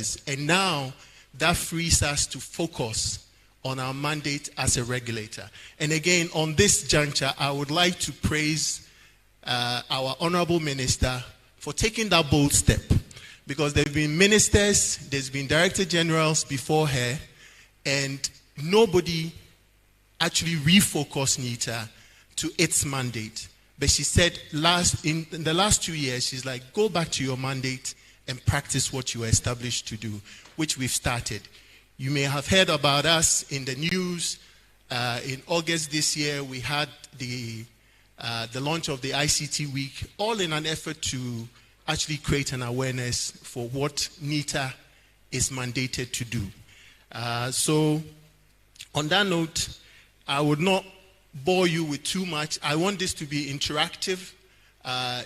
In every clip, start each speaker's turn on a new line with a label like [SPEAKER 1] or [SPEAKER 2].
[SPEAKER 1] service. And now that frees us to focus on our mandate as a regulator. And again, on this juncture, I would like to praise our Honorable Minister for taking that bold step. Because there have been ministers, there's been director generals before her, and nobody actually refocused NITA to its mandate. But she said in the last 2 years, she's like, go back to your mandate and practice what you were established to do, which we've started. You may have heard about us in the news. In August this year, we had the launch of the ICT Week, all in an effort to actually create an awareness for what NITA is mandated to do. So on that note, I would not bore you with too much. I want this to be interactive.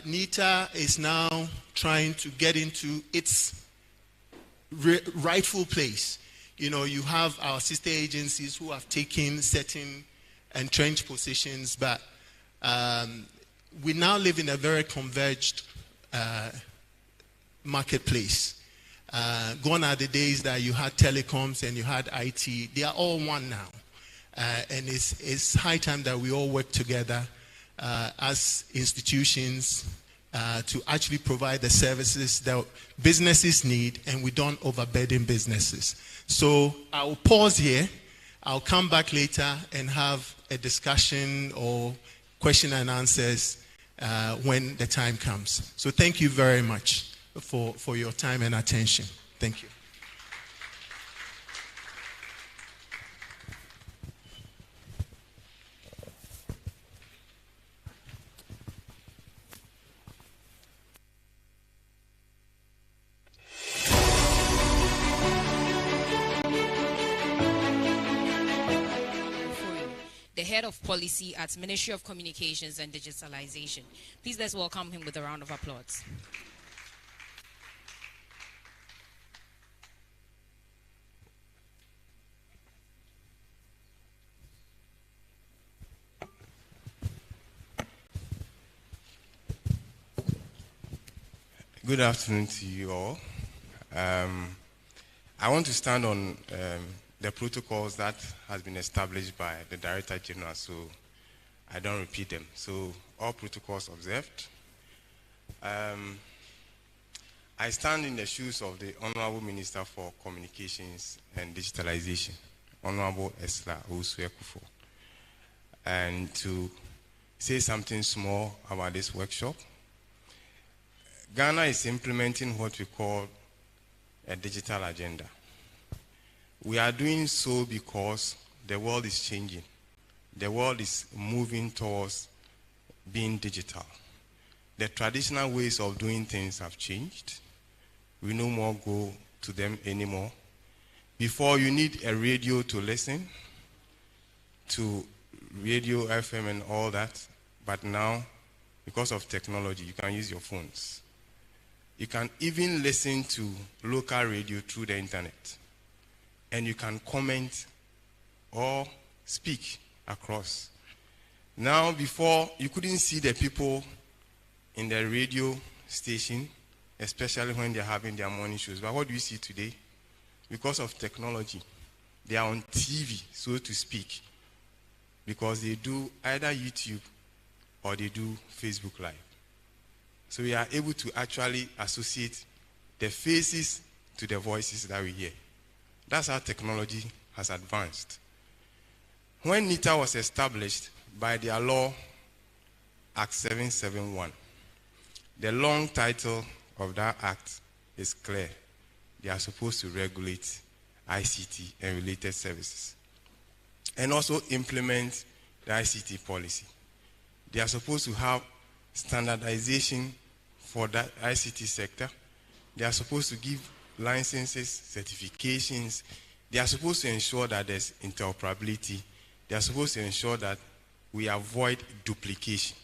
[SPEAKER 1] NITA is now trying to get into its rightful place. You know, you have our sister agencies who have taken certain entrenched positions, but we now live in a very converged marketplace. Gone are the days that you had telecoms and you had IT. They are all one now. And it's high time that we all work together as institutions to actually provide the services that businesses need, and we don't overburden businesses. So I'll pause here. I'll come back later and have a discussion or question and answers when the time comes. So thank you very much for your time and attention. Thank you.
[SPEAKER 2] The head of policy at Ministry of Communications and Digitalization. Please let's welcome him with a round of applause.
[SPEAKER 3] Good afternoon to you all. I want to stand on the protocols that has been established by the Director General, so I don't repeat them. So all protocols observed. I stand in the shoes of the Honorable Minister for Communications and Digitalization, Honorable Esla Owusu-Ekufo, and to say something small about this workshop. Ghana is implementing what we call a digital agenda. We are doing so because the world is changing. The world is moving towards being digital. The traditional ways of doing things have changed. We no more go to them anymore. Before, you need a radio to listen to radio, FM, and all that. But now, because of technology, you can use your phones. You can even listen to local radio through the internet. And you can comment or speak across. Now, before, you couldn't see the people in the radio station, especially when they're having their morning shows. But what do you see today? Because of technology, they are on TV, so to speak, because they do either YouTube or they do Facebook Live. So we are able to actually associate the faces to the voices that we hear. That's how technology has advanced. When NITA was established by their law, Act 771, the long title of that act is clear. They are supposed to regulate ICT and related services and also implement the ICT policy. They are supposed to have standardization for that ICT sector. They are supposed to give licenses, certifications. They are supposed to ensure that there's interoperability. They are supposed to ensure that we avoid duplication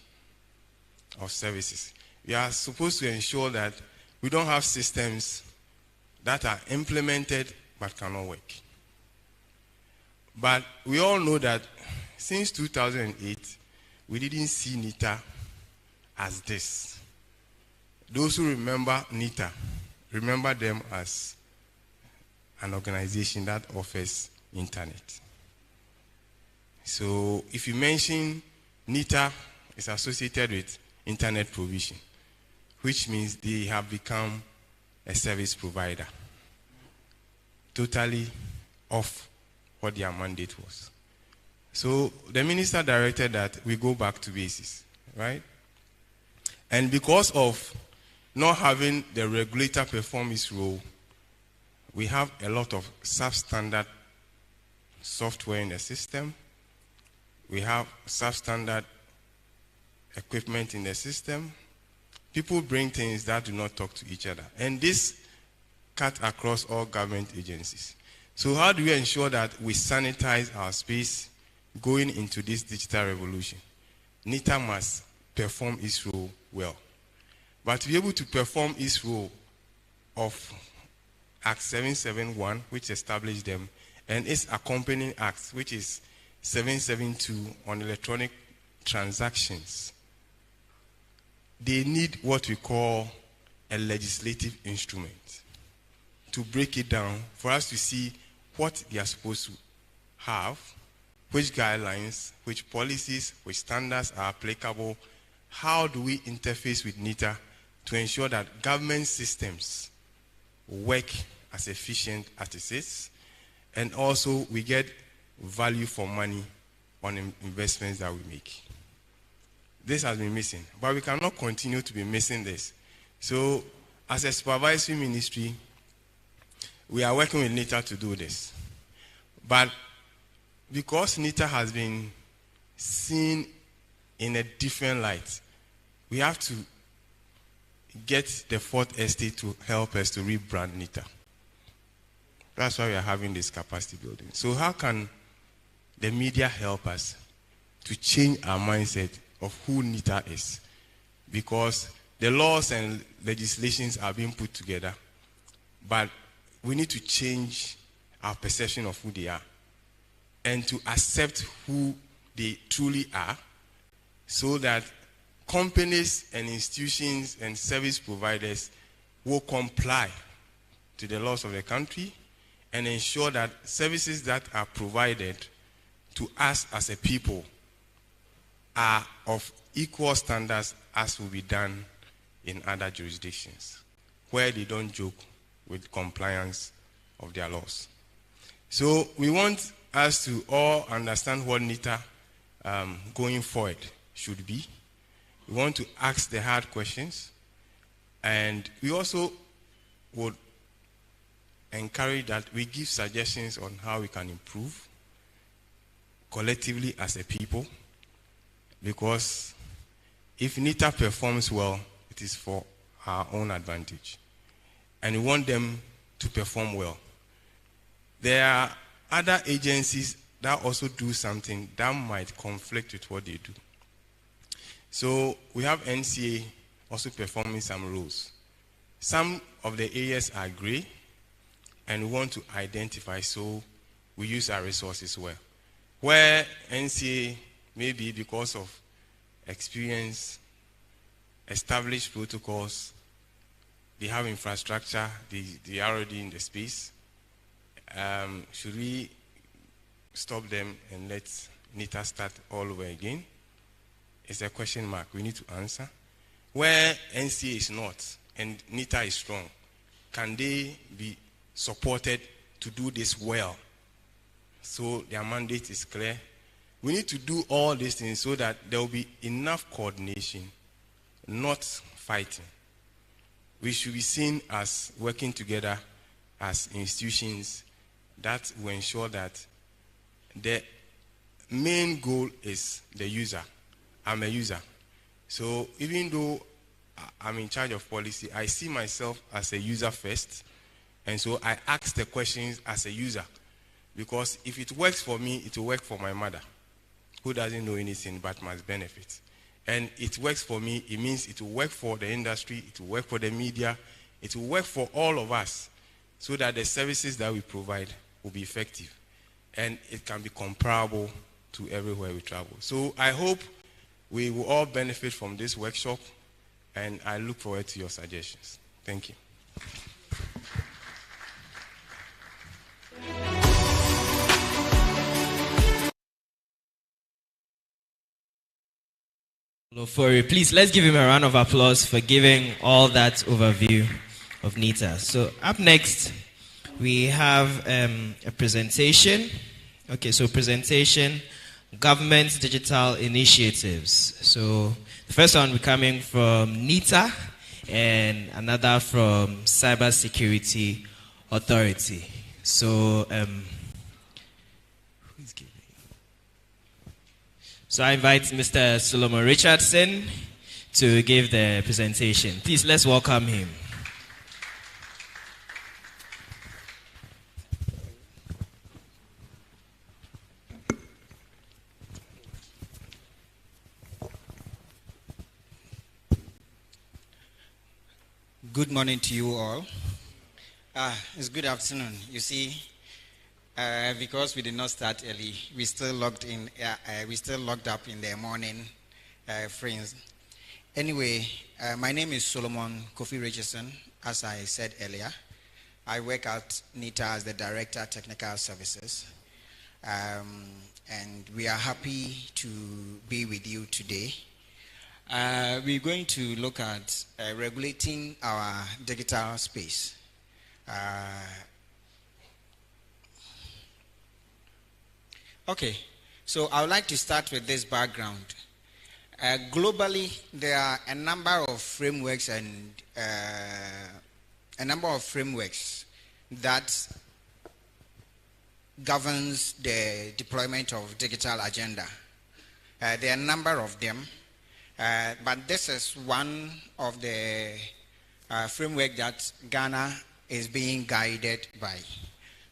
[SPEAKER 3] of services. We are supposed to ensure that we don't have systems that are implemented but cannot work. But we all know that since 2008, we didn't see NITA as this. Those who remember NITA, remember them as an organization that offers internet. So if you mention NITA is associated with internet provision, which means they have become a service provider, totally off what their mandate was. So the minister directed that we go back to basis, right? And because of not having the regulator perform its role, we have a lot of substandard software in the system. We have substandard equipment in the system. People bring things that do not talk to each other. And this cut across all government agencies. So how do we ensure that we sanitize our space going into this digital revolution? NITA must perform its role well. But to be able to perform its role of Act 771, which established them, and its accompanying act, which is 772 on electronic transactions, they need what we call a legislative instrument to break it down for us to see what they are supposed to have, which guidelines, which policies, which standards are applicable, how do we interface with NITA to ensure that government systems work as efficient as it is, and also we get value for money on investments that we make. This has been missing, but we cannot continue to be missing this. So as a supervisory ministry, we are working with NITA to do this. But because NITA has been seen in a different light, we have to get the fourth estate to help us to rebrand NITA. That's why we are having this capacity building. So how can the media help us to change our mindset of who NITA is? Because the laws and legislations are being put together, but we need to change our perception of who they are and to accept who they truly are, so that companies and institutions and service providers will comply to the laws of the country and ensure that services that are provided to us as a people are of equal standards as will be done in other jurisdictions, where they don't joke with compliance of their laws. So we want us to all understand what NITA going forward should be. We want to ask the hard questions, and we also would encourage that we give suggestions on how we can improve collectively as a people, because if NITA performs well, it is for our own advantage, and we want them to perform well. There are other agencies that also do something that might conflict with what they do. So we have NCA also performing some roles. Some of the areas are gray, and we want to identify, so we use our resources well. Where NCA, maybe because of experience, established protocols, they have infrastructure, they are already in the space, should we stop them and let NITA start all over again? It's a question mark we need to answer. Where NCA is not and NITA is strong, can they be supported to do this well so their mandate is clear? We need to do all these things so that there will be enough coordination, not fighting. We should be seen as working together as institutions that will ensure that the main goal is the user. I'm a user. So even though I'm in charge of policy, I see myself as a user first. And so I ask the questions as a user. Because if it works for me, it will work for my mother, who doesn't know anything but must benefit. And it works for me, it means it will work for the industry, it will work for the media, it will work for all of us, so that the services that we provide will be effective. And it can be comparable to everywhere we travel. So I hope we will all benefit from this workshop, and I look forward to your suggestions. Thank you.
[SPEAKER 4] Lofori, please let's give him a round of applause for giving all that overview of NITA. So up next, we have a presentation. Okay, so presentation, government digital initiatives. So the first one will be coming from NITA and another from Cybersecurity Authority. So So I invite Mr. Solomon Richardson to give the presentation. Please, let's welcome him.
[SPEAKER 5] Good morning to you all. It's good afternoon. You see, because we did not start early, we still logged in. We still logged up in the morning frames. Anyway, my name is Solomon Kofi Richardson. As I said earlier, I work at NITA as the Director of Technical Services, and we are happy to be with you today. We're going to look at regulating our digital space. Okay, so I would like to start with this background. Globally, there are a number of frameworks that governs the deployment of digital agenda. There are a number of them, but this is one of the framework that Ghana is being guided by.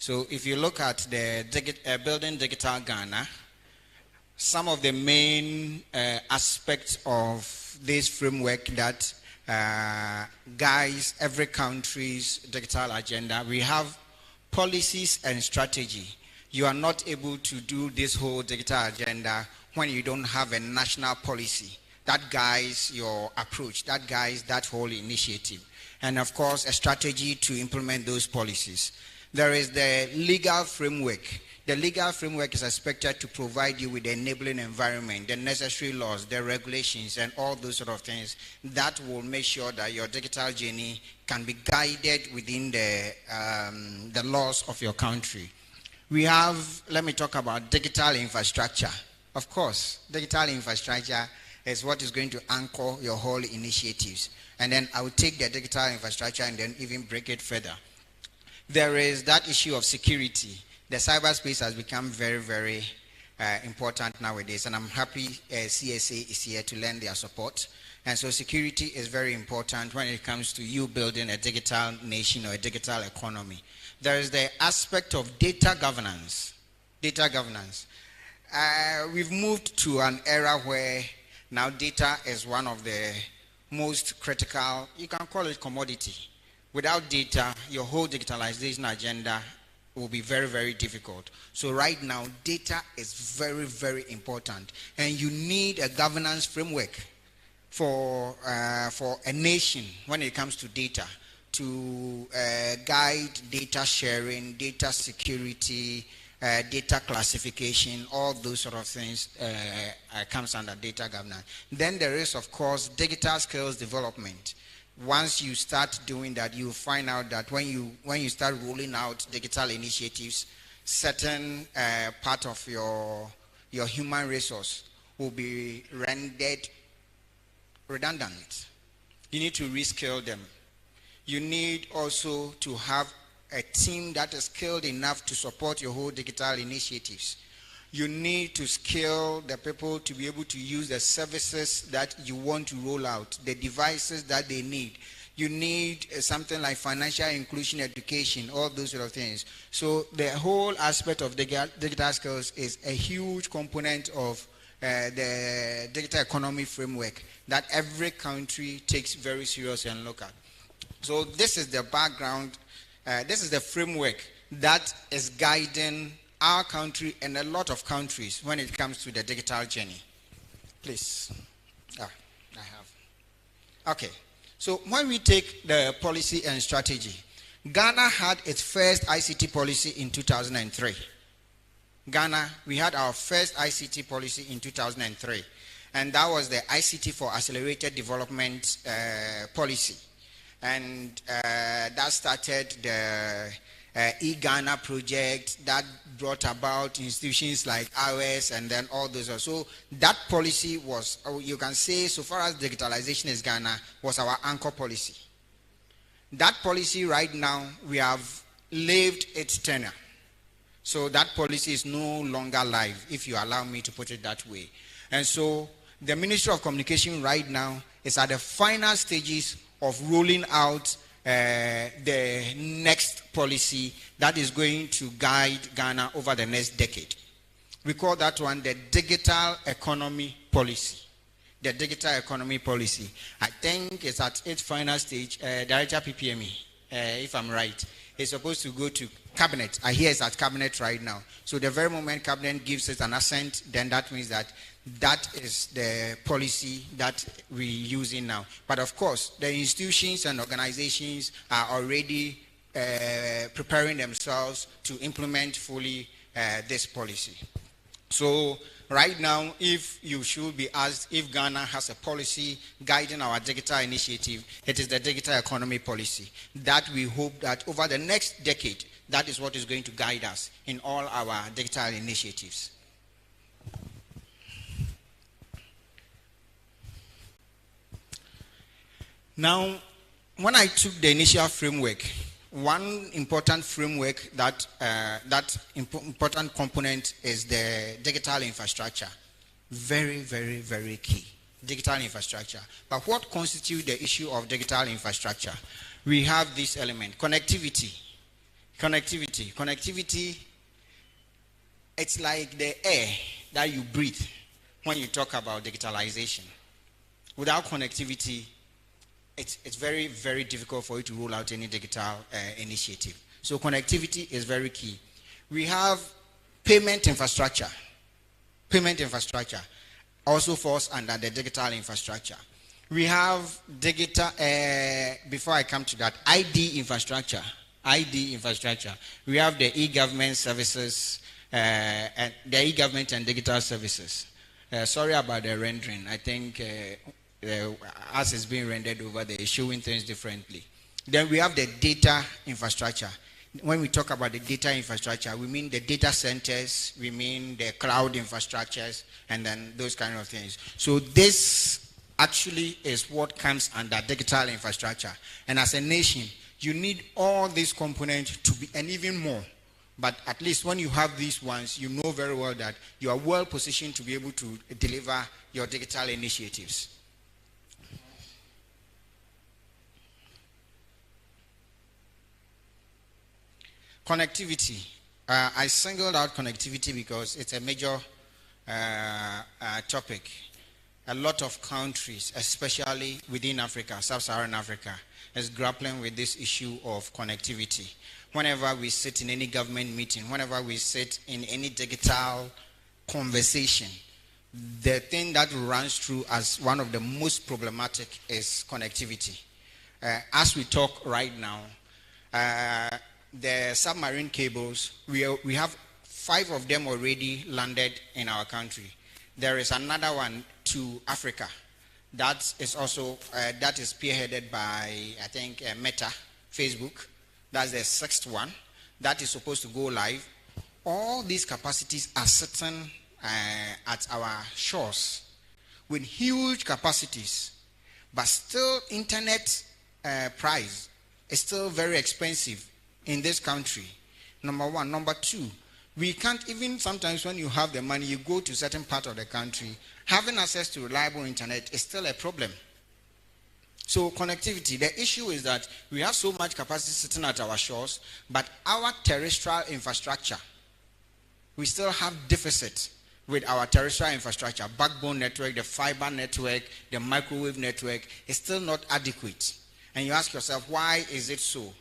[SPEAKER 5] So if you look at the Building Digital Ghana, some of the main aspects of this framework that guides every country's digital agenda, we have policies and strategy. You are not able to do this whole digital agenda when you don't have a national policy that guides your approach, that guides that whole initiative. And of course, a strategy to implement those policies. There is the legal framework. The legal framework is expected to provide you with the enabling environment, the necessary laws, the regulations, and all those sort of things that will make sure that your digital journey can be guided within the laws of your country. We have, let me talk about digital infrastructure. Of course, digital infrastructure is what is going to anchor your whole initiatives. And then I will take the digital infrastructure and then even break it further. There is that issue of security. The cyberspace has become very, very important nowadays, and I'm happy CSA is here to lend their support. And so security is very important when it comes to you building a digital nation or a digital economy. There is the aspect of data governance. Data governance. We've moved to an era where now data is one of the most critical, you can call it commodity. Without data, your whole digitalization agenda will be very, very difficult. So right now, data is very, very important. And you need a governance framework for a nation when it comes to data to guide data sharing, data security, data classification, all those sort of things comes under data governance. Then there is, of course, digital skills development. Once you start doing that, you find out that when you start rolling out digital initiatives, certain part of your human resource will be rendered redundant. You need to reskill them. You need also to have a team that is skilled enough to support your whole digital initiatives. You need to skill the people to be able to use the services that you want to roll out, the devices that they need. You need something like financial inclusion education, all those sort of things. So the whole aspect of digital skills is a huge component of the digital economy framework that every country takes very seriously and look at. So this is the background, this is the framework that is guiding our country and a lot of countries when it comes to the digital journey. Please. I have. Okay. So when we take the policy and strategy, Ghana had its first ICT policy in 2003. Ghana, we had our first ICT policy in 2003. and that was the ICT for Accelerated Development policy. And that started the e-Ghana project that brought about institutions like IOS and then all those. So that policy was, you can say, so far as digitalization is Ghana, was our anchor policy. That policy right now, we have lived its tenure. So that policy is no longer live, if you allow me to put it that way. And so the Ministry of Communication right now is at the final stages of rolling out the next policy that is going to guide Ghana over the next decade. We call that one the Digital Economy Policy. The Digital Economy Policy. I think it's at its final stage. Director PPME, if I'm right, is supposed to go to Cabinet. I hear it's at Cabinet right now. So the very moment Cabinet gives it an assent, then that means that that is the policy that we're using now. But of course, the institutions and organizations are already preparing themselves to implement fully this policy. So right now, if you should be asked if Ghana has a policy guiding our digital initiative, it is the Digital Economy Policy that we hope that over the next decade, that is what is going to guide us in all our digital initiatives. Now, when I took the initial framework, one important framework important component is the digital infrastructure. Very, very, very key. Digital infrastructure. But what constitutes the issue of digital infrastructure? We have this element, connectivity. Connectivity, it's like the air that you breathe when you talk about digitalization. Without connectivity, it's very, very difficult for you to roll out any digital initiative. So connectivity is very key. We have payment infrastructure. Payment infrastructure also falls under the digital infrastructure. We have digital, before I come to that, ID infrastructure. ID infrastructure. We have the e-government services, and the e-government and digital services. Sorry about the rendering. I think as it's being rendered over there, it's showing things differently. Then we have the data infrastructure. When we talk about the data infrastructure, we mean the data centers, we mean the cloud infrastructures, and then those kind of things. So this actually is what comes under digital infrastructure. And as a nation, you need all these components to be, and even more. But at least when you have these ones, you know very well that you are well positioned to be able to deliver your digital initiatives. Connectivity. I singled out connectivity because it's a major topic. A lot of countries, especially within Africa, Sub-Saharan Africa, is grappling with this issue of connectivity. Whenever we sit in any government meeting, whenever we sit in any digital conversation, the thing that runs through as one of the most problematic is connectivity. As we talk right now, the submarine cables, we have 5 of them already landed in our country. There is another one to Africa that is also that is spearheaded by, I think, Meta, Facebook. That's the 6th one that is supposed to go live. All these capacities are sitting at our shores with huge capacities, but still internet price is still very expensive in this country. Number one. Number two, we can't even, sometimes when you have the money, you go to a certain part of the country, having access to reliable internet is still a problem. So connectivity, the issue is that we have so much capacity sitting at our shores, but our terrestrial infrastructure, we still have deficit with our terrestrial infrastructure, backbone network, the fiber network, the microwave network is still not adequate. And you ask yourself, why is it so?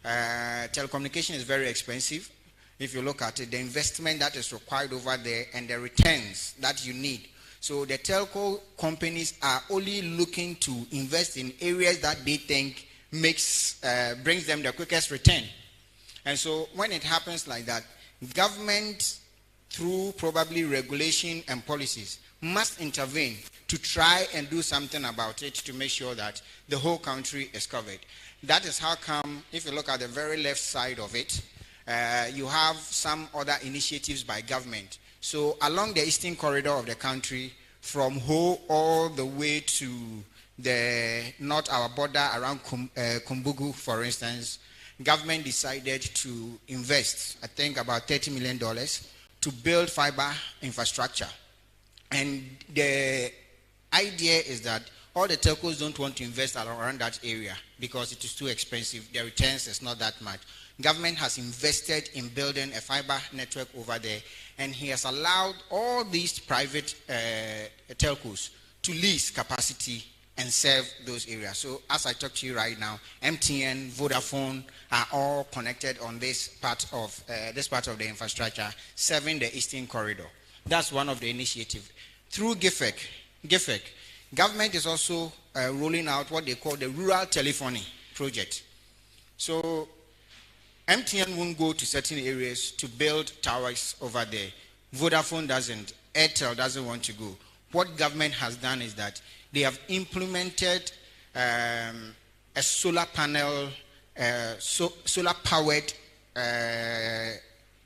[SPEAKER 5] Telecommunication is very expensive. If you look at it, the investment that is required over there and the returns that you need. So the telco companies are only looking to invest in areas that they think brings them the quickest return. And so when it happens like that, government through probably regulation and policies, must intervene to try and do something about it to make sure that the whole country is covered. That is how come, if you look at the very left side of it, you have some other initiatives by government. So along the eastern corridor of the country, from Ho all the way to the north, our border around Kumbugu, for instance, government decided to invest, I think, about $30 million to build fiber infrastructure. And the idea is that all the telcos don't want to invest around that area because it is too expensive. The returns is not that much. Government has invested in building a fiber network over there, and he has allowed all these private telcos to lease capacity and serve those areas. So as I talk to you right now, MTN, Vodafone are all connected on this part of the infrastructure, serving the eastern corridor. That's one of the initiatives. Through GIFEC, government is also rolling out what they call the rural telephony project. So MTN won't go to certain areas to build towers over there. Vodafone doesn't. Airtel doesn't want to go. What government has done is that they have implemented a solar panel, solar-powered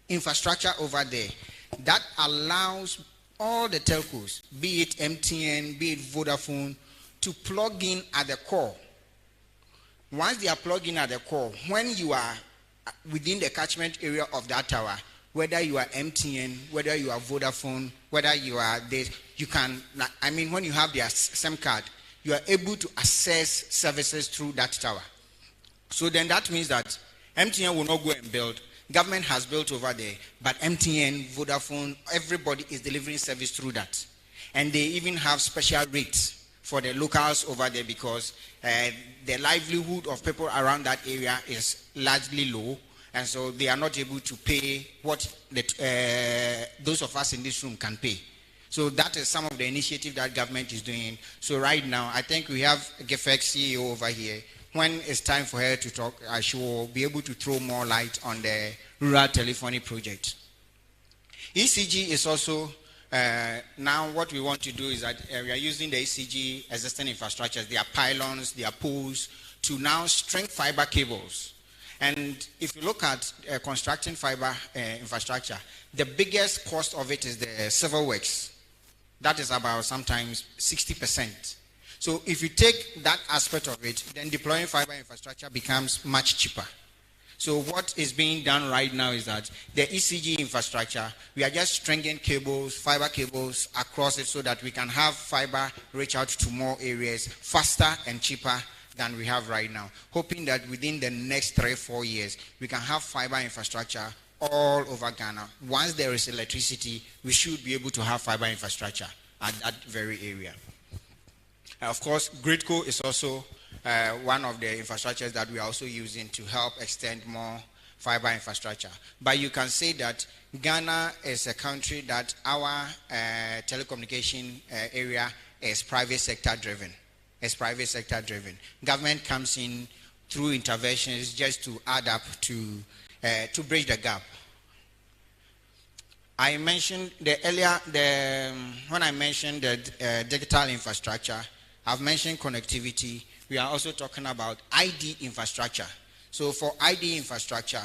[SPEAKER 5] infrastructure over there that allows all the telcos, be it MTN, be it Vodafone, to plug in at the core. Once they are plugged in at the core, when you are within the catchment area of that tower, whether you are MTN, whether you are Vodafone, whether you are this, you can, I mean, when you have their SIM card, you are able to access services through that tower. So then that means that MTN will not go and build. Government has built over there, but MTN, Vodafone, everybody is delivering service through that. And they even have special rates for the locals over there because the livelihood of people around that area is largely low. And so they are not able to pay what those of us in this room can pay. So that is some of the initiative that government is doing. So right now, I think we have GIFEC CEO over here. When it's time for her to talk, she will be able to throw more light on the rural telephony project. ECG is also, now what we want to do is that we are using the ECG existing infrastructures, their pylons, their poles, to now string fiber cables. And if you look at constructing fiber infrastructure, the biggest cost of it is the civil works. That is about sometimes 60%. So if you take that aspect of it, then deploying fiber infrastructure becomes much cheaper. So what is being done right now is that the ECG infrastructure, we are just stringing cables, fiber cables across it so that we can have fiber reach out to more areas faster and cheaper than we have right now. Hoping that within the next 3-4 years, we can have fiber infrastructure all over Ghana. Once there is electricity, we should be able to have fiber infrastructure at that very area. Of course, Gridco is also one of the infrastructures that we are also using to help extend more fiber infrastructure. But you can say that Ghana is a country that our telecommunication area is private sector driven. It's private sector driven. Government comes in through interventions just to add up to bridge the gap. I mentioned when I mentioned the digital infrastructure, I've mentioned connectivity. We are also talking about ID infrastructure. So for ID infrastructure,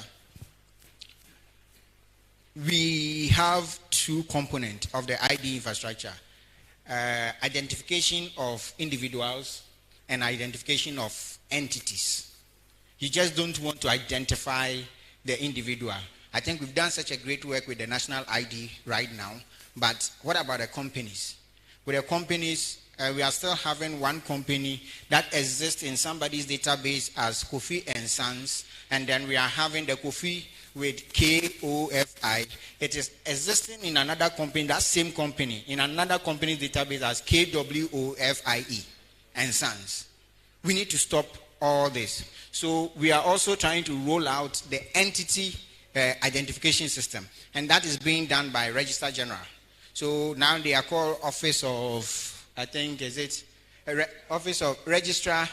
[SPEAKER 5] we have two components of the ID infrastructure. Identification of individuals and identification of entities. You just don't want to identify the individual. I think we've done such a great work with the national ID right now, but what about the companies? With the companies, we are still having one company that exists in somebody's database as Kofi and Sons, and then we are having the Kofi with KOFI. It is existing in another company, that same company, in another company's database as KWOFIE and Sons. We need to stop all this. So we are also trying to roll out the entity identification system, and that is being done by Registrar General. So now they are called Office of, I think, is it Office of Registrar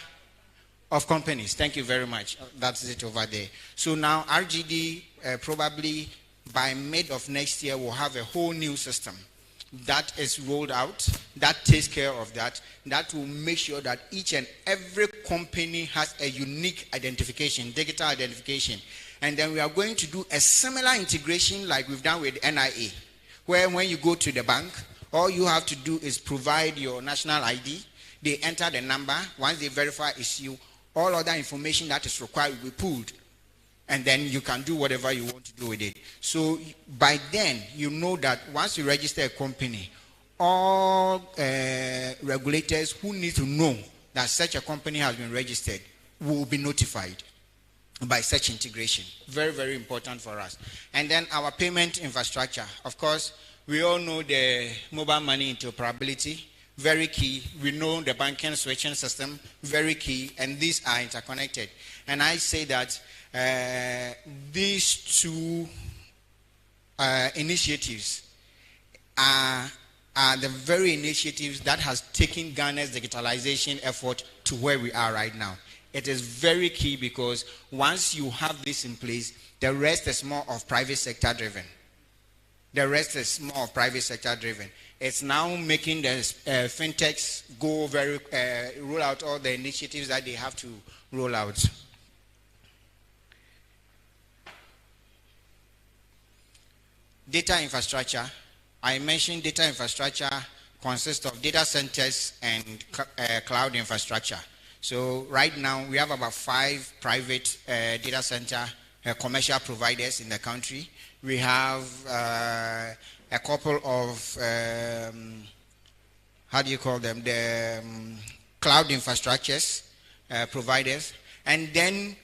[SPEAKER 5] of Companies. Thank you very much. That's it over there. So now RGD probably by mid of next year, we'll have a whole new system that is rolled out, that takes care of that. That will make sure that each and every company has a unique identification, digital identification. And then we are going to do a similar integration like we've done with NIA, where when you go to the bank, all you have to do is provide your national ID. They enter the number. Once they verify it's you, all other information that is required will be pulled. And then you can do whatever you want to do with it. So by then, you know that once you register a company, all regulators who need to know that such a company has been registered will be notified by such integration. Very, very important for us. And then our payment infrastructure. Of course, we all know the mobile money interoperability, very key. We know the banking switching system, very key. And these are interconnected. And I say that these two initiatives are the very initiatives that has taken Ghana's digitalization effort to where we are right now. It is very key because once you have this in place, the rest is more of private sector driven. The rest is more of private sector driven. It's now making the fintechs go roll out all the initiatives that they have to roll out. Data infrastructure. I mentioned data infrastructure consists of data centers and cloud infrastructure. So right now we have about 5 private data center commercial providers in the country. We have a couple of how do you call them? The cloud infrastructures providers, and then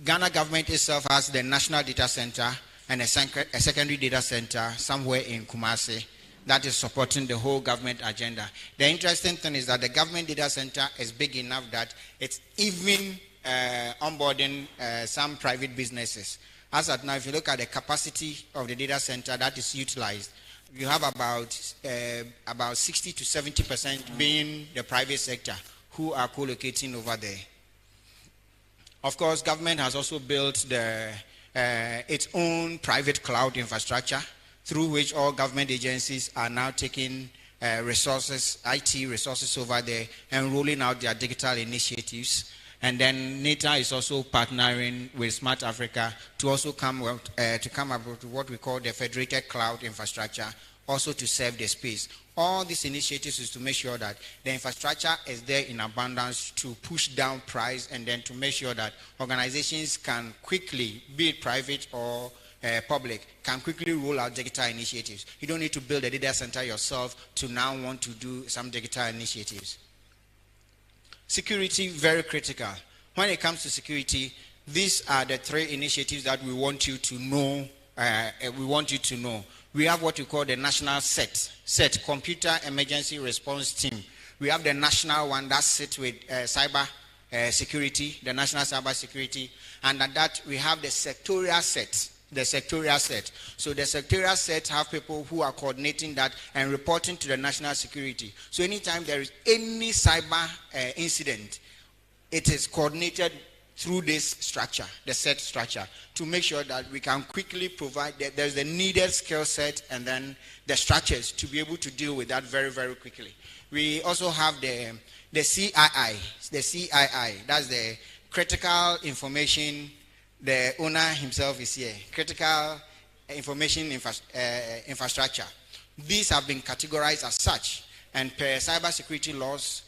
[SPEAKER 5] Ghana government itself has the national data center and a secondary data center somewhere in Kumasi that is supporting the whole government agenda. The interesting thing is that the government data center is big enough that it's even onboarding some private businesses. As at now, if you look at the capacity of the data center that is utilized, you have about 60 to 70% being the private sector who are co-locating over there. Of course, government has also built its own private cloud infrastructure through which all government agencies are now taking resources, IT resources over there and rolling out their digital initiatives. And then NITA is also partnering with Smart Africa to also come up with what we call the federated cloud infrastructure, also to serve the space. All these initiatives is to make sure that the infrastructure is there in abundance to push down price and then to make sure that organizations can quickly, be it private or public, can quickly roll out digital initiatives. You don't need to build a data center yourself to now want to do some digital initiatives. Security, very critical. When it comes to security, these are the 3 initiatives that we want you to know. We have what we call the national SET, Computer Emergency Response Team. We have the national one that sits with cyber security, the national cyber security, and at that we have the sectorial set. So the sectorial set have people who are coordinating that and reporting to the national security. So anytime there is any cyber incident, it is coordinated through this structure, the set structure, to make sure that we can quickly provide that there's the needed skill set and then the structures to be able to deal with that very, very quickly. We also have the CII, that's the critical information. The owner himself is here. Critical information infrastructure. These have been categorized as such, and per cybersecurity laws,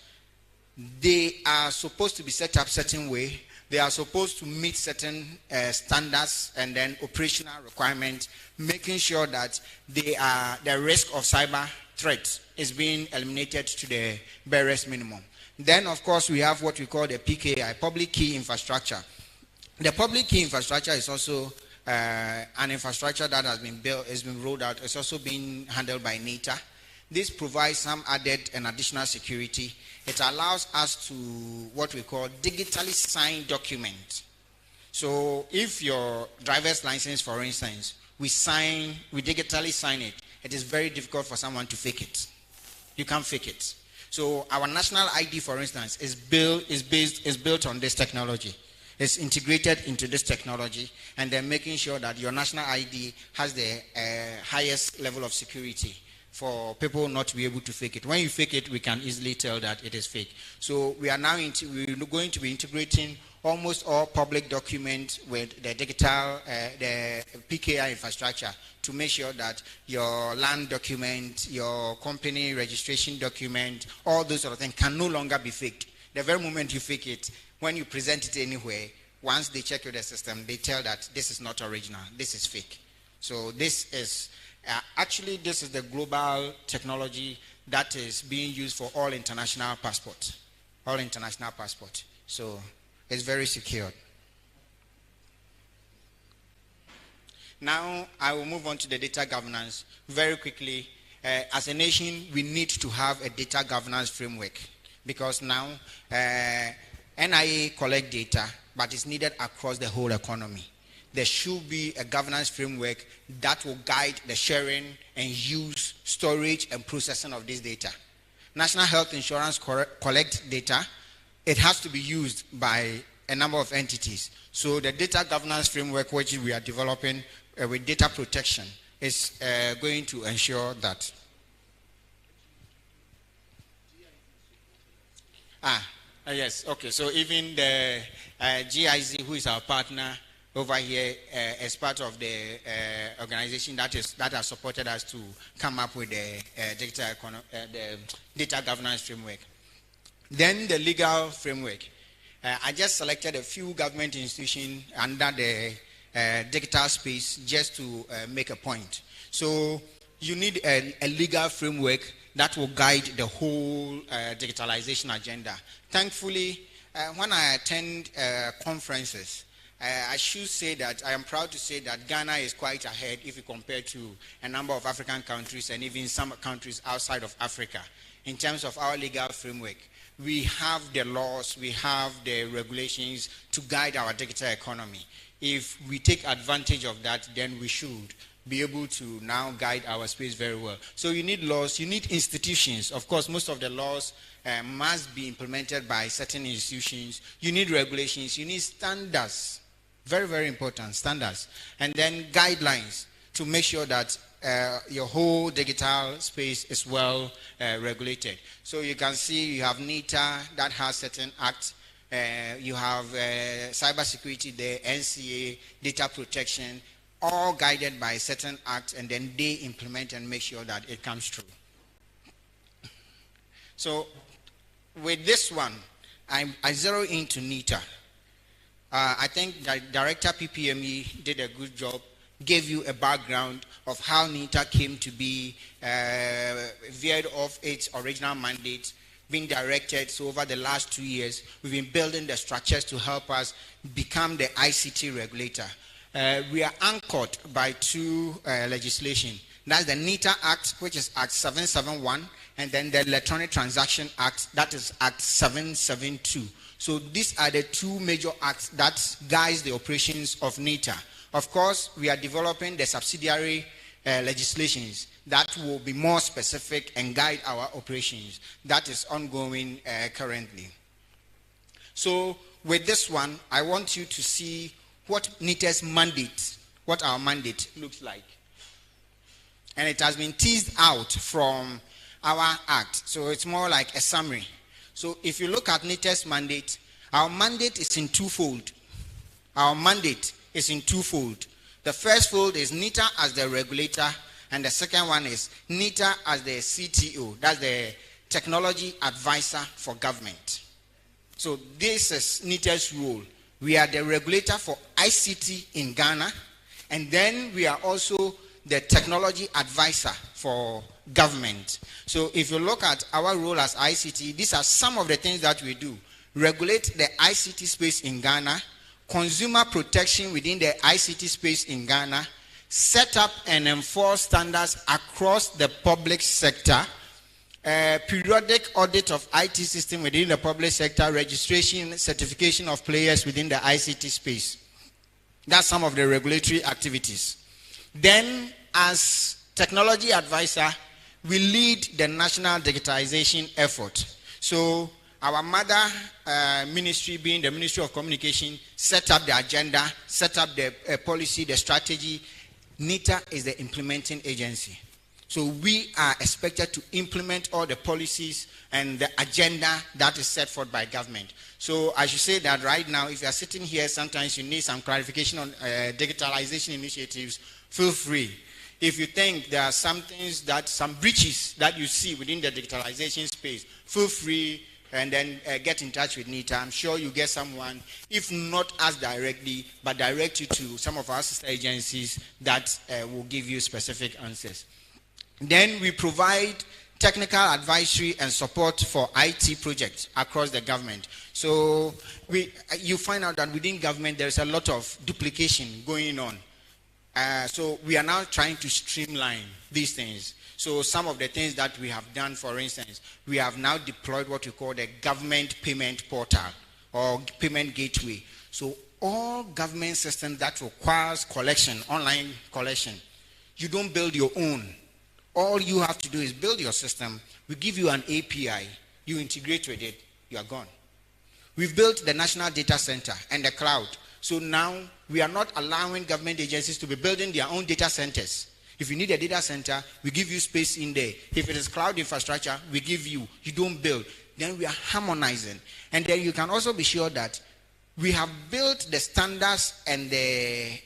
[SPEAKER 5] they are supposed to be set up certain way. They are supposed to meet certain standards and then operational requirements, making sure that the risk of cyber threats is being eliminated to the barest minimum. Then, of course, we have what we call the PKI, public key infrastructure. The public key infrastructure is also an infrastructure that has been built, has been rolled out. It's also being handled by NITA. This provides some added and additional security. It allows us to what we call digitally signed document. So if your driver's license, for instance, we digitally sign it, it is very difficult for someone to fake it. You can't fake it. So our national ID, for instance, is built on this technology. is integrated into this technology, and then making sure that your national ID has the highest level of security for people not to be able to fake it. When you fake it, we can easily tell that it is fake. So we are now we're going to be integrating almost all public documents with the digital, the PKI infrastructure, to make sure that your land document, your company registration document, all those sort of things can no longer be faked. The very moment you fake it, when you present it anywhere, once they check with the system, they tell that this is not original, this is fake. So this is, actually this is the global technology that is being used for all international passports. All international passports. So it's very secure. Now I will move on to the data governance very quickly. As a nation, we need to have a data governance framework, because now NIA collect data, but it's needed across the whole economy. There should be a governance framework that will guide the sharing and use, storage, and processing of this data. National Health Insurance collect data. It has to be used by a number of entities. So the data governance framework, which we are developing with data protection, is going to ensure that. Yes, okay. So even the GIZ, who is our partner over here, as part of the organization that has supported us to come up with the data governance framework. Then the legal framework. I just selected a few government institutions under the digital space just to make a point. So you need a legal framework that will guide the whole digitalization agenda. Thankfully, when I attend conferences, I should say that I am proud to say that Ghana is quite ahead if you compare to a number of African countries and even some countries outside of Africa in terms of our legal framework. We have the laws, we have the regulations to guide our digital economy. If we take advantage of that, then we should be able to now guide our space very well. So you need laws, you need institutions. Of course, most of the laws must be implemented by certain institutions. You need regulations, you need standards. Very, very important, standards. And then guidelines to make sure that your whole digital space is well regulated. So you can see you have NITA that has certain acts. You have cybersecurity there, NCA, data protection, all guided by certain acts, and then they implement and make sure that it comes true. So with this one, I zero into NITA. I think that Director PPME did a good job, gave you a background of how NITA came to be veered off its original mandate, being directed. So over the last 2 years, we've been building the structures to help us become the ICT regulator. We are anchored by two legislation. That's the NITA Act, which is Act 771, and then the Electronic Transaction Act, that is Act 772. So these are the two major acts that guide the operations of NITA. Of course, we are developing the subsidiary legislations that will be more specific and guide our operations. That is ongoing currently. So with this one, I want you to see what NITA's mandate, what our mandate looks like. And it has been teased out from our act. So it's more like a summary. So if you look at NITA's mandate, our mandate is in twofold. Our mandate is in twofold. The first fold is NITA as the regulator, and the second one is NITA as the CTO. That's the technology advisor for government. So this is NITA's role. We are the regulator for ICT in Ghana, and then we are also the technology advisor for government. So if you look at our role as ICT, these are some of the things that we do. Regulate the ICT space in Ghana, consumer protection within the ICT space in Ghana, set up and enforce standards across the public sector, periodic audit of IT system within the public sector, registration, certification of players within the ICT space. That's some of the regulatory activities. Then, as technology advisor, we lead the national digitization effort. So, our mother ministry, being the Ministry of Communication, set up the agenda, set up the policy, the strategy. NITA is the implementing agency. So we are expected to implement all the policies and the agenda that is set forth by government. So I should say that right now, if you are sitting here, sometimes you need some clarification on digitalization initiatives, feel free. If you think there are some things some breaches that you see within the digitalization space, feel free and then get in touch with NITA. I'm sure you get someone, if not us directly, but direct you to some of our sister agencies that will give you specific answers. Then we provide technical advisory and support for IT projects across the government. So you find out that within government there is a lot of duplication going on. So we are now trying to streamline these things. So some of the things that we have done, for instance, we have now deployed what we call the government payment portal or payment gateway. So all government systems that requires collection, online collection, you don't build your own. All you have to do is build your system. We give you an API. You integrate with it. You are gone. We've built the National Data Center and the cloud. So now we are not allowing government agencies to be building their own data centers. If you need a data center, we give you space in there. If it is cloud infrastructure, we give you. You don't build. Then we are harmonizing. And then you can also be sure that we have built the standards and the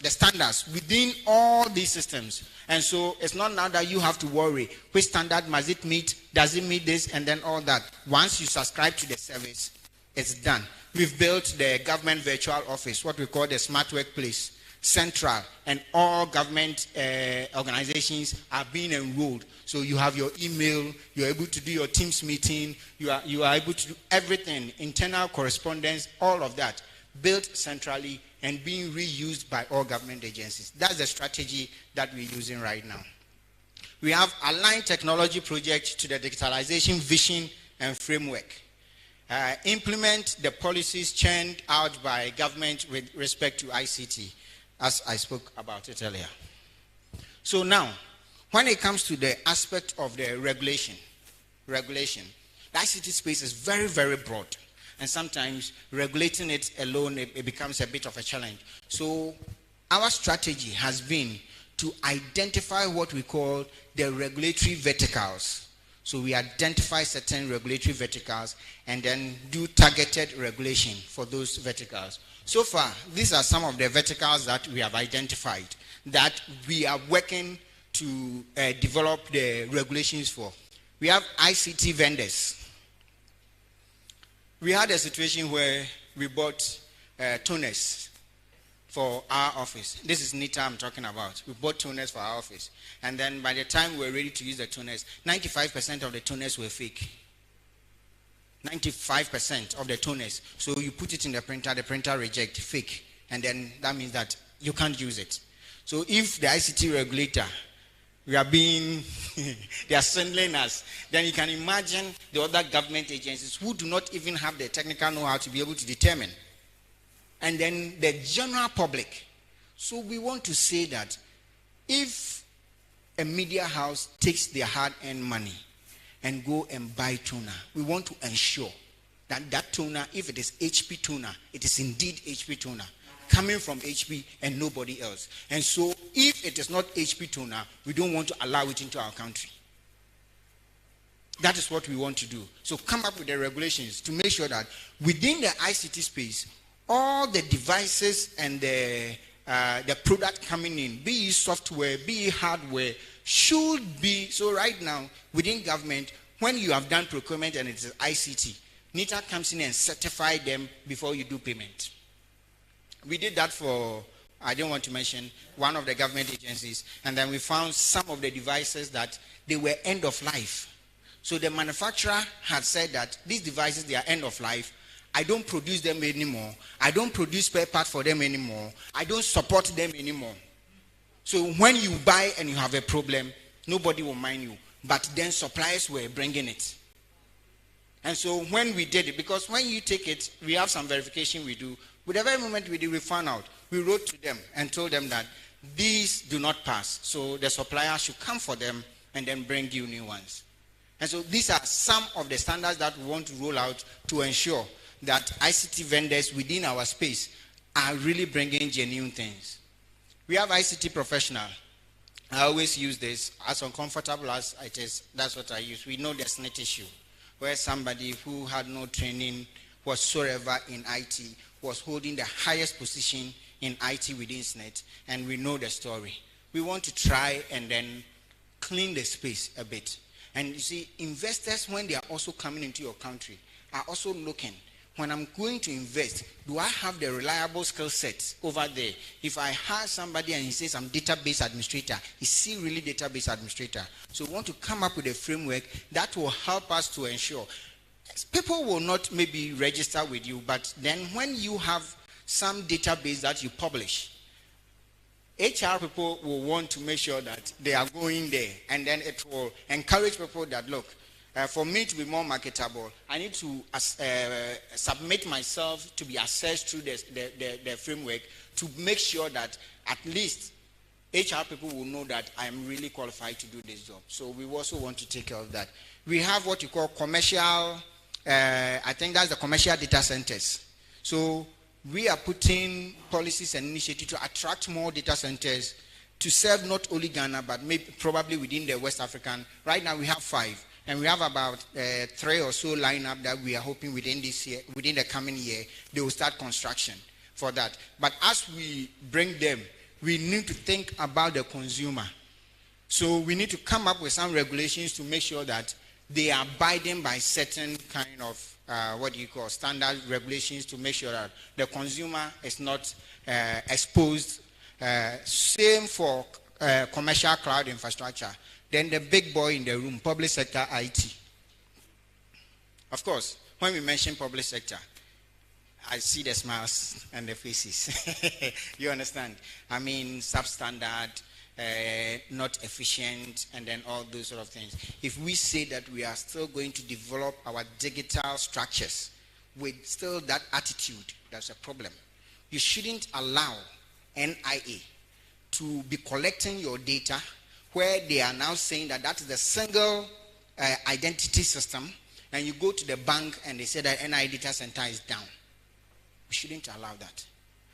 [SPEAKER 5] standards within all these systems. And so it's not now that you have to worry, which standard must it meet, does it meet this, and then all that. Once you subscribe to the service, it's done. We've built the government virtual office, what we call the smart workplace, central, and all government organizations are being enrolled. So you have your email, you're able to do your Teams meeting, you are able to do everything, internal correspondence, all of that, built centrally and being reused by all government agencies. That's the strategy that we're using right now. We have aligned technology project to the digitalization vision and framework. Implement the policies churned out by government with respect to ICT, as I spoke about it earlier. So now, when it comes to the aspect of the regulation, the ICT space is very, very broad. And sometimes regulating it alone, it becomes a bit of a challenge. So our strategy has been to identify what we call the regulatory verticals. So we identify certain regulatory verticals and then do targeted regulation for those verticals. So far, these are some of the verticals that we have identified that we are working to develop the regulations for. We have ICT vendors. We had a situation where we bought toners for our office. This is NITA I'm talking about. We bought toners for our office. And then by the time we were ready to use the toners, 95% of the toners were fake. 95% of the toners. So you put it in the printer rejects fake. And then that means that you can't use it. So if the ICT regulator, they are swindling us, then you can imagine the other government agencies who do not even have the technical know-how to be able to determine. And then the general public. So we want to say that if a media house takes their hard-earned money and go and buy toner, we want to ensure that that toner, if it is HP toner, it is indeed HP toner, coming from HP and nobody else. And so if it is not HP toner, we don't want to allow it into our country. That is what we want to do. So come up with the regulations to make sure that within the ICT space, all the devices and the product coming in, be it software, be it hardware, should be. So right now, within government, when you have done procurement and it is ICT, NITA comes in and certify them before you do payment. We did that for, I don't want to mention, one of the government agencies, and then we found some of the devices that they were end of life. So the manufacturer had said that these devices, they are end of life. I don't produce them anymore. I don't produce spare parts for them anymore. I don't support them anymore. So when you buy and you have a problem, nobody will mind you. But then suppliers were bringing it. And so when we did it, because when you take it, we have some verification we do. With the very moment we did, we found out. We wrote to them and told them that these do not pass. So the supplier should come for them and then bring you new ones. And so these are some of the standards that we want to roll out to ensure that ICT vendors within our space are really bringing genuine things. We have ICT professional. I always use this, as uncomfortable as it is, that's what I use. We know there's net issue, where somebody who had no training whatsoever in IT was holding the highest position in IT within SNET, and we know the story. We want to try and then clean the space a bit. And you see, investors, when they are also coming into your country, are also looking. When I'm going to invest, do I have the reliable skill sets over there? If I hire somebody and he says I'm database administrator, is he really database administrator? So we want to come up with a framework that will help us to ensure people will not maybe register with you, but then when you have some database that you publish, HR people will want to make sure that they are going there, and then it will encourage people that, look, for me to be more marketable, I need to submit myself to be assessed through the framework to make sure that at least HR people will know that I am really qualified to do this job. So we also want to take care of that. We have what you call commercial, I think that's the commercial data centers. So we are putting policies and initiatives to attract more data centers to serve not only Ghana, but maybe probably within the West African. Right now we have 5. And we have about 3 or so lineup that we are hoping within this year, within the coming year, they will start construction for that. But as we bring them, we need to think about the consumer. So we need to come up with some regulations to make sure that they are abiding by certain kind of standard regulations to make sure that the consumer is not exposed. Same for commercial cloud infrastructure. Then the big boy in the room, public sector IT. Of course, when we mention public sector, I see the smiles and the faces. You understand? I mean, substandard, not efficient, and then all those sort of things. If we say that we are still going to develop our digital structures with still that attitude, that's a problem. You shouldn't allow NIA to be collecting your data where they are now saying that that is the single identity system, and you go to the bank and they say that NIA data center is down. We shouldn't allow that.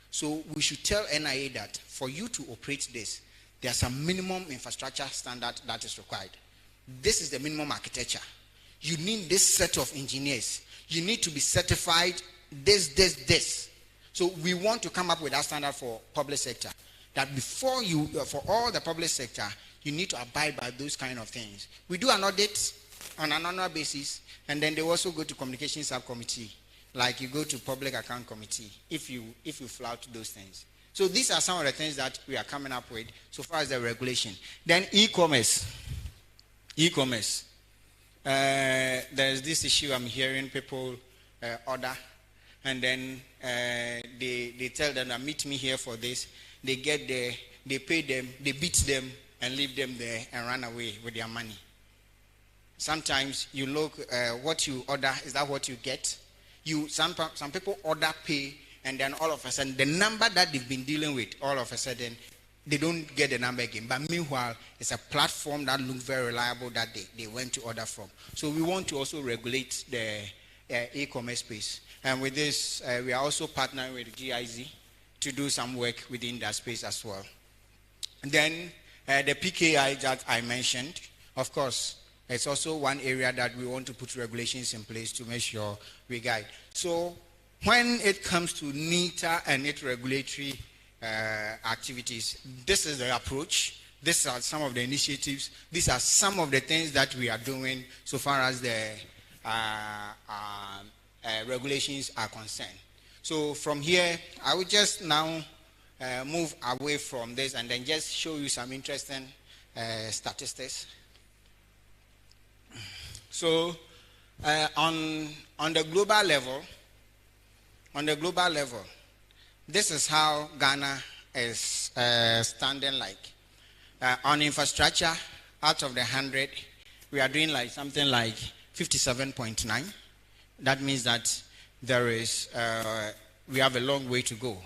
[SPEAKER 5] So we should tell NIA that for you to operate this, there's a minimum infrastructure standard that is required. This is the minimum architecture. You need this set of engineers. You need to be certified this. So we want to come up with that standard for public sector. That before you, for all the public sector, you need to abide by those kind of things. We do an audit on an annual basis, and then they also go to communication subcommittee, like you go to public account committee, if you flout those things. So these are some of the things that we are coming up with so far as the regulation. Then e-commerce. There's this issue I'm hearing people order, and then they tell them, meet me here for this. They get there, they pay them, they beat them, and leave them there and run away with their money. Sometimes you look, what you order, is that what you get? Some people order, pay, and then all of a sudden, the number that they've been dealing with, all of a sudden, they don't get the number again. But meanwhile, it's a platform that looks very reliable that they went to order from. So we want to also regulate the e-commerce space. And with this, we are also partnering with GIZ to do some work within that space as well. And then the PKI that I mentioned, of course, it's also one area that we want to put regulations in place to make sure we guide. So when it comes to NITA and its regulatory activities, this is the approach. These are some of the initiatives. These are some of the things that we are doing so far as the regulations are concerned. So from here, I will just now move away from this and then just show you some interesting statistics. So on the global level, this is how Ghana is standing like. On infrastructure, out of the 100, we are doing like something like 57.9. That means that there is, we have a long way to go.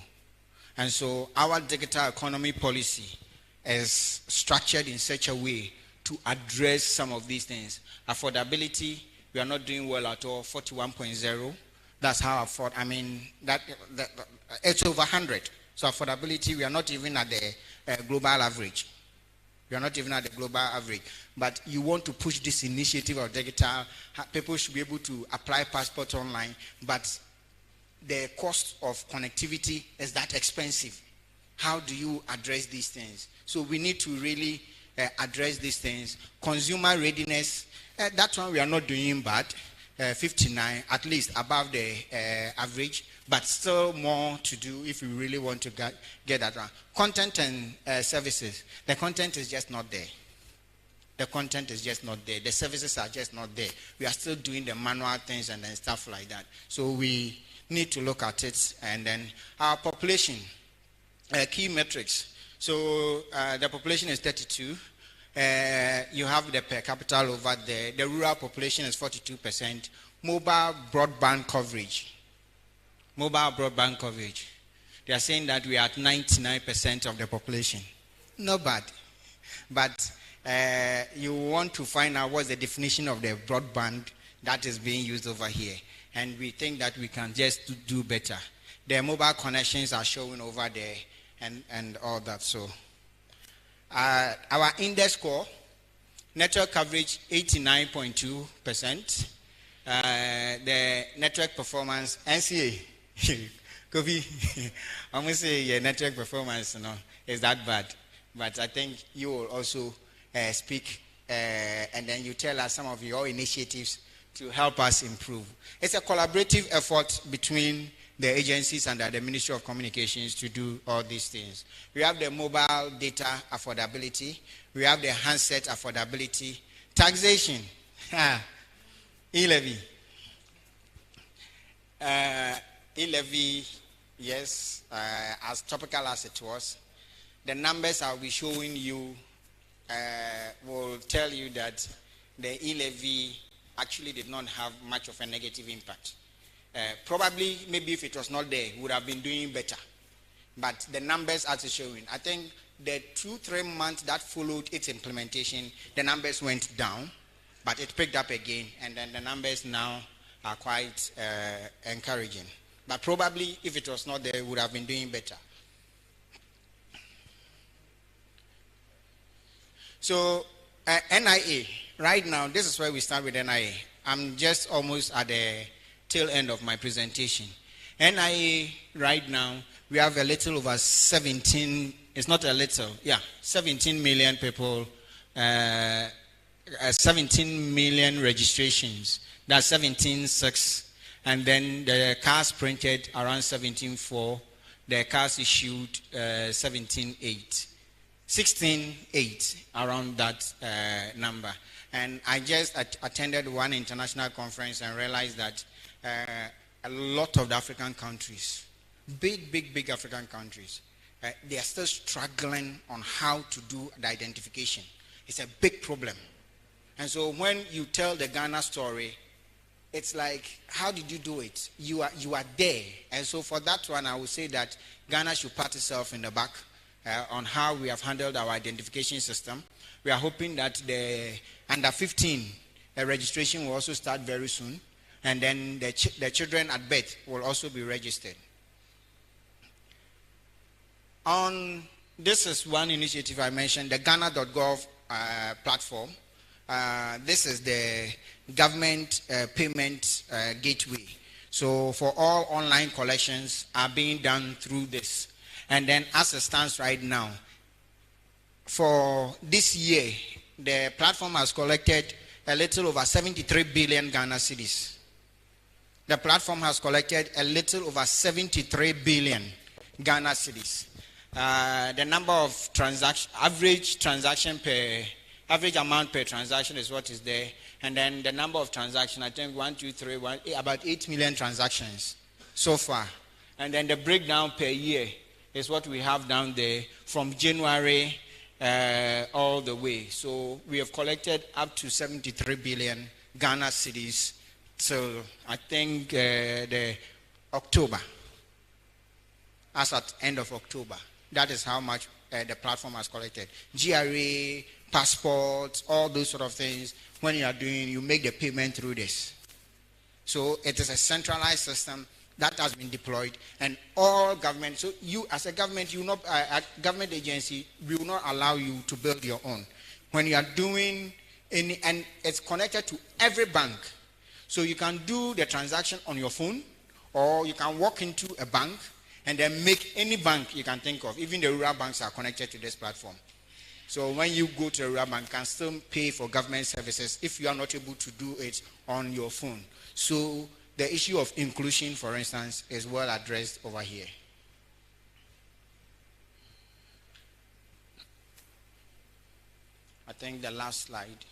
[SPEAKER 5] And so our digital economy policy is structured in such a way to address some of these things. Affordability, we are not doing well at all, 41.0. That's how it's over 100. So affordability, we are not even at the global average. We are not even at the global average. But you want to push this initiative of digital. People should be able to apply passports online. But the cost of connectivity is that expensive. How do you address these things? So we need to really address these things. Consumer readiness, that one we are not doing bad. 59, at least above the average, but still more to do if we really want to get that one. Content and services. The content is just not there. The content is just not there. The services are just not there. We are still doing the manual things and then stuff like that. So we need to look at it. And then our population, key metrics. So the population is 32. You have the per capita over there. The rural population is 42%. Mobile broadband coverage. Mobile broadband coverage. They are saying that we are at 99% of the population. Not bad. But you want to find out what's the definition of the broadband that is being used over here. And we think that we can just do better. The mobile connections are showing over there and all that. So our index score, network coverage 89.2%. The network performance, NCA, Kofi, I'm going to say your network performance is that bad. But I think you will also speak and then you tell us some of your initiatives to help us improve. It's a collaborative effort between the agencies under the Ministry of Communications to do all these things. We have the mobile data affordability. We have the handset affordability. Taxation. E-levy. E-levy, yes, as topical as it was. The numbers I'll be showing you will tell you that the e-levy actually did not have much of a negative impact. Probably, maybe if it was not there, would have been doing better. But the numbers are showing. I think the 2-3 months that followed its implementation, the numbers went down, but it picked up again, and then the numbers now are quite encouraging. But probably, if it was not there, it would have been doing better. So, NIA, right now, this is where we start with NIA. I'm just almost at the tail end of my presentation. NIA, right now, we have a little over 17, it's not a little, 17 million people, 17 million registrations. That's 17.6. And then the cars printed around 17.4. The cars issued 17.8. 16.8, around that number. And I just attended one international conference and realized that a lot of the African countries, big African countries, they are still struggling on how to do the identification. It's a big problem. And so when you tell the Ghana story, it's like, how did you do it? You are there. And so for that one, I would say that Ghana should pat itself in the back on how we have handled our identification system. We are hoping that the under 15 registration will also start very soon. And then the children at birth will also be registered. This is one initiative I mentioned, the Ghana.gov platform. This is the government payment gateway. So for all online collections are being done through this. And then as it stands right now, for this year, the platform has collected a little over 73 billion Ghana cedis. The platform has collected a little over 73 billion Ghana cedis. The number of average amount per transaction is what is there. And then the number of transactions, I think about 8 million transactions so far. And then the breakdown per year is what we have down there from January all the way. So we have collected up to 73 billion Ghana cedis till I think the October. As at end of October. That is how much the platform has collected. GRA passports, all those sort of things. When you are doing, you make the payment through this. So it is a centralized system that has been deployed, and all government. So you, as a government, you not a government agency, we will not allow you to build your own. When you are doing any, and it's connected to every bank, so you can do the transaction on your phone, or you can walk into a bank and then make any bank you can think of. Even the rural banks are connected to this platform. So when you go to a rural bank, you can still pay for government services if you are not able to do it on your phone. So the issue of inclusion, for instance, is well addressed over here. I think the last slide.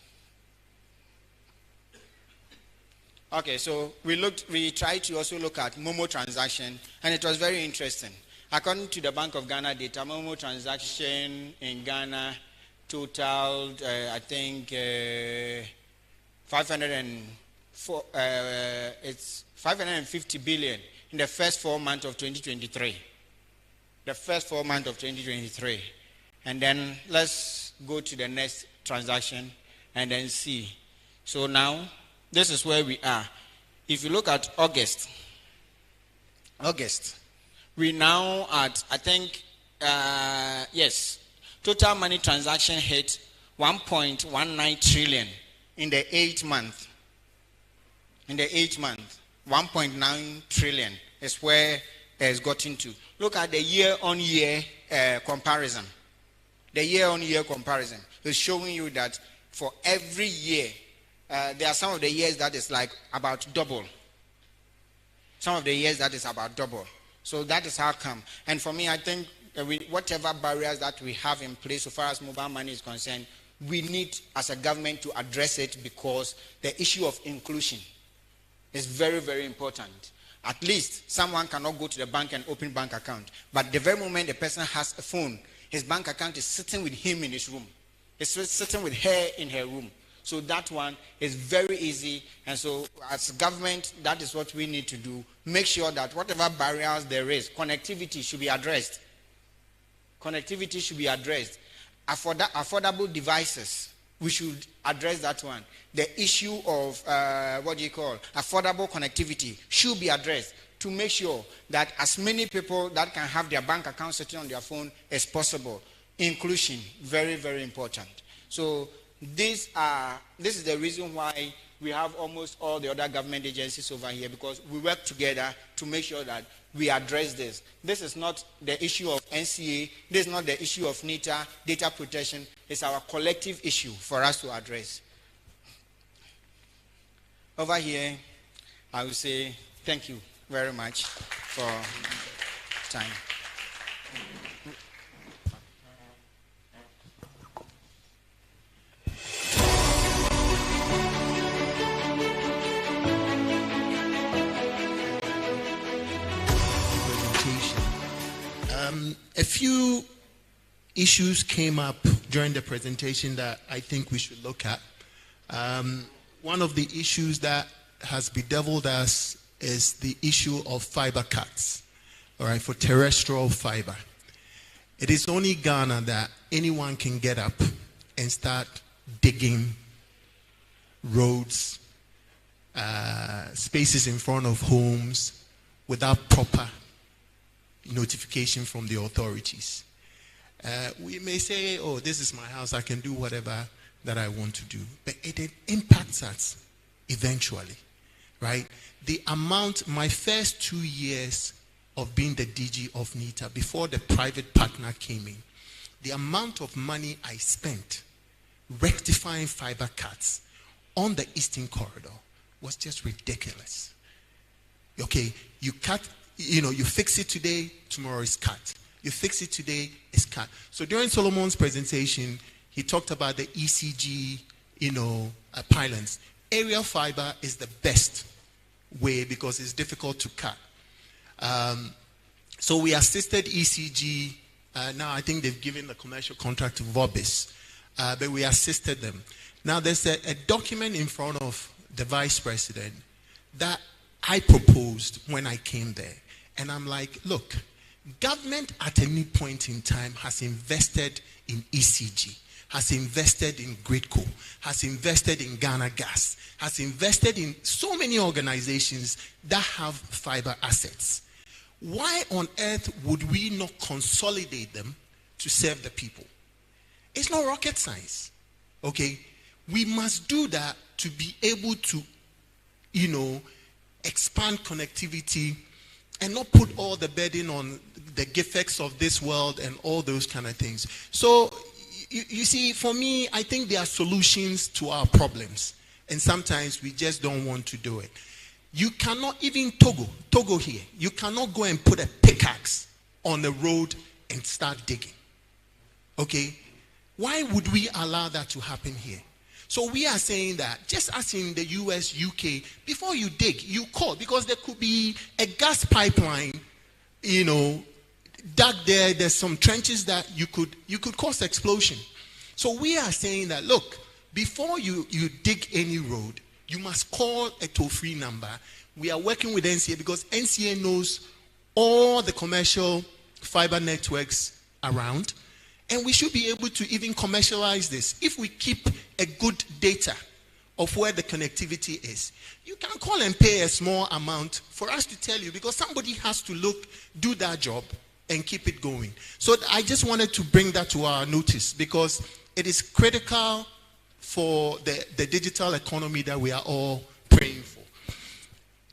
[SPEAKER 5] Okay, so we tried to also look at Momo transaction, and it was very interesting. According to the Bank of Ghana data, Momo transaction in Ghana totaled, I think, 550 billion in the first 4 months of 2023. The first 4 months of 2023. And then let's go to the next transaction and then see. So now, this is where we are. If you look at August, we now at, I think, yes, total money transaction hit 1.19 trillion in the 8th month. In the 8th month, 1.9 trillion is where it's gotten to. Look at the year-on-year comparison. The year-on-year comparison is showing you that for every year, there are some of the years that is like about double. Some of the years that is about double. So that is how come. And for me, I think whatever barriers that we have in place so far as mobile money is concerned, we need as a government to address it, because the issue of inclusion is very, very important. At least someone cannot go to the bank and open bank account. But the very moment the person has a phone, his bank account is sitting with him in his room. It's sitting with her in her room. So that one is very easy. And so as government, that is what we need to do. Make sure that whatever barriers there is, connectivity should be addressed. Connectivity should be addressed. Affordable devices, we should address that one. The issue of, affordable connectivity should be addressed to make sure that as many people that can have their bank account sitting on their phone as possible. Inclusion, very, very important. So this is the reason why we have almost all the other government agencies over here, because we work together to make sure that we address this. This is not the issue of NCA. This is not the issue of NITA, data protection. It's our collective issue for us to address. Over here, I will say thank you very much for time.
[SPEAKER 1] A few issues came up during the presentation that I think we should look at. One of the issues that has bedeviled us is the issue of fiber cuts, all right, for terrestrial fiber. It is only Ghana that anyone can get up and start digging roads, spaces in front of homes without proper notification from the authorities. We may say, oh, this is my house, I can do whatever that I want to do. But it impacts us eventually, right? The amount, my first 2 years of being the DG of NITA, before the private partner came in, the amount of money I spent rectifying fiber cuts on the Eastern Corridor was just ridiculous. Okay, you cut, you fix it today, tomorrow is cut. You fix it today, it's cut. So during Solomon's presentation, he talked about the ECG, pylons. Aerial fiber is the best way because it's difficult to cut. So we assisted ECG. Now I think they've given the commercial contract to Vobis, but we assisted them. Now there's a document in front of the vice president that I proposed when I came there. And I'm like, look, government at any point in time has invested in ECG. has invested in Gridco, has invested in Ghana Gas, has invested in so many organizations that have fiber assets. Why on earth would we not consolidate them to serve the people? It's not rocket science, okay? We must do that to be able to, expand connectivity and not put all the burden on the GIFEX of this world and all those kind of things. So, you see, for me, I think there are solutions to our problems. And sometimes we just don't want to do it. You cannot, even Togo here, you cannot go and put a pickaxe on the road and start digging. Okay? Why would we allow that to happen here? So we are saying that, just as in the US, UK, before you dig, you call, because there could be a gas pipeline, dug there. There's some trenches that you could cause explosion. So we are saying that, look, before you dig any road, you must call a toll-free number. We are working with NCA because NCA knows all the commercial fiber networks around. And we should be able to even commercialize this. If we keep a good data of where the connectivity is, you can call and pay a small amount for us to tell you, because somebody has to do that job and keep it going. So I just wanted to bring that to our notice, because it is critical for the digital economy that we are all praying for.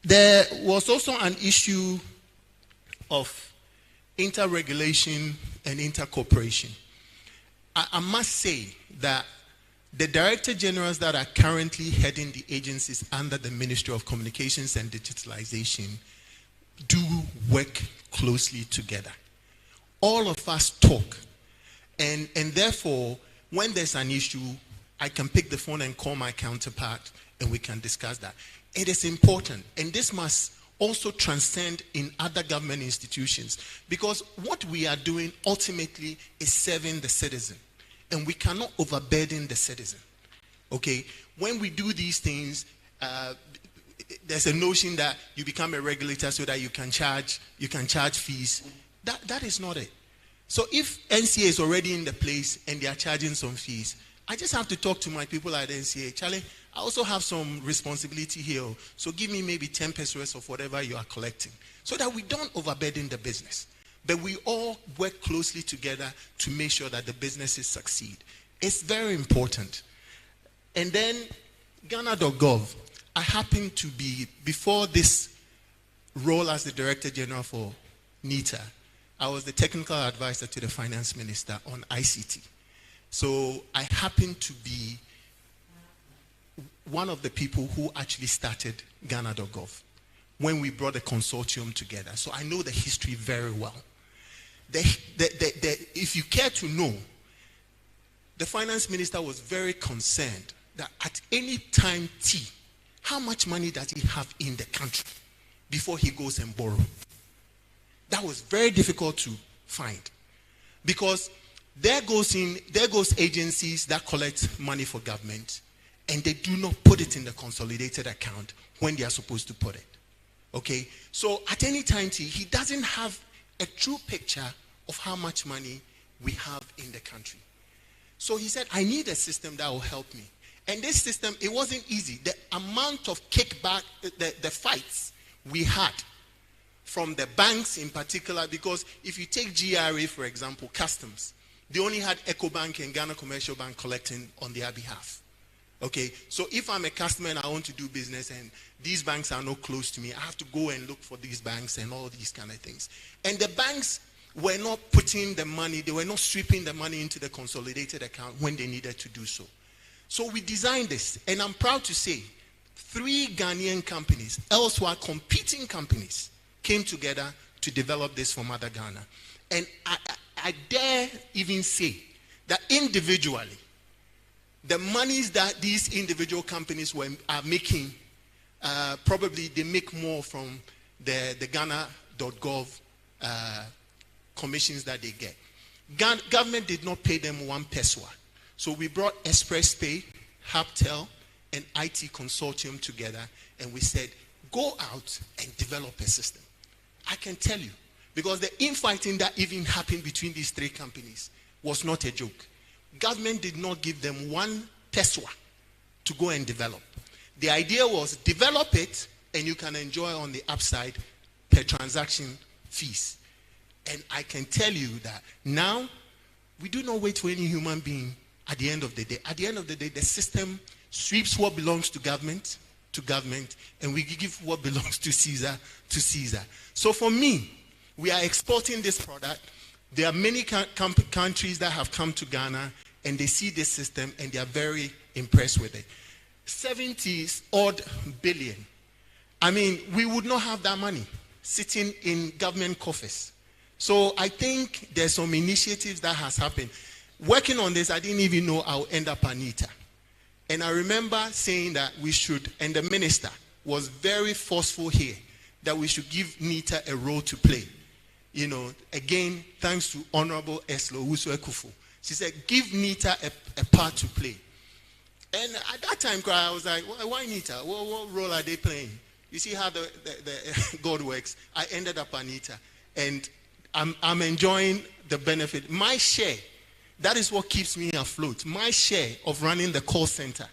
[SPEAKER 1] There was also an issue of interregulation and intercooperation. I must say that the director generals that are currently heading the agencies under the Ministry of Communications and Digitalization do work closely together. All of us talk, and therefore, when there's an issue, I can pick the phone and call my counterpart, and we can discuss that. It is important, and this must also transcend in other government institutions, because what we are doing ultimately is serving the citizen, and we cannot overburden the citizen. Okay, when we do these things, there's a notion that you become a regulator so that you can charge fees. That is not it. So if NCA is already in the place and they are charging some fees, I just have to talk to my people at NCA. Charlie, I also have some responsibility here. So give me maybe 10 pesos of whatever you are collecting, so that we don't overburden the business. But we all work closely together to make sure that the businesses succeed. It's very important. And then Ghana.gov, I happen to be, before this role as the Director General for NITA, I was the technical advisor to the Finance Minister on ICT. So I happen to be one of the people who actually started Ghana.gov when we brought the consortium together. So I know the history very well. If you care to know, the Finance Minister was very concerned that at any time how much money does he have in the country before he goes and borrow? That was very difficult to find, because there goes agencies that collect money for government, and they do not put it in the consolidated account when they are supposed to put it. Okay? So at any time he doesn't have a true picture of how much money we have in the country. So he said, I need a system that will help me. And this system, it wasn't easy. The amount of kickback, the fights we had from the banks in particular, because if you take GRA, for example, customs, they only had EcoBank and Ghana Commercial Bank collecting on their behalf. Okay, so if I'm a customer and I want to do business and these banks are not close to me, I have to go and look for these banks and all these kind of things. And the banks were not putting the money, they were not sweeping the money into the consolidated account when they needed to do so. So we designed this, and I'm proud to say 3 Ghanaian companies, elsewhere competing companies, came together to develop this for Mother Ghana. And I dare even say that individually, the monies that these individual companies are making, probably they make more from the Ghana.gov commissions that they get. Government did not pay them 1 peso. So we brought Express Pay, Haptel, and IT Consortium together, and we said, go out and develop a system. I can tell you, because the infighting that even happened between these 3 companies was not a joke. government did not give them one Tesla to go and develop. The idea was develop it and you can enjoy on the upside per transaction fees. And I can tell you that now we do not wait for any human being at the end of the day. At the end of the day, the system sweeps what belongs to government, and we give what belongs to Caesar, to Caesar. So for me, we are exporting this product. There are many countries that have come to Ghana, and they see this system, and they are very impressed with it. 70-odd billion. I mean, we would not have that money sitting in government coffers. So I think there's some initiatives that has happened. Working on this, I didn't even know I'll end up Anita. And I remember saying that we should, and the minister was very forceful here, that we should give Nita a role to play. You know, again, thanks to Honorable Eslo Ekufu. She said, give Nita a part to play. And at that time, I was like, why Nita? What role are they playing? You see how the God works. I ended up Anita. And I'm enjoying the benefit. My share, that is what keeps me afloat. My share of running the call center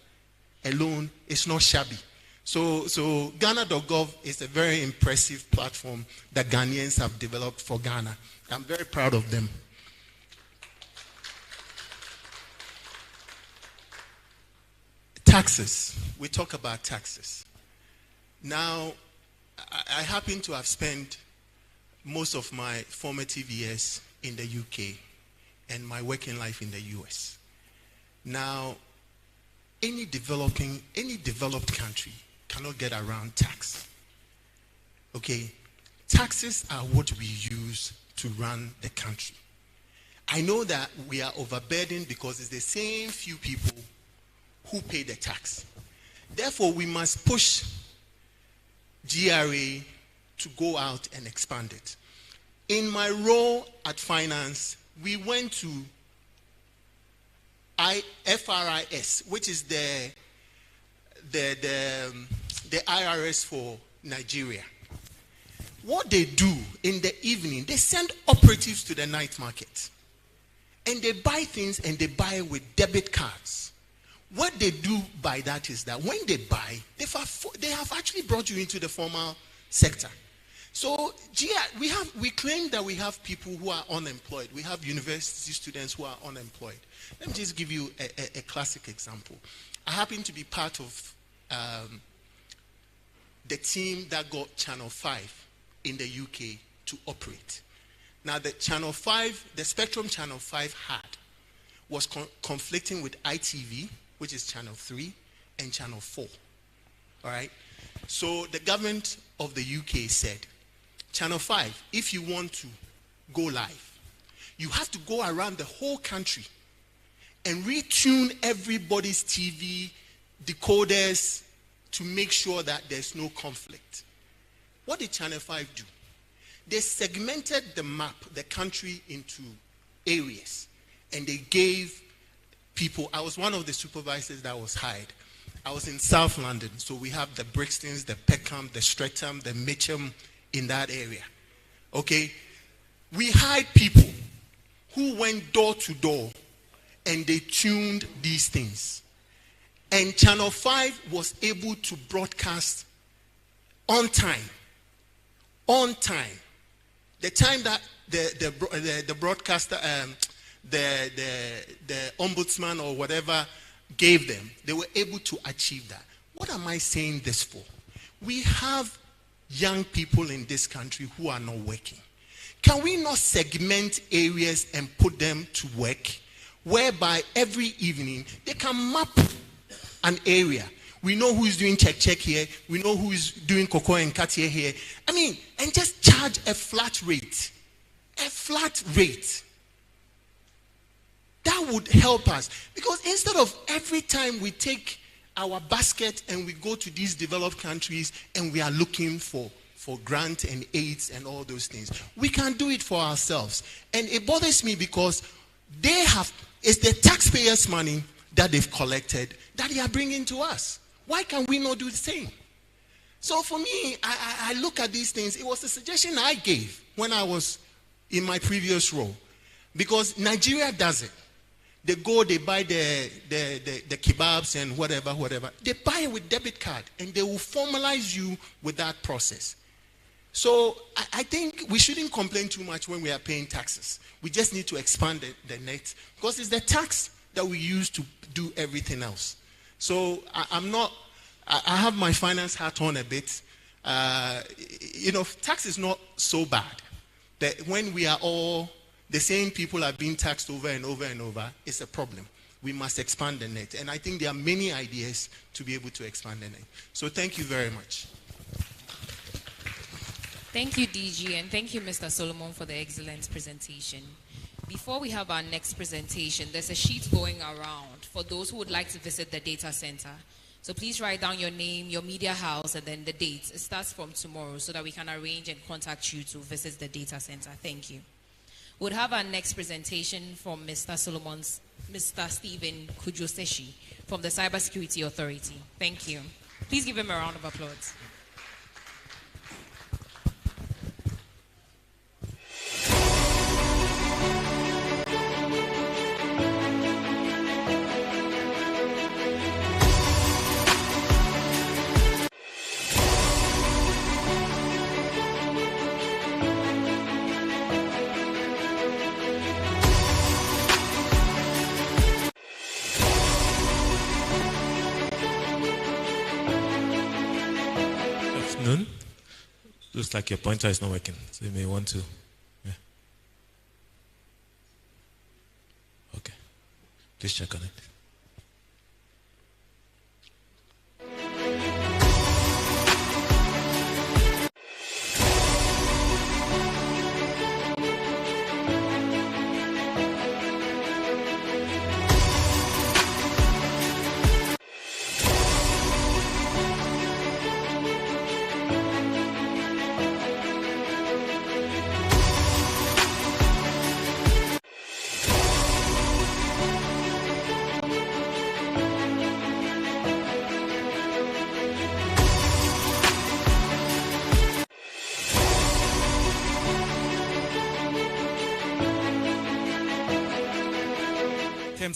[SPEAKER 1] alone is not shabby. So Ghana.gov is a very impressive platform that Ghanaians have developed for Ghana. I'm very proud of them. Taxes. We talk about taxes. Now, I happen to have spent most of my formative years in the UK and my working life in the US. Now, any developed country cannot get around tax. Okay? Taxes are what we use to run the country. I know that we are overburdened because it's the same few people who pay the tax. Therefore, we must push GRA to go out and expand it. In my role at finance, we went to FRIS, which is the IRS for Nigeria. What they do in the evening, they send operatives to the night market. And they buy things and they buy with debit cards. What they do by that is that when they buy, they have actually brought you into the formal sector. So we claim that we have people who are unemployed. We have university students who are unemployed. Let me just give you a classic example. I happen to be part of the team that got Channel 5 in the UK to operate. Now the Channel 5, the spectrum Channel 5 had was conflicting with ITV, which is Channel 3, and Channel 4. All right? So the government of the UK said, Channel 5, if you want to go live, you have to go around the whole country and retune everybody's TV decoders to make sure that there's no conflict. What did Channel 5 do? They segmented the map, the country, into areas, and they gave people. I was one of the supervisors that was hired. I was in South London, so we have the Brixtons, the Peckham, the Streatham, the Mitcham in that area. Okay? We hired people who went door to door and they tuned these things. And Channel 5 was able to broadcast on time. On time. The time that the broadcaster, the ombudsman or whatever gave them, they were able to achieve that. What am I saying this for? We have young people in this country who are not working. Can we not segment areas and put them to work, whereby every evening they can map an area? We know who is doing check here. We know who is doing cocoa and Cartier here. I mean, and just charge a flat rate. A flat rate. That would help us. Because instead of every time we take our basket and we go to these developed countries and we are looking for grants and aids and all those things, we can do it for ourselves. And it bothers me because it's the taxpayers' money that they've collected that they are bringing to us. Why can we not do the same? So for me, I look at these things. It was a suggestion I gave when I was in my previous role. Because Nigeria does it. They go, they buy the kebabs and whatever. They buy it with debit card, and they will formalize you with that process. So I think we shouldn't complain too much when we are paying taxes. We just need to expand the net, because it's the tax that we use to do everything else. So I have my finance hat on a bit. Tax is not so bad. That when we are all the same people are being taxed over and over and over, it's a problem. We must expand the net. And I think there are many ideas to be able to expand the net. So thank you very much.
[SPEAKER 2] Thank you, DG, and thank you, Mr. Solomon, for the excellent presentation. Before we have our next presentation, there's a sheet going around for those who would like to visit the data center. So please write down your name, your media house, and then the dates. It starts from tomorrow so that we can arrange and contact you to visit the data center. Thank you. We'll have our next presentation from Mr. Stephen Kujoseshi from the Cybersecurity Authority. Thank you. Please give him a round of applause.
[SPEAKER 6] Looks like your pointer is not working, so you may want to. Yeah. Okay. Please check on it.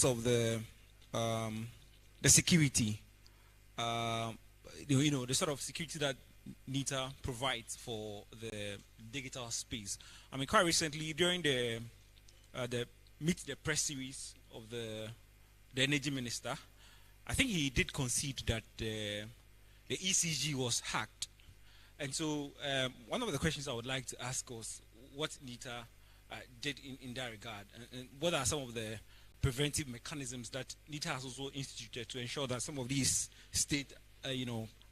[SPEAKER 7] Of the security, the sort of security that NITA provides for the digital space. I mean, quite recently during the Meet the Press series of the Energy Minister, I think he did concede that the ECG was hacked. And so one of the questions I would like to ask was what NITA did in that regard, and what are some of the preventive mechanisms that NITA has also instituted to ensure that some of these state,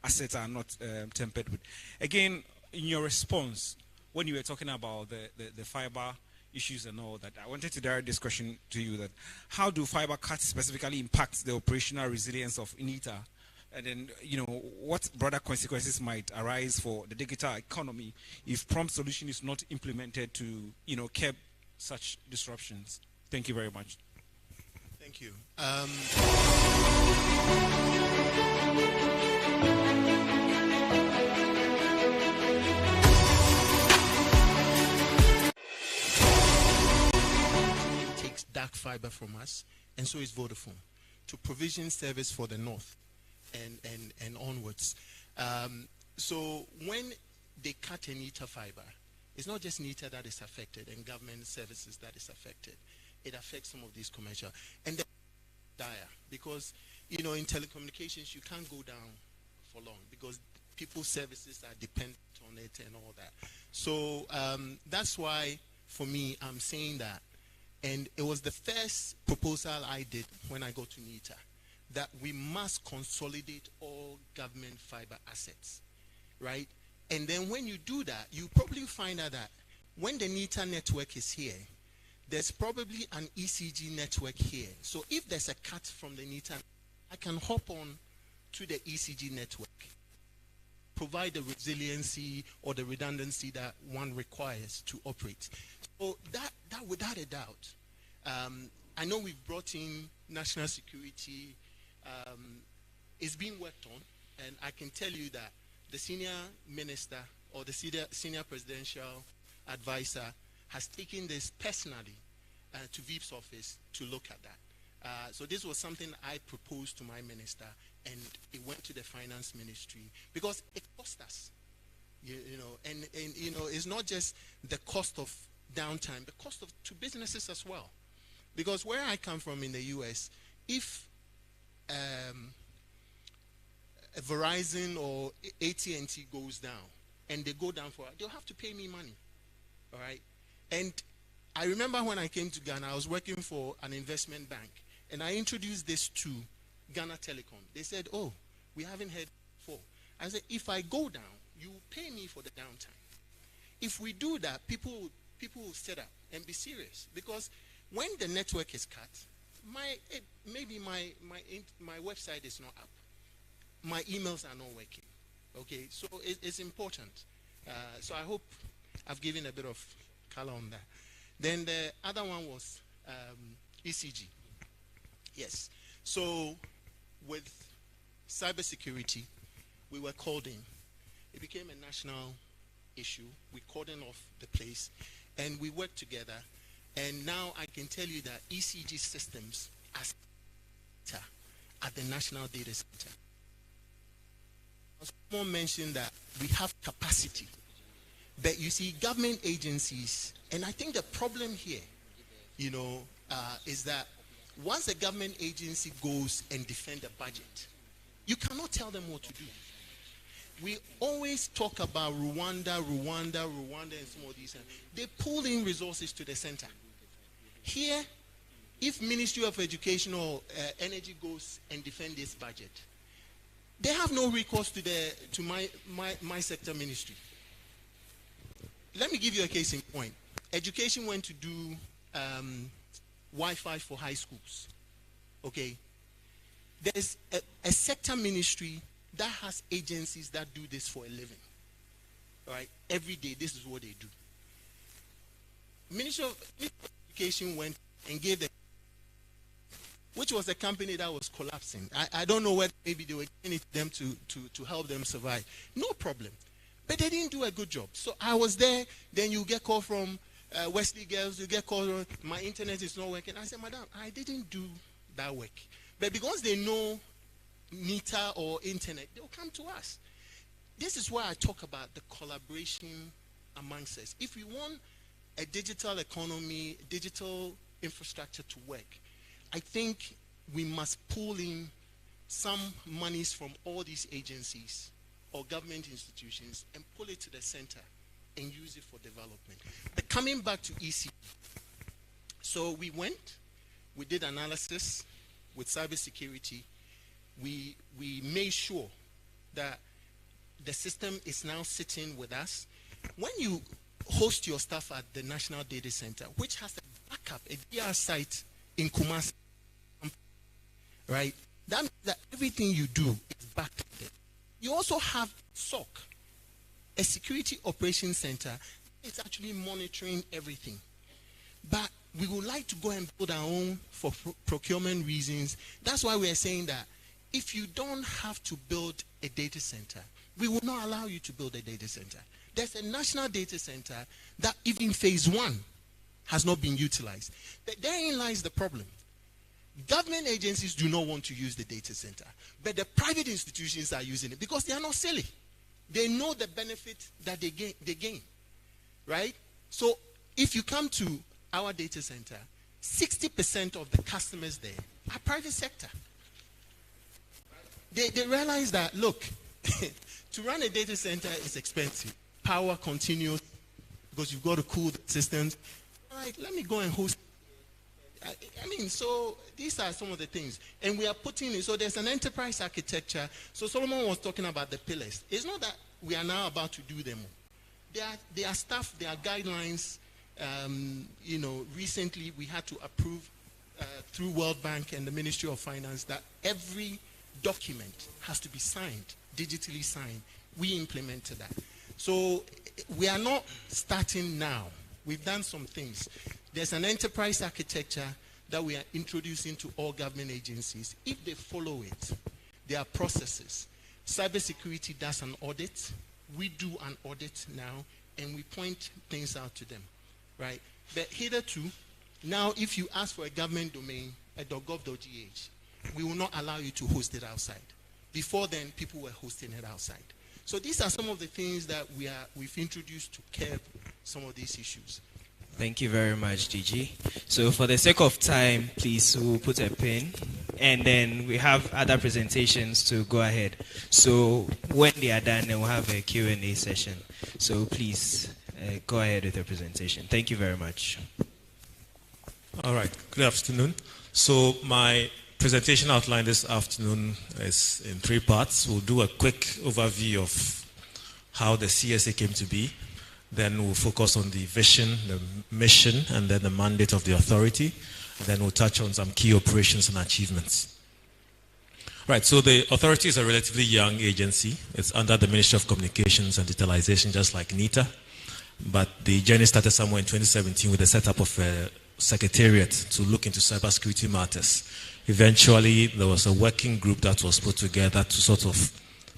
[SPEAKER 7] assets are not tampered with. Again, in your response, when you were talking about the fiber issues and all that, I wanted to direct this question to you: that how do fiber cuts specifically impact the operational resilience of NITA? And then, what broader consequences might arise for the digital economy if prompt solution is not implemented to, curb such disruptions? Thank you very much.
[SPEAKER 1] Thank you. Takes dark fiber from us, and so is Vodafone, to provision service for the north and onwards. So when they cut a NITA fiber, it's not just NITA that is affected and government services that is affected. It affects some of these commercial, and they're dire because in telecommunications you can't go down for long because people's services are dependent on it and all that. So that's why for me I'm saying that, and it was the first proposal I did when I got to NITA, that we must consolidate all government fiber assets, right? And then when you do that, you probably find out that when the NITA network is here, there's probably an ECG network here. So if there's a cut from the NITA, I can hop on to the ECG network, provide the resiliency or the redundancy that one requires to operate. So that without a doubt, I know we've brought in national security. It's being worked on, and I can tell you that the senior minister or the senior presidential advisor has taken this personally to VIP's office to look at that. So this was something I proposed to my minister, and it went to the finance ministry because it cost us. And it's not just the cost of downtime, the cost of to businesses as well. Because where I come from in the US, if Verizon or AT&T goes down and they go down they'll have to pay me money. All right. And I remember when I came to Ghana, I was working for an investment bank, and I introduced this to Ghana Telecom. They said, "Oh, we haven't heard before." I said, "If I go down, you pay me for the downtime." If we do that, people will set up and be serious, because when the network is cut, maybe my website is not up, my emails are not working. Okay, so it's important. So I hope I've given a bit of color on that. Then the other one was ECG. Yes. So with cybersecurity, we were called in. It became a national issue. We cordoned off the place, and we worked together. And now I can tell you that ECG systems are at the National Data Center. Someone mentioned that we have capacity. But you see, government agencies, and I think the problem here, is that once a government agency goes and defends a budget, you cannot tell them what to do. We always talk about Rwanda, and some of these. They pull in resources to the center. Here, if Ministry of Education or Energy goes and defend this budget, they have no recourse to my sector ministry. Let me give you a case in point. Education went to do Wi-Fi for high schools. Okay, there's a sector ministry that has agencies that do this for a living. All right, every day this is what they do. Ministry of Education went and gave them, which was a company that was collapsing. I don't know whether maybe they were giving it to them to help them survive. No problem. But they didn't do a good job. So I was there. Then you get call from Wesley Girls. You get call, my internet is not working. I said, "Madam, I didn't do that work." But because they know meter or internet, they'll come to us. This is why I talk about the collaboration amongst us. If we want a digital economy, digital infrastructure to work, I think we must pull in some monies from all these agencies or government institutions and pull it to the center and use it for development. But coming back to EC, so we did analysis with cybersecurity. We made sure that the system is now sitting with us. When you host your stuff at the National Data Center, which has a backup, a DR site in Kumasi, right? That means that everything you do is backed up. You also have SOC, a security operations center. It's actually monitoring everything. But we would like to go and build our own for procurement reasons. That's why we are saying that if you don't have to build a data center, we will not allow you to build a data center. There's a national data center that even phase 1 has not been utilized. Therein lies the problem. Government agencies do not want to use the data center, but the private institutions are using it because they are not silly. They know the benefit that they gain, right? So if you come to our data center, 60% of the customers there are private sector. They realize that, look, to run a data center is expensive. Power continuous because you've got to cool the systems. All right, let me go and host. So these are some of the things. And we are putting in, so there's an enterprise architecture. So Solomon was talking about the pillars. It's not that we are now about to do them all. There are stuff, there are guidelines. Recently we had to approve through World Bank and the Ministry of Finance that every document has to be signed, digitally signed. We implemented that. So we are not starting now. We've done some things. There's an enterprise architecture that we are introducing to all government agencies. If they follow it, there are processes. Cybersecurity does an audit. We do an audit now, and we point things out to them, right? But hitherto, now if you ask for a government domain, at .gov.gh, we will not allow you to host it outside. Before then, people were hosting it outside. So these are some of the things that we've introduced to curb some of these issues.
[SPEAKER 4] Thank you very much, DG. So for the sake of time, please, we'll put a pin. And then we have other presentations to go ahead. So when they are done, then we'll have a Q&A session. So please, go ahead with your presentation. Thank you very much.
[SPEAKER 6] All right. Good afternoon. So my presentation outline this afternoon is in 3 parts. We'll do a quick overview of how the CSA came to be. Then we'll focus on the vision, the mission, and then the mandate of the authority. And then we'll touch on some key operations and achievements. Right, so the authority is a relatively young agency. It's under the Ministry of Communications and Digitalization, just like NITA. But the journey started somewhere in 2017 with the setup of a secretariat to look into cybersecurity matters. Eventually, there was a working group that was put together to sort of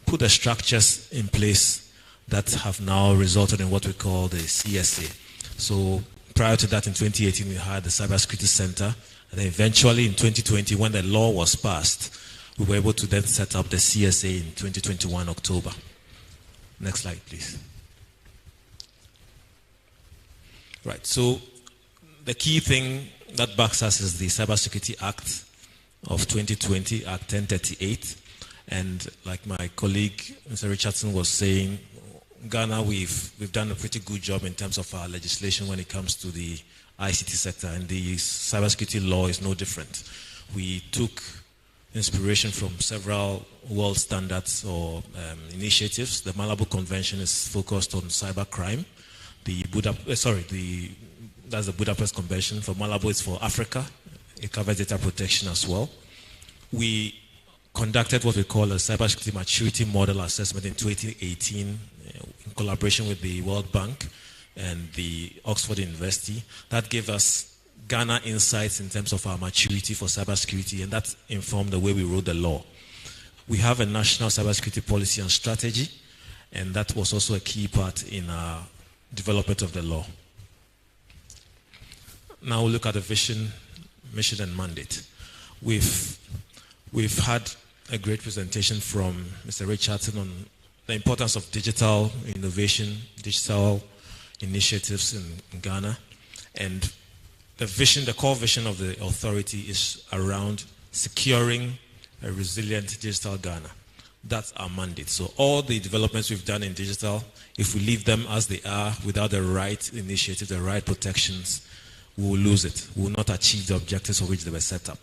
[SPEAKER 6] put the structures in place that have now resulted in what we call the CSA. So prior to that, in 2018, we had the Cybersecurity Center. And then eventually, in 2020, when the law was passed, we were able to then set up the CSA in 2021, October. Next slide, please. Right, so the key thing that backs us is the Cybersecurity Act of 2020, Act 1038. And like my colleague, Mr. Richardson, was saying, Ghana, we've done a pretty good job in terms of our legislation when it comes to the ICT sector, and the cybersecurity law is no different. We took inspiration from several world standards or initiatives. The Malabo Convention is focused on cybercrime. That's the Budapest Convention. For Malabo, it's for Africa. It covers data protection as well. We conducted what we call a cybersecurity maturity model assessment in 2018 in collaboration with the World Bank and the Oxford University. That gave us Ghana insights in terms of our maturity for cybersecurity, and that informed the way we wrote the law. We have a national cybersecurity policy and strategy, and that was also a key part in our development of the law. Now we'll look at the vision, mission, and mandate. We've had a great presentation from Mr. Richardson on the importance of digital innovation, digital initiatives in Ghana. And the vision, the core vision of the authority is around securing a resilient digital Ghana. That's our mandate. So all the developments we've done in digital, if we leave them as they are without the right initiative, the right protections, we will lose it. We will not achieve the objectives for which they were set up.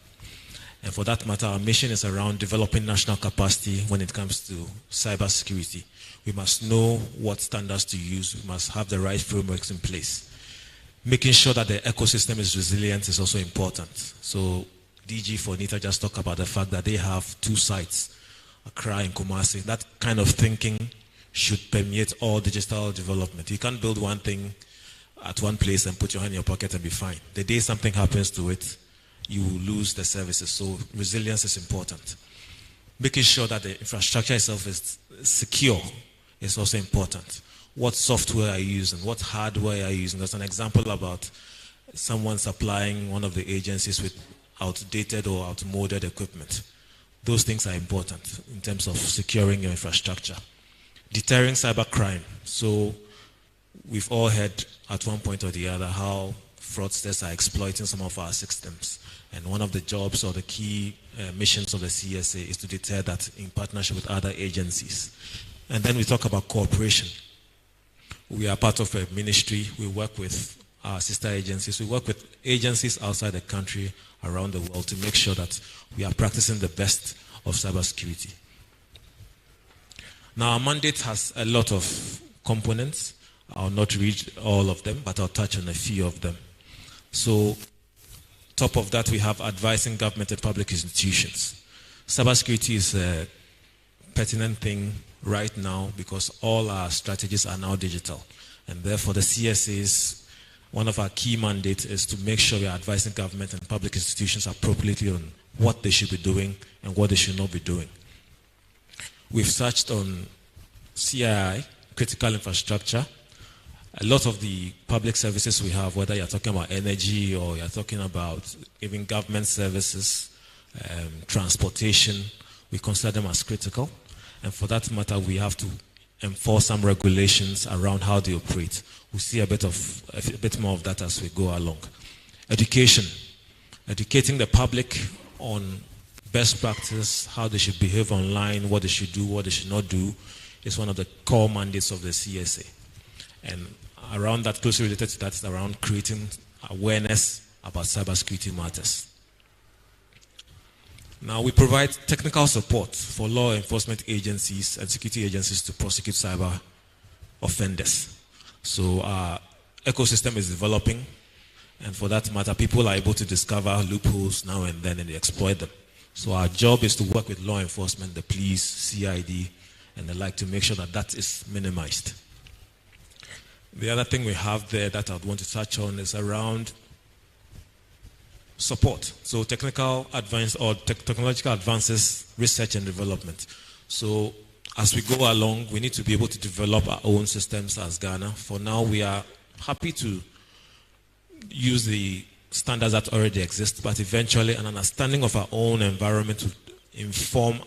[SPEAKER 6] And for that matter, our mission is around developing national capacity when it comes to cybersecurity. We must know what standards to use. We must have the right frameworks in place. Making sure that the ecosystem is resilient is also important. So DG for NITA just talked about the fact that they have 2 sites, Accra and Kumasi. That kind of thinking should permeate all digital development. You can't build one thing at one place and put your hand in your pocket and be fine. The day something happens to it, you will lose the services. So resilience is important. Making sure that the infrastructure itself is secure is also important. What software are you using? What hardware are you using? There's an example about someone supplying one of the agencies with outdated or outmoded equipment. Those things are important in terms of securing your infrastructure. Deterring cybercrime. So we've all heard at one point or the other how fraudsters are exploiting some of our systems. And one of the jobs or the key missions of the CSA is to deter that in partnership with other agencies. And then we talk about cooperation. We are part of a ministry. We work with our sister agencies. We work with agencies outside the country, around the world, to make sure that we are practicing the best of cybersecurity. Now, our mandate has a lot of components. I'll not read all of them, but I'll touch on a few of them. So, top of that, we have advising government and public institutions. Cybersecurity is a pertinent thing right now because all our strategies are now digital. And therefore, the CSA's, one of our key mandates is to make sure we are advising government and public institutions appropriately on what they should be doing and what they should not be doing. We've touched on CII, critical infrastructure. a lot of the public services we have, whether you're talking about energy or you're talking about even government services, transportation, we consider them as critical. And for that matter, we have to enforce some regulations around how they operate. We'll see a bit more of that as we go along. Education. Educating the public on best practice, how they should behave online, what they should do, what they should not do, is one of the core mandates of the CSA. And around that, closely related to that, is around creating awareness about cybersecurity matters. Now, we provide technical support for law enforcement agencies and security agencies to prosecute cyber offenders. So our ecosystem is developing, and for that matter, people are able to discover loopholes now and then and they exploit them. So our job is to work with law enforcement, the police, CID, and the like, to make sure that that is minimized. The other thing we have there that I'd want to touch on is around support. So technical advance or technological advances, research and development. So as we go along, we need to be able to develop our own systems as Ghana. For now, we are happy to use the standards that already exist, but eventually an understanding of our own environment will inform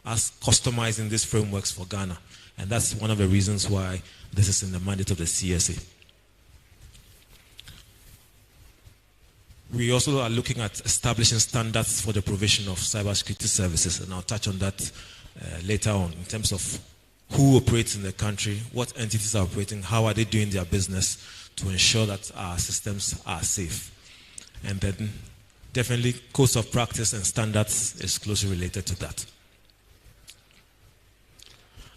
[SPEAKER 6] us customizing these frameworks for Ghana. And that's one of the reasons why this is in the mandate of the CSA. We also are looking at establishing standards for the provision of cybersecurity services, and I'll touch on that later on in terms of who operates in the country, what entities are operating, how are they doing their business to ensure that our systems are safe. And then definitely codes of practice and standards is closely related to that.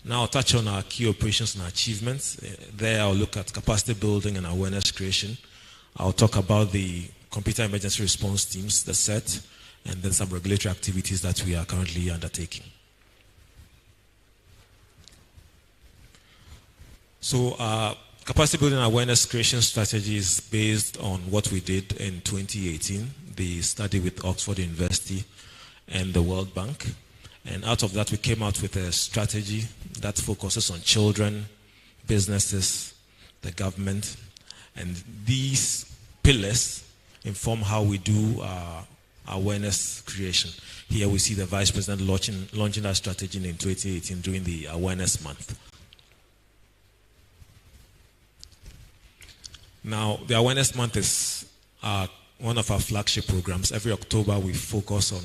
[SPEAKER 6] Now I'll touch on our key operations and achievements. There I'll look at capacity building and awareness creation. I'll talk about the computer emergency response teams, the set, and then some regulatory activities that we are currently undertaking. So our capacity building and awareness creation strategy is based on what we did in 2018, the study with Oxford University and the World Bank. And out of that, we came out with a strategy that focuses on children, businesses, the government, and these pillars inform how we do awareness creation. Here we see the Vice President launching that strategy in 2018 during the Awareness Month. Now, the Awareness Month is one of our flagship programs. Every October, we focus on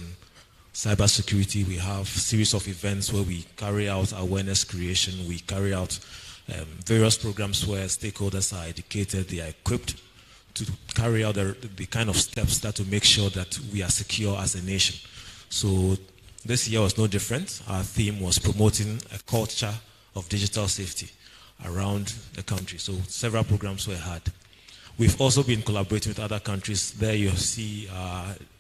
[SPEAKER 6] cybersecurity. We have a series of events where we carry out awareness creation. We carry out various programs where stakeholders are educated, they are equipped to carry out the kind of steps that will make sure that we are secure as a nation. So this year was no different. Our theme was promoting a culture of digital safety around the country. So several programs were had. We've also been collaborating with other countries. There you see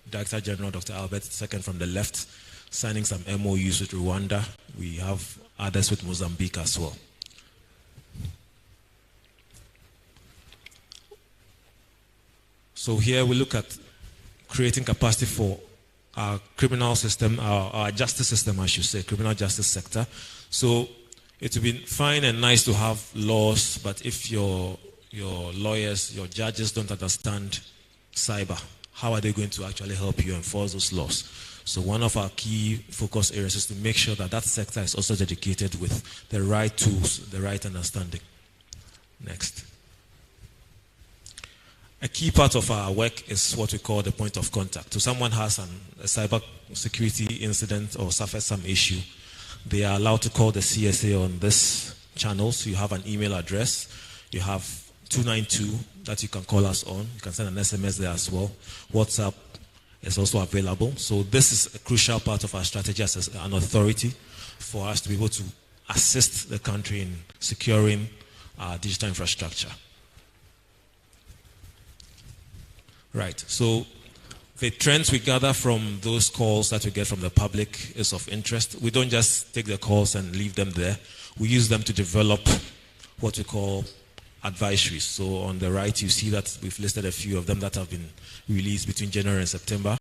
[SPEAKER 6] Director General Dr. Albert II from the left signing some MOUs with Rwanda. We have others with Mozambique as well. So here we look at creating capacity for our criminal system, our justice system, I should say, criminal justice sector. So it would be fine and nice to have laws, but if your lawyers, your judges don't understand cyber, how are they going to actually help you enforce those laws? So one of our key focus areas is to make sure that that sector is also dedicated with the right tools, the right understanding. Next. A key part of our work is what we call the point of contact. So someone has a cyber security incident or suffers some issue, they are allowed to call the CSA on this channel. So you have an email address, you have 292 that you can call us on. You can send an SMS there as well. WhatsApp is also available. So this is a crucial part of our strategy as an authority for us to be able to assist the country in securing our digital infrastructure. Right, so the trends we gather from those calls that we get from the public is of interest. We don't just take the calls and leave them there. We use them to develop what we call advisories. So on the right, you see that we've listed a few of them that have been released between January and September.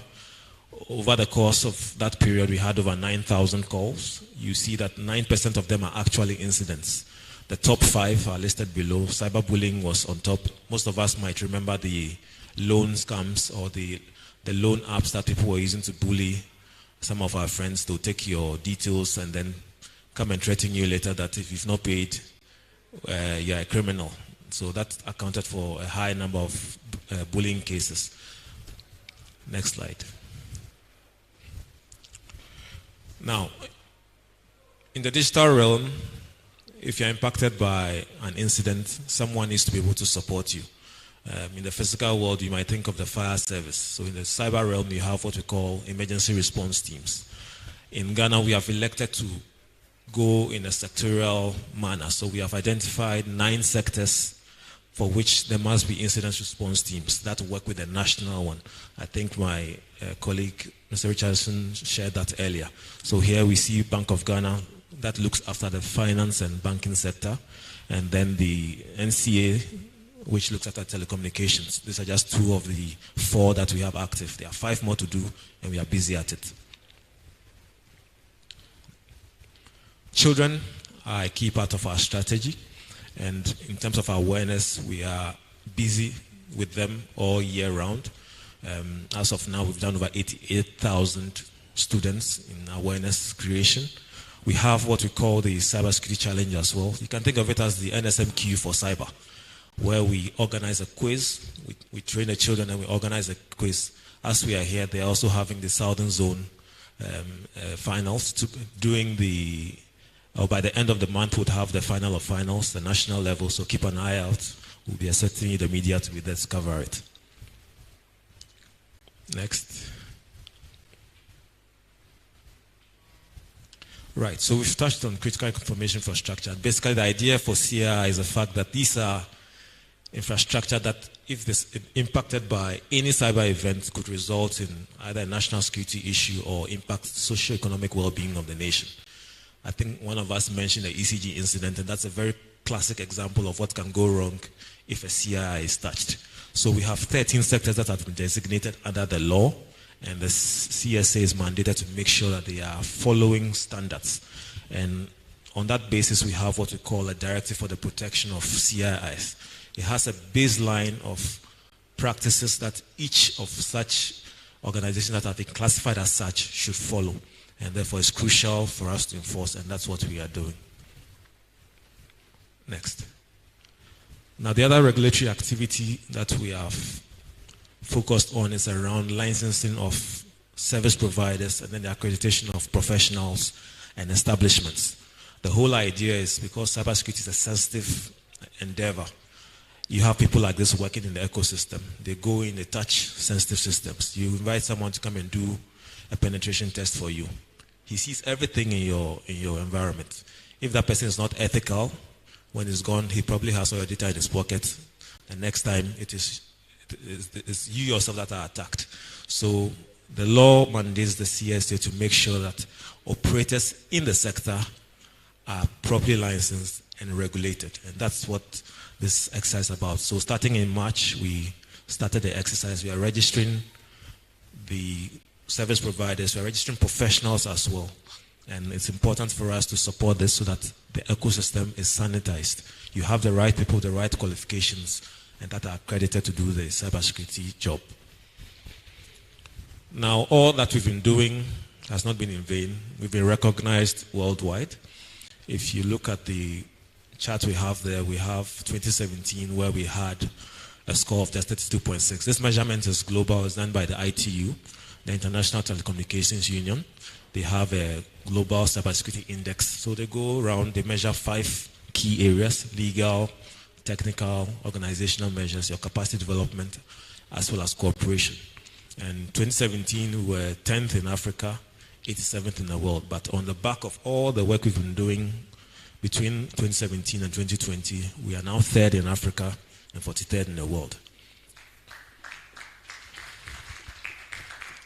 [SPEAKER 6] Over the course of that period, we had over 9,000 calls. You see that 9% of them are actually incidents. The top 5 are listed below. Cyberbullying was on top. Most of us might remember the loan scams or the loan apps that people were using to bully some of our friends to take your details and then come and threaten you later that if you've not paid, you're a criminal. So that accounted for a high number of bullying cases. Next slide. Now, in the digital realm, if you're impacted by an incident, someone needs to be able to support you. In the physical world, you might think of the fire service. So in the cyber realm, you have what we call emergency response teams. In Ghana, we have elected to go in a sectorial manner. So we have identified 9 sectors for which there must be incident response teams that work with the national one. I think my colleague, Mr. Richardson, shared that earlier. So here we see Bank of Ghana that looks after the finance and banking sector, and then the NCA, which looks after telecommunications. These are just 2 of the 4 that we have active. There are 5 more to do, and we are busy at it. Children are a key part of our strategy, and in terms of awareness, we are busy with them all year round. As of now, we've done over 88,000 students in awareness creation. We have what we call the Cybersecurity Challenge as well. You can think of it as the NSMQ for cyber, where we organize a quiz. We train the children and we organize a quiz. As we are here, they're also having the Southern Zone finals. By the end of the month, we'll have the final of finals, the national level, so keep an eye out. We'll be accepting the media to be there to cover it. Next. Right, so we've touched on critical information infrastructure. Basically, the idea for CI is the fact that these are infrastructure that, if this impacted by any cyber event, could result in either a national security issue or impact socio-economic well-being of the nation. I think one of us mentioned the ECG incident, and that's a very classic example of what can go wrong if a CII is touched. So we have 13 sectors that have been designated under the law, and the CSA is mandated to make sure that they are following standards. And on that basis, we have what we call a directive for the protection of CIIs. It has a baseline of practices that each of such organizations that have been classified as such should follow. And therefore, it's crucial for us to enforce, and that's what we are doing. Next. Now, the other regulatory activity that we have focused on is around licensing of service providers and then the accreditation of professionals and establishments. The whole idea is because cybersecurity is a sensitive endeavor, you have people like this working in the ecosystem. They go in, they touch sensitive systems. You invite someone to come and do a penetration test for you. He sees everything in your environment. If that person is not ethical, when he's gone, he probably has all your data in his pocket. The next time, it's you yourself that are attacked. So the law mandates the CSA to make sure that operators in the sector are properly licensed and regulated. And that's what this exercise is about. So starting in March, we started the exercise. We are registering the service providers. We are registering professionals as well. And it's important for us to support this so that the ecosystem is sanitized. You have the right people, the right qualifications, and that are accredited to do the cybersecurity job. Now, all that we've been doing has not been in vain. We've been recognized worldwide. If you look at the chart we have there, we have 2017 where we had a score of just 32.6. This measurement is global. It's done by the ITU, the International Telecommunications Union. They have a global cybersecurity index. So they go around, they measure 5 key areas: legal, technical, organizational measures, your capacity development, as well as cooperation. And 2017, we were 10th in Africa, 87th in the world. But on the back of all the work we've been doing between 2017 and 2020, we are now 3rd in Africa and 43rd in the world.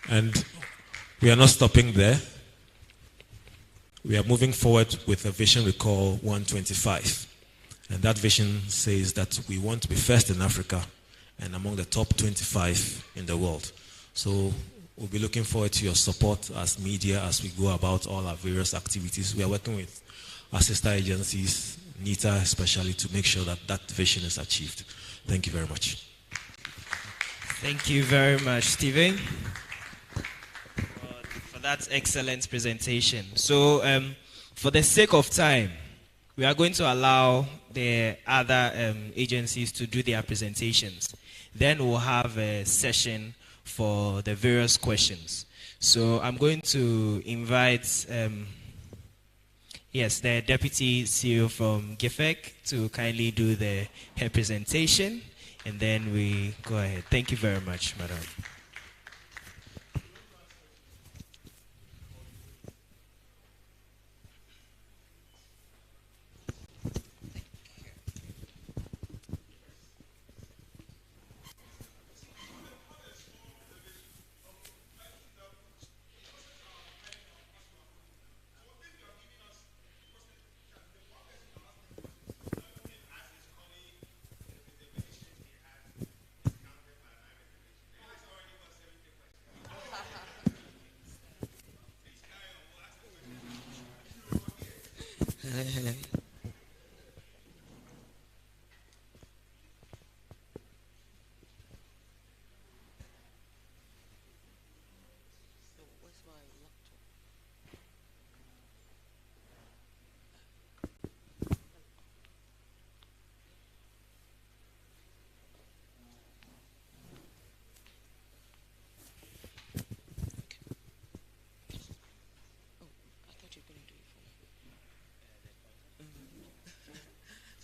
[SPEAKER 6] And we are not stopping there. We are moving forward with a vision we call 125. And that vision says that we want to be first in Africa and among the top 25 in the world. So we'll be looking forward to your support as media as we go about all our various activities. We are working with our sister agencies, NITA especially, to make sure that that vision is achieved. Thank you very much.
[SPEAKER 4] Thank you very much, Stephen, for that excellent presentation. So, for the sake of time, we are going to allow the other agencies to do their presentations. Then we'll have a session for the various questions. So I'm going to invite, the Deputy CEO from GIFEC to kindly do her presentation, and then we go ahead. Thank you very much, Madam.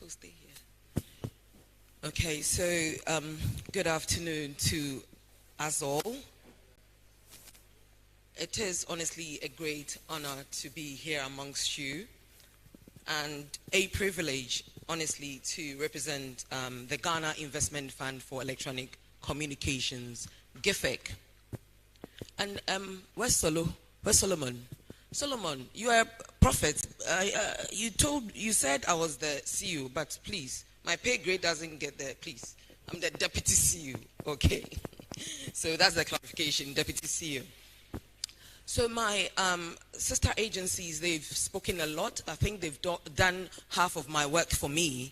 [SPEAKER 8] Stay here. Okay, so good afternoon to us all. It is honestly a great honor to be here amongst you, and a privilege, honestly, to represent the Ghana Investment Fund for Electronic Communications, GIFEC. And where's Solomon? Solomon, you are a prophet. You said I was the CEO, but please, my pay grade doesn't get there, please. I'm the deputy CEO, okay? So that's the clarification, deputy CEO. So my sister agencies, they've spoken a lot. I think they've done half of my work for me,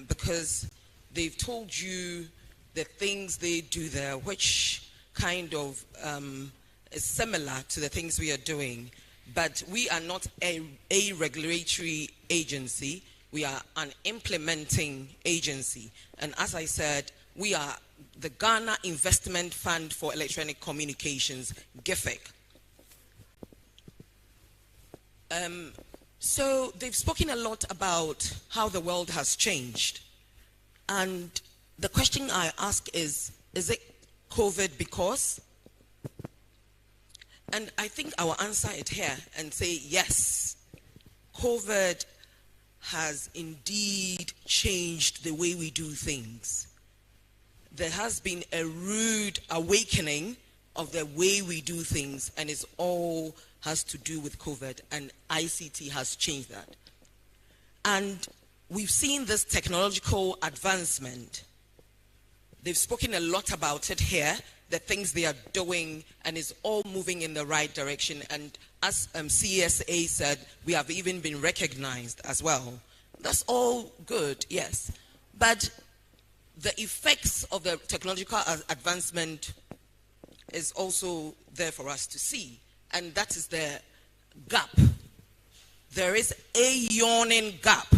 [SPEAKER 8] because they've told you the things they do there, which kind of is similar to the things we are doing, but we are not a regulatory agency. We are an implementing agency. And as I said, we are the Ghana Investment Fund for Electronic Communications, GIFEC. So they've spoken a lot about how the world has changed. And the question I ask is it COVID because? And I think I will answer it here and say yes, COVID has indeed changed the way we do things. There has been a rude awakening of the way we do things, and it's all has to do with COVID, and ICT has changed that. And we've seen this technological advancement. They've spoken a lot about it here, the things they are doing, and it's all moving in the right direction. And as CSA said, we have even been recognized as well. That's all good, yes. But the effects of the technological advancement is also there for us to see. And that is the gap. There is a yawning gap,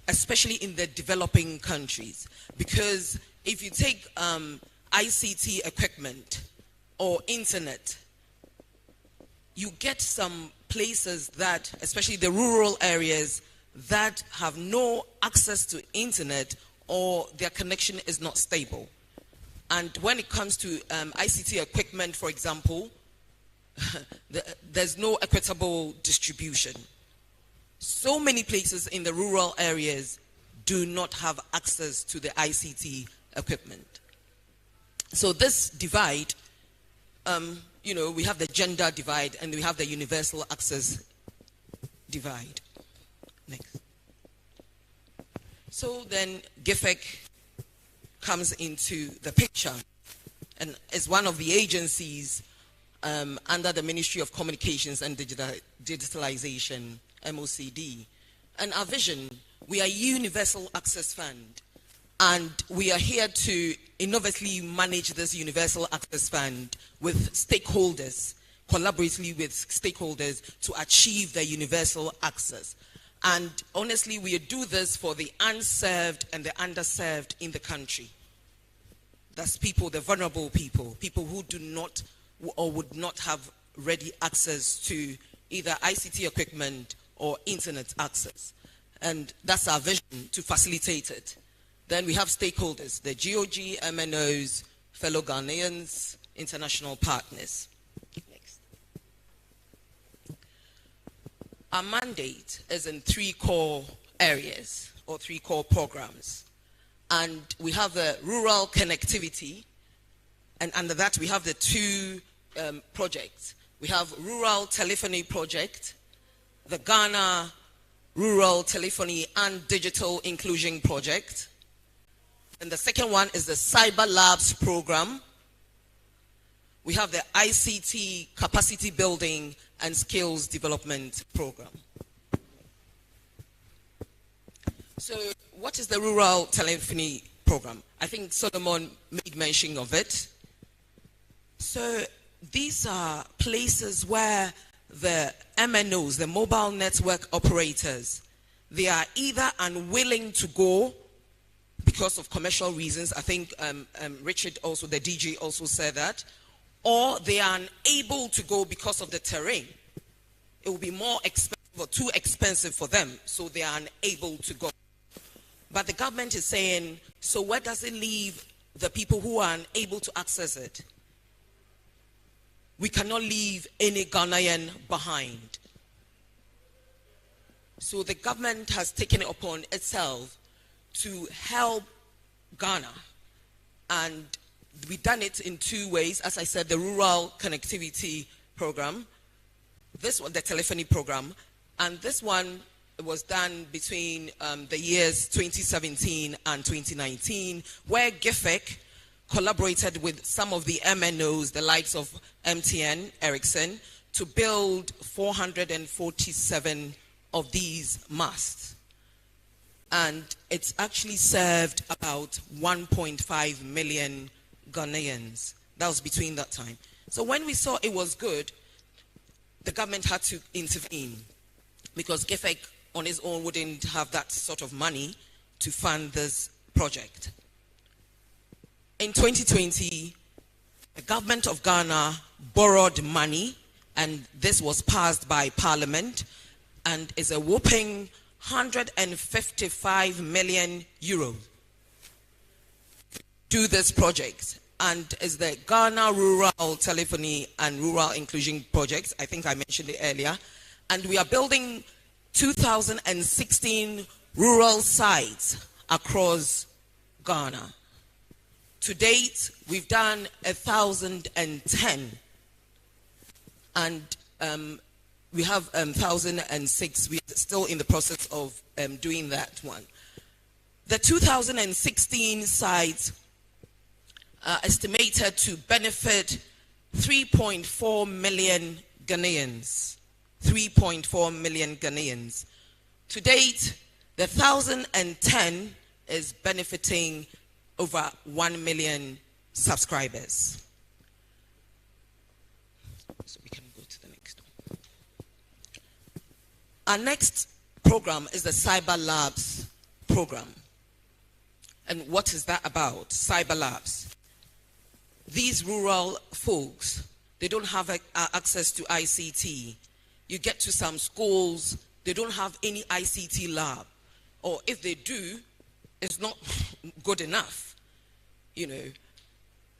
[SPEAKER 8] especially in the developing countries. Because if you take ICT equipment or internet, you get some places that, especially the rural areas, that have no access to internet or their connection is not stable. And when it comes to ICT equipment, for example, there's no equitable distribution. So many places in the rural areas do not have access to the ICT equipment. So this divide, we have the gender divide and we have the universal access divide. Next. So then GIFEC comes into the picture and is one of the agencies under the Ministry of Communications and digitalization, MOCD. And our vision, we are Universal Access Fund. And we are here to innovatively manage this Universal Access Fund with stakeholders, collaboratively with stakeholders to achieve the universal access. And honestly, we do this for the unserved and the underserved in the country. That's people, the vulnerable people, people who do not or would not have ready access to either ICT equipment or internet access. And that's our vision, to facilitate it. Then we have stakeholders, the GOG, MNOs, fellow Ghanaians, international partners. Next. Our mandate is in 3 core areas or 3 core programs. And we have the rural connectivity, and under that we have the 2 projects. We have Rural Telephony Project, the Ghana Rural Telephony and Digital Inclusion Project. And the second one is the Cyber Labs Program. We have the ICT Capacity Building and Skills Development Program. So what is the Rural Telephony Program? I think Solomon made mention of it. So these are places where the MNOs, the mobile network operators, they are either unwilling to go because of commercial reasons. I think Richard also, the DG also said that. Or they are unable to go because of the terrain. It will be more expensive or too expensive for them, so they are unable to go. But the government is saying, so where does it leave the people who are unable to access it? We cannot leave any Ghanaian behind. So the government has taken it upon itself to help Ghana. And we've done it in 2 ways. As I said, the Rural Connectivity Program, this one, the telephony program, and this one was done between the years 2017 and 2019, where GIFEC collaborated with some of the MNOs, the likes of MTN, Ericsson, to build 447 of these masts. And it's actually served about 1.5 million Ghanaians. That was between that time. So when we saw it was good, the government had to intervene, because GIFEC on its own wouldn't have that sort of money to fund this project. In 2020, the government of Ghana borrowed money, and this was passed by Parliament, and is a whopping 155 million euros to do this project. And is the Ghana Rural Telephony and Rural Inclusion Project. I think I mentioned it earlier. And we are building 2016 rural sites across Ghana. To date, we've done 1,010. And we have 1,006. We're still in the process of doing that one. The 2016 sites are estimated to benefit 3.4 million Ghanaians. 3.4 million Ghanaians. To date, the 1,010 is benefiting over 1 million subscribers. So we can go to the next one. Our next program is the Cyber Labs program. And what is that about? Cyber Labs. These rural folks, they don't have access to ICT. You get to some schools, they don't have any ICT lab. Or if they do, it's not good enough, you know,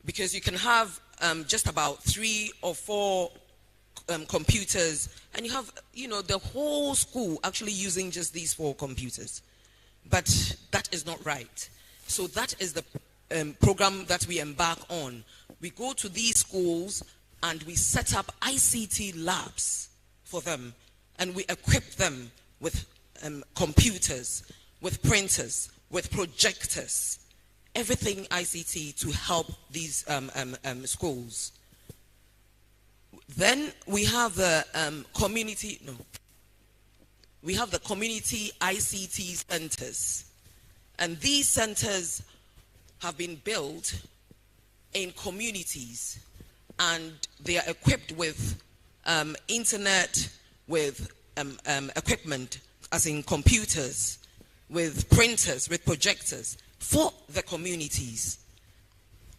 [SPEAKER 8] because you can have just about 3 or 4 computers, and you have, you know, the whole school actually using just these 4 computers. But that is not right. So that is the program that we embark on. We go to these schools and we set up ICT labs for them, and we equip them with computers, with printers, with projectors, everything ICT to help these schools. Then we have the community ICT centers. And these centers have been built in communities, and they are equipped with internet, with equipment, as in computers, with printers, with projectors, for the communities.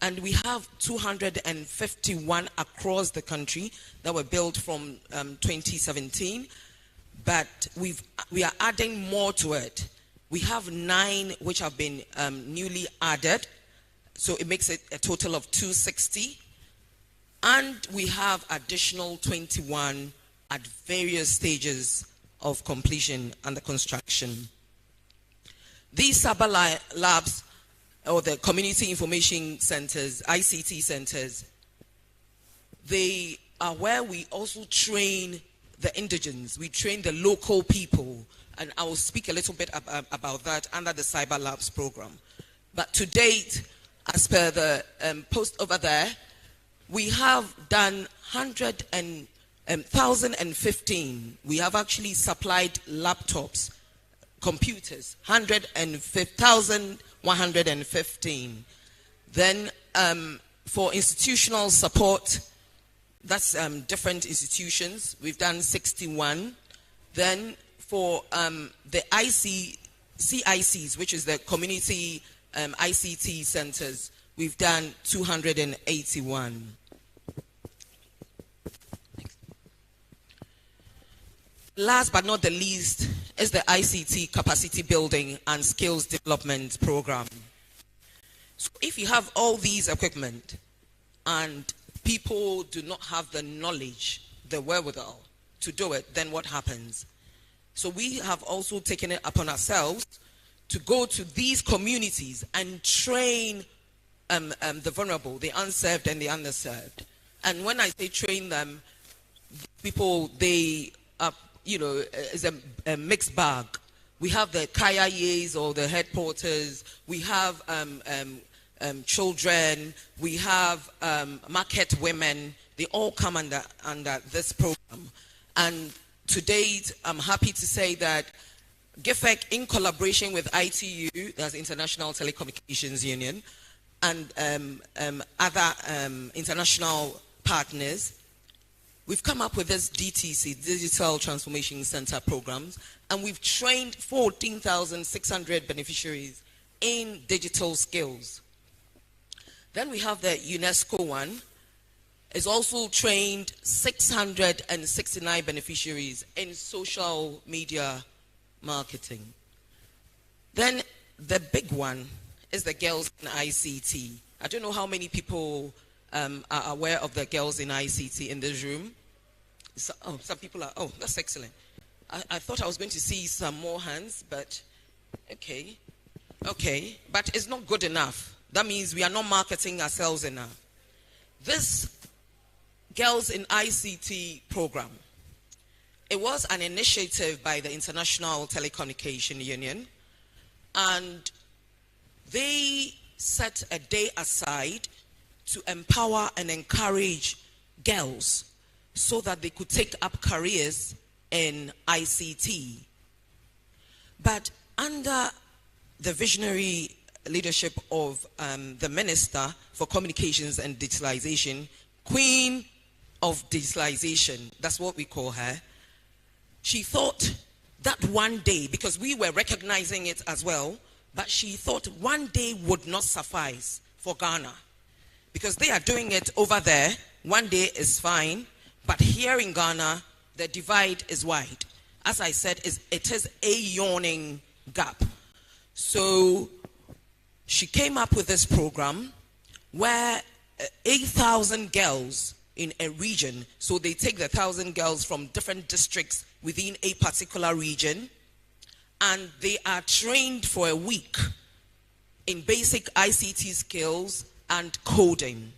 [SPEAKER 8] And we have 251 across the country that were built from 2017, but we are adding more to it. We have 9 which have been newly added, so it makes it a total of 260. And we have additional 21 at various stages of completion under construction. These cyber labs, or the community information centers, ICT centers, they are where we also train the indigents. We train the local people, and I will speak a little bit about that under the Cyber Labs program. But to date, as per the post over there, we have done 1,015. We have actually supplied laptops, computers, 1,115. Then for institutional support, that's different institutions, we've done 61. Then for the CICs, which is the community ICT centers, we've done 281. Last but not the least is the ICT capacity building and skills development program. So if you have all these equipment and people do not have the knowledge, the wherewithal to do it, then what happens? So we have also taken it upon ourselves to go to these communities and train the vulnerable, the unserved and the underserved. And when I say train them, people, they are, it's a mixed bag. We have the KIAs, or the head porters. We have children. We have market women. They all come under this program. And to date, I'm happy to say that GIFEC, in collaboration with ITU, that's International Telecommunications Union, and other international partners, we've come up with this DTC, Digital Transformation Center programs, and we've trained 14,600 beneficiaries in digital skills. Then we have the UNESCO one. It's also trained 669 beneficiaries in social media marketing. Then the big one is the Girls in ICT. I don't know how many people are aware of the Girls in ICT in this room. So, some people are, that's excellent. I thought I was going to see some more hands, but okay, but it's not good enough. That means we are not marketing ourselves enough. This Girls in ICT program, it was an initiative by the International Telecommunication Union, and they set a day aside to empower and encourage girls so that they could take up careers in ICT. But under the visionary leadership of the Minister for Communications and Digitalization, Queen of Digitalization, that's what we call her, she thought that one day, because we were recognizing it as well, but she thought one day would not suffice for Ghana, because they are doing it over there. One day is fine, but here in Ghana, the divide is wide. As I said, it is a yawning gap. So she came up with this program where 8,000 girls in a region, so they take the 1,000 girls from different districts within a particular region, and they are trained for a week in basic ICT skills and coding.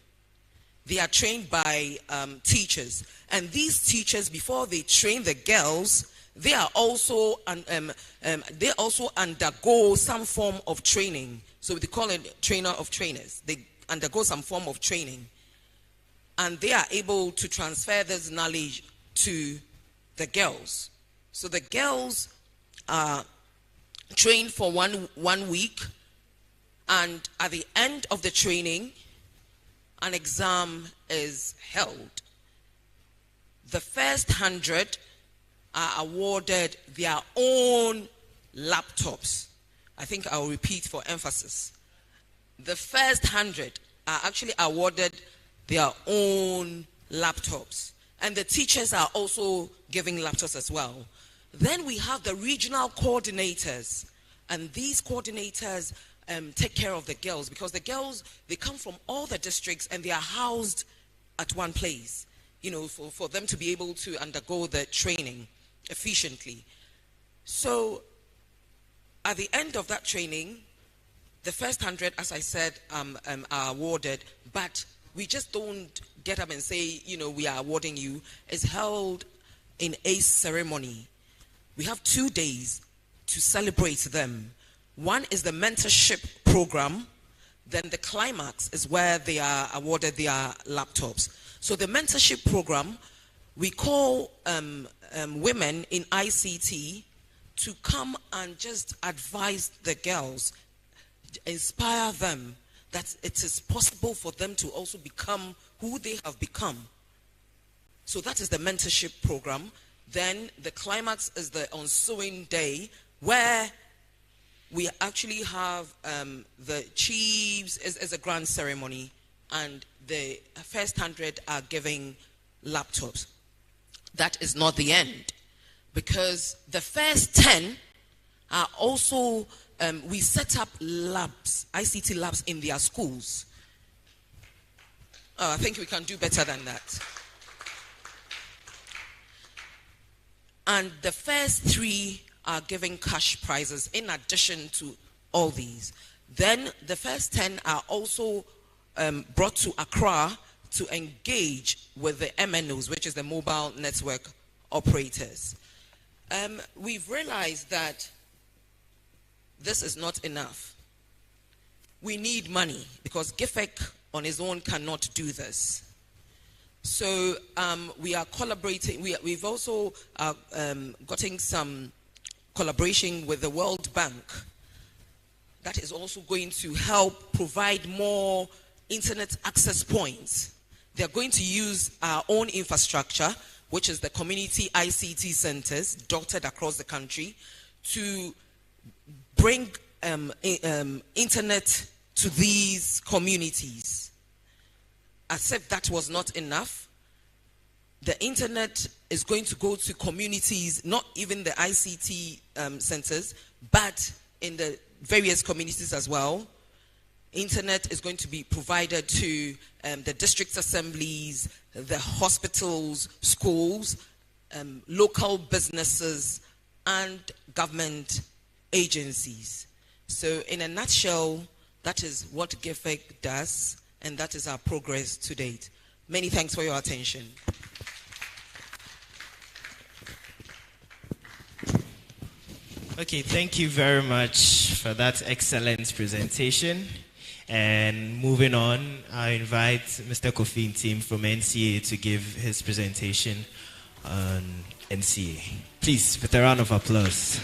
[SPEAKER 8] They are trained by teachers, and these teachers, before they train the girls, they are also they also undergo some form of training. So they call it trainer of trainers. They undergo some form of training. and they are able to transfer this knowledge to the girls. So the girls are trained for one week, and at the end of the training, an exam is held. The first 100 are awarded their own laptops. I think I'll repeat for emphasis. The first 100 are actually awarded their own laptops. And the teachers are also giving laptops as well. Then we have the regional coordinators. And these coordinators take care of the girls, because the girls, they come from all the districts and they are housed at one place, you know, for them to be able to undergo the training efficiently. So at the end of that training, the first 100, as I said, are awarded, but we just don't get up and say, you know, we are awarding you. It's held in a ceremony. We have 2 days to celebrate them. One is the mentorship program. Then the climax is where they are awarded their laptops. So the mentorship program, we call women in ICT to come and just advise the girls, inspire them that it is possible for them to also become who they have become. So that is the mentorship program. Then the climax is the ensuing day, where we actually have the chiefs as a grand ceremony, and the first 100 are giving laptops. That is not the end, because the first 10 are also, we set up labs, ICT labs in their schools. I think we can do better than that. And the first 3 are giving cash prizes in addition to all these. Then the first 10 are also brought to Accra to engage with the MNOs, which is the mobile network operators. We've realized that this is not enough. We need money, because GIFEC on his own cannot do this. So we are collaborating. We've also gotten some collaboration with the World Bank that is also going to help provide more internet access points. They're going to use our own infrastructure, which is the community ICT centers dotted across the country, to bring internet to these communities. As if that was not enough, the internet is going to go to communities, not even the ICT centers, but in the various communities as well. Internet is going to be provided to the district assemblies, the hospitals, schools, local businesses, and government agencies. So in a nutshell, that is what GIFEC does, and that is our progress to date. Many thanks for your attention.
[SPEAKER 4] Okay, thank you very much for that excellent presentation. And moving on, I invite Mr. Kofi Ntim from NCA to give his presentation on NCA. Please, with a round of applause.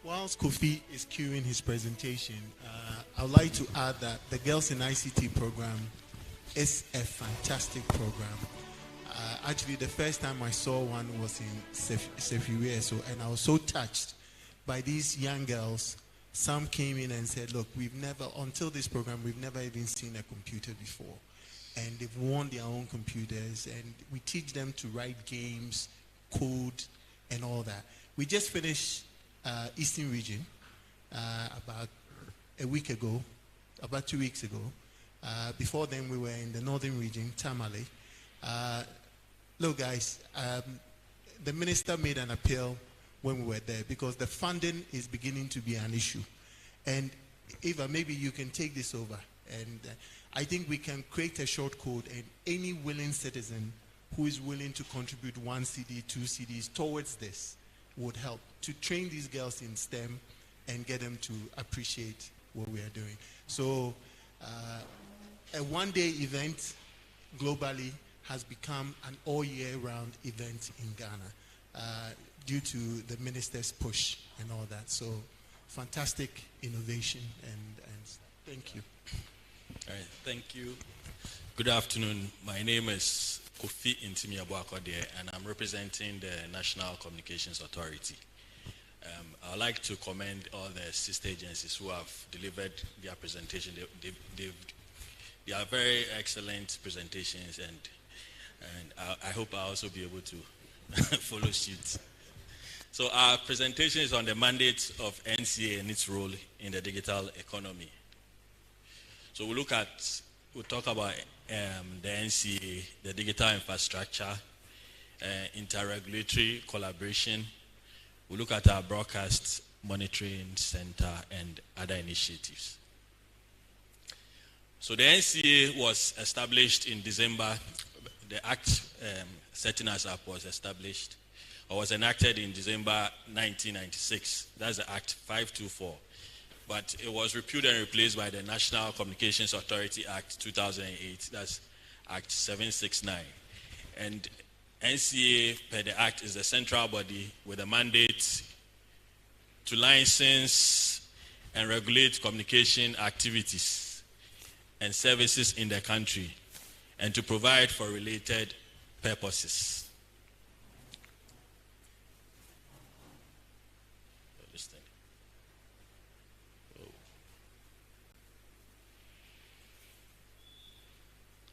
[SPEAKER 1] Whilst Kofi is queuing his presentation, I would like to add that the Girls in ICT program is a fantastic program. Actually, the first time I saw one was in Sefiwe, and I was so touched by these young girls. Some came in and said, look, until this program, we've never even seen a computer before. And they've won their own computers, and we teach them to write games, code, and all that. We just finished Eastern Region about a week ago, about 2 weeks ago, Before then, we were in the northern region, Tamale. Look, guys, the minister made an appeal when we were there because the funding is beginning to be an issue. And Eva, maybe you can take this over. And I think we can create a short code, and any willing citizen who is willing to contribute 1 CD, 2 CDs towards this would help to train these girls in STEM and get them to appreciate what we are doing. So a one-day event globally has become an all-year-round event in Ghana due to the minister's push and all that. So fantastic innovation, and thank you.
[SPEAKER 9] All right, thank you. Good afternoon. My name is Kofi Intimi Abuakwade, and I'm representing the National Communications Authority. I would like to commend all the sister agencies who have delivered their presentation. They are very excellent presentations, and I hope I'll also be able to follow suit. So our presentation is on the mandate of NCA and its role in the digital economy. So we'll talk about the NCA, the digital infrastructure, interregulatory collaboration. We'll look at our broadcast monitoring center and other initiatives. So the NCA was established in December. The act setting us up was established or was enacted in December 1996. That's the Act 524. But it was repealed and replaced by the National Communications Authority Act 2008. That's Act 769. And NCA, per the Act, is the central body with a mandate to license and regulate communication activities and services in the country and to provide for related purposes.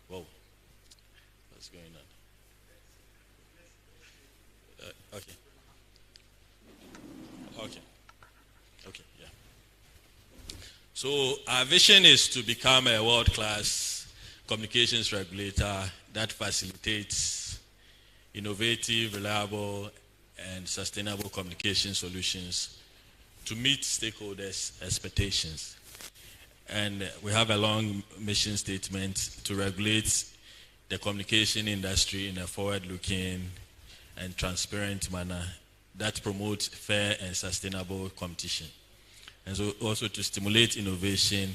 [SPEAKER 9] Whoa, what's going on? Okay, yeah. So our vision is to become a world-class communications regulator that facilitates innovative, reliable, and sustainable communication solutions to meet stakeholders' expectations. And we have a long mission statement to regulate the communication industry in a forward-looking and transparent manner that promotes fair and sustainable competition. And so also to stimulate innovation,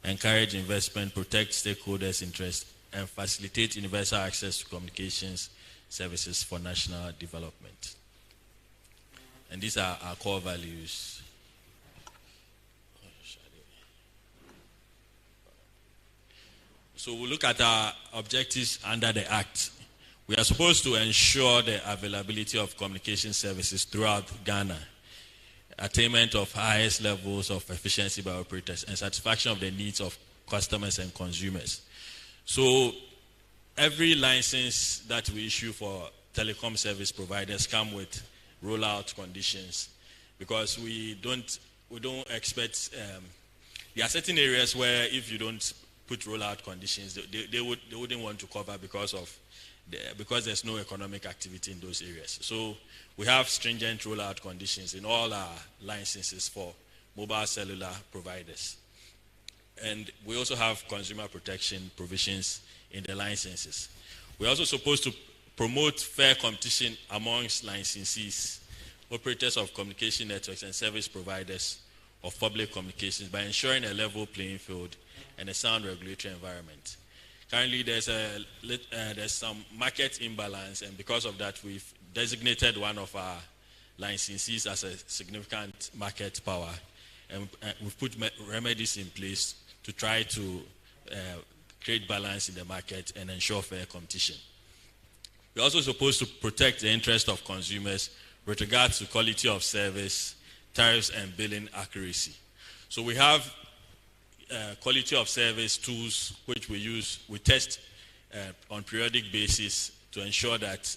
[SPEAKER 9] encourage investment, protect stakeholders' interests, and facilitate universal access to communications services for national development. And these are our core values. So we'll look at our objectives under the Act. We are supposed to ensure the availability of communication services throughout Ghana, attainment of highest levels of efficiency by operators, and satisfaction of the needs of customers and consumers. So every license that we issue for telecom service providers come with rollout conditions, because we don't expect, there are certain areas where if you don't put rollout conditions, they wouldn't want to cover because there's no economic activity in those areas. So we have stringent rollout conditions in all our licenses for mobile cellular providers. And we also have consumer protection provisions in the licenses. We're also supposed to promote fair competition amongst licensees, operators of communication networks, and service providers of public communications by ensuring a level playing field and a sound regulatory environment. Currently, there's some market imbalance, and because of that, we've designated one of our licensees as a significant market power, and we've put remedies in place to try to create balance in the market and ensure fair competition. We're also supposed to protect the interest of consumers with regards to quality of service, tariffs, and billing accuracy. So we have quality of service tools which we test on periodic basis to ensure that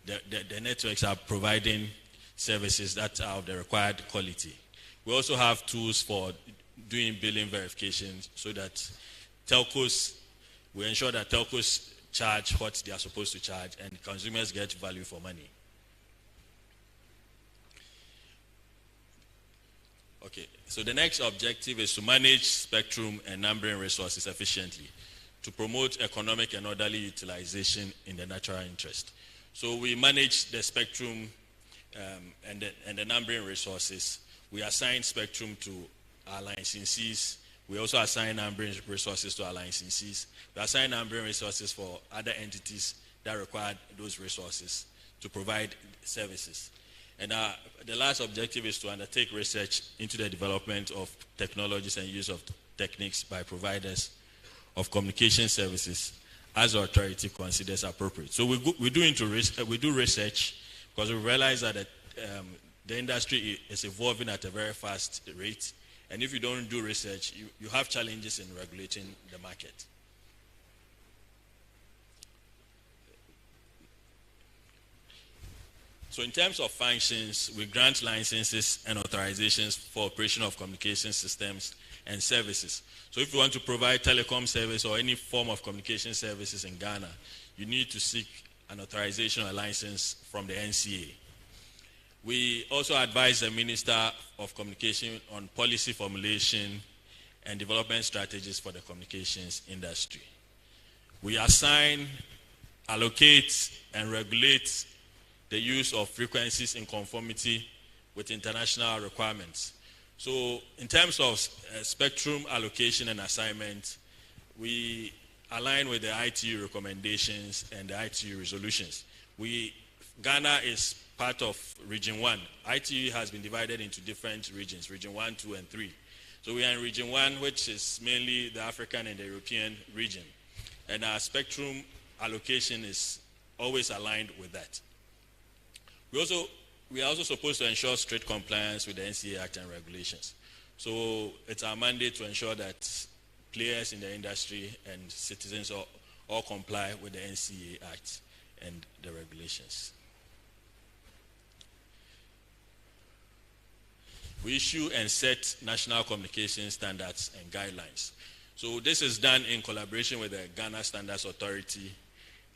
[SPEAKER 9] the networks are providing services that are of the required quality. We also have tools for doing billing verification so that telcos, we ensure that telcos charge what they are supposed to charge and consumers get value for money. Okay, so the next objective is to manage spectrum and numbering resources efficiently to promote economic and orderly utilization in the natural interest. So we manage the spectrum and the numbering resources. We assign spectrum to our licensees. We also assign numbering resources to our licensees. We assign numbering resources for other entities that require those resources to provide services. And the last objective is to undertake research into the development of technologies and use of techniques by providers of communication services as the authority considers appropriate. So we do research because we realize that the industry is evolving at a very fast rate. And if you don't do research, you have challenges in regulating the market. So in terms of functions, we grant licenses and authorizations for operation of communication systems and services. So if you want to provide telecom service or any form of communication services in Ghana, you need to seek an authorization or license from the NCA. We also advise the Minister of Communication on policy formulation and development strategies for the communications industry. We assign, allocate, and regulate the use of frequencies in conformity with international requirements. So in terms of spectrum allocation and assignment, we align with the ITU recommendations and the ITU resolutions. Ghana is part of Region 1. ITU has been divided into different regions, Region 1, 2, and 3. So we are in Region 1, which is mainly the African and the European region. And our spectrum allocation is always aligned with that. We are also supposed to ensure strict compliance with the NCA Act and regulations. So it's our mandate to ensure that players in the industry and citizens all comply with the NCA Act and the regulations. We issue and set national communication standards and guidelines. So this is done in collaboration with the Ghana Standards Authority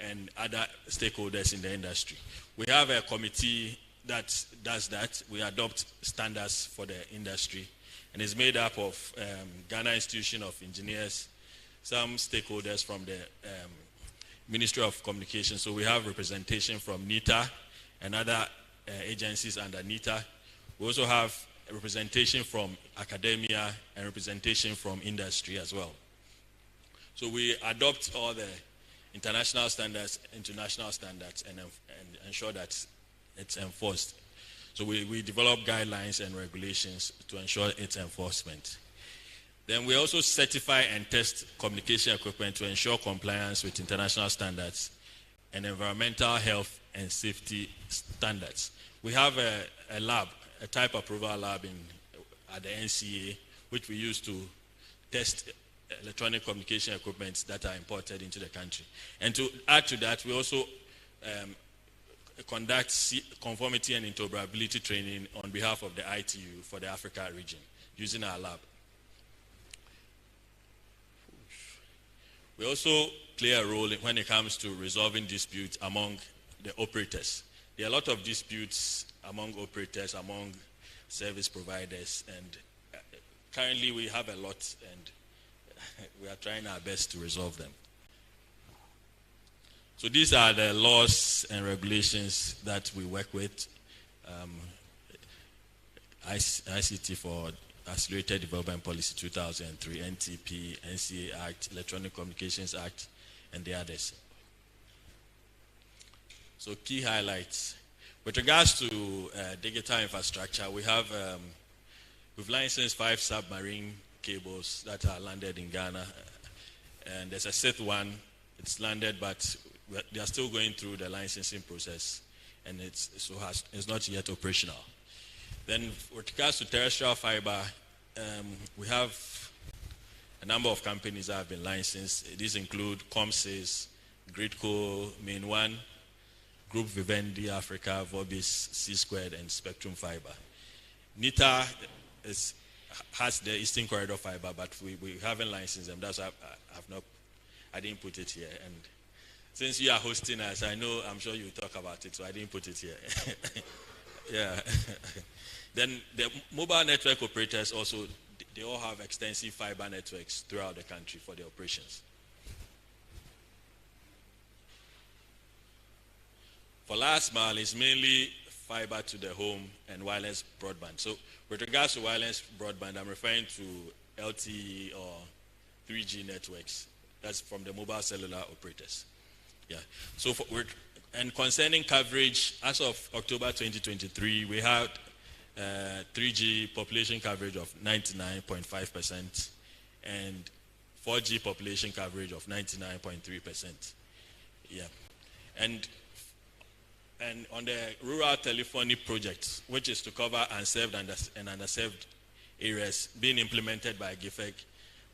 [SPEAKER 9] and other stakeholders in the industry. We have a committee that does that. We adopt standards for the industry, and it's made up of Ghana Institution of Engineers, some stakeholders from the Ministry of Communication. So we have representation from NITA and other agencies under NITA. We also have a representation from academia and representation from industry as well. So we adopt all the international standards, international standards, and ensure that it's enforced. So we develop guidelines and regulations to ensure its enforcement. Then we also certify and test communication equipment to ensure compliance with international standards and environmental health and safety standards. We have a lab, a type approval lab at the NCA, which we use to test electronic communication equipment that are imported into the country. And to add to that, we also conduct conformity and interoperability training on behalf of the ITU for the Africa region using our lab. We also play a role when it comes to resolving disputes among the operators. There are a lot of disputes among operators, among service providers, and currently we have a lot, and we are trying our best to resolve them. So these are the laws and regulations that we work with. ICT for Accelerated Development Policy 2003, NTP, NCA Act, Electronic Communications Act, and the others. So key highlights. With regards to digital infrastructure, we've licensed 5 submarine cables that are landed in Ghana, and there's a 6th one. It's landed, but they are still going through the licensing process, and it's not yet operational. Then, with regards to terrestrial fiber, we have a number of companies that have been licensed. These include Comsys, Gridco, Main One, Group Vivendi Africa, Vobis, C Squared, and Spectrum Fiber. NITA has the Eastern Corridor fiber, but we haven't licensed them. That's why I didn't put it here. And since you are hosting us, I'm sure you'll talk about it, so I didn't put it here. Yeah. Then the mobile network operators also, they all have extensive fiber networks throughout the country for their operations. For last mile, it's mainly fiber to the home and wireless broadband. So with regards to wireless broadband, I'm referring to LTE or 3G networks. That's from the mobile cellular operators. Yeah. So and concerning coverage, as of October 2023, we had 3G population coverage of 99.5% and 4G population coverage of 99.3%. Yeah. And on the rural telephony project, which is to cover unserved and underserved areas being implemented by GIFEC,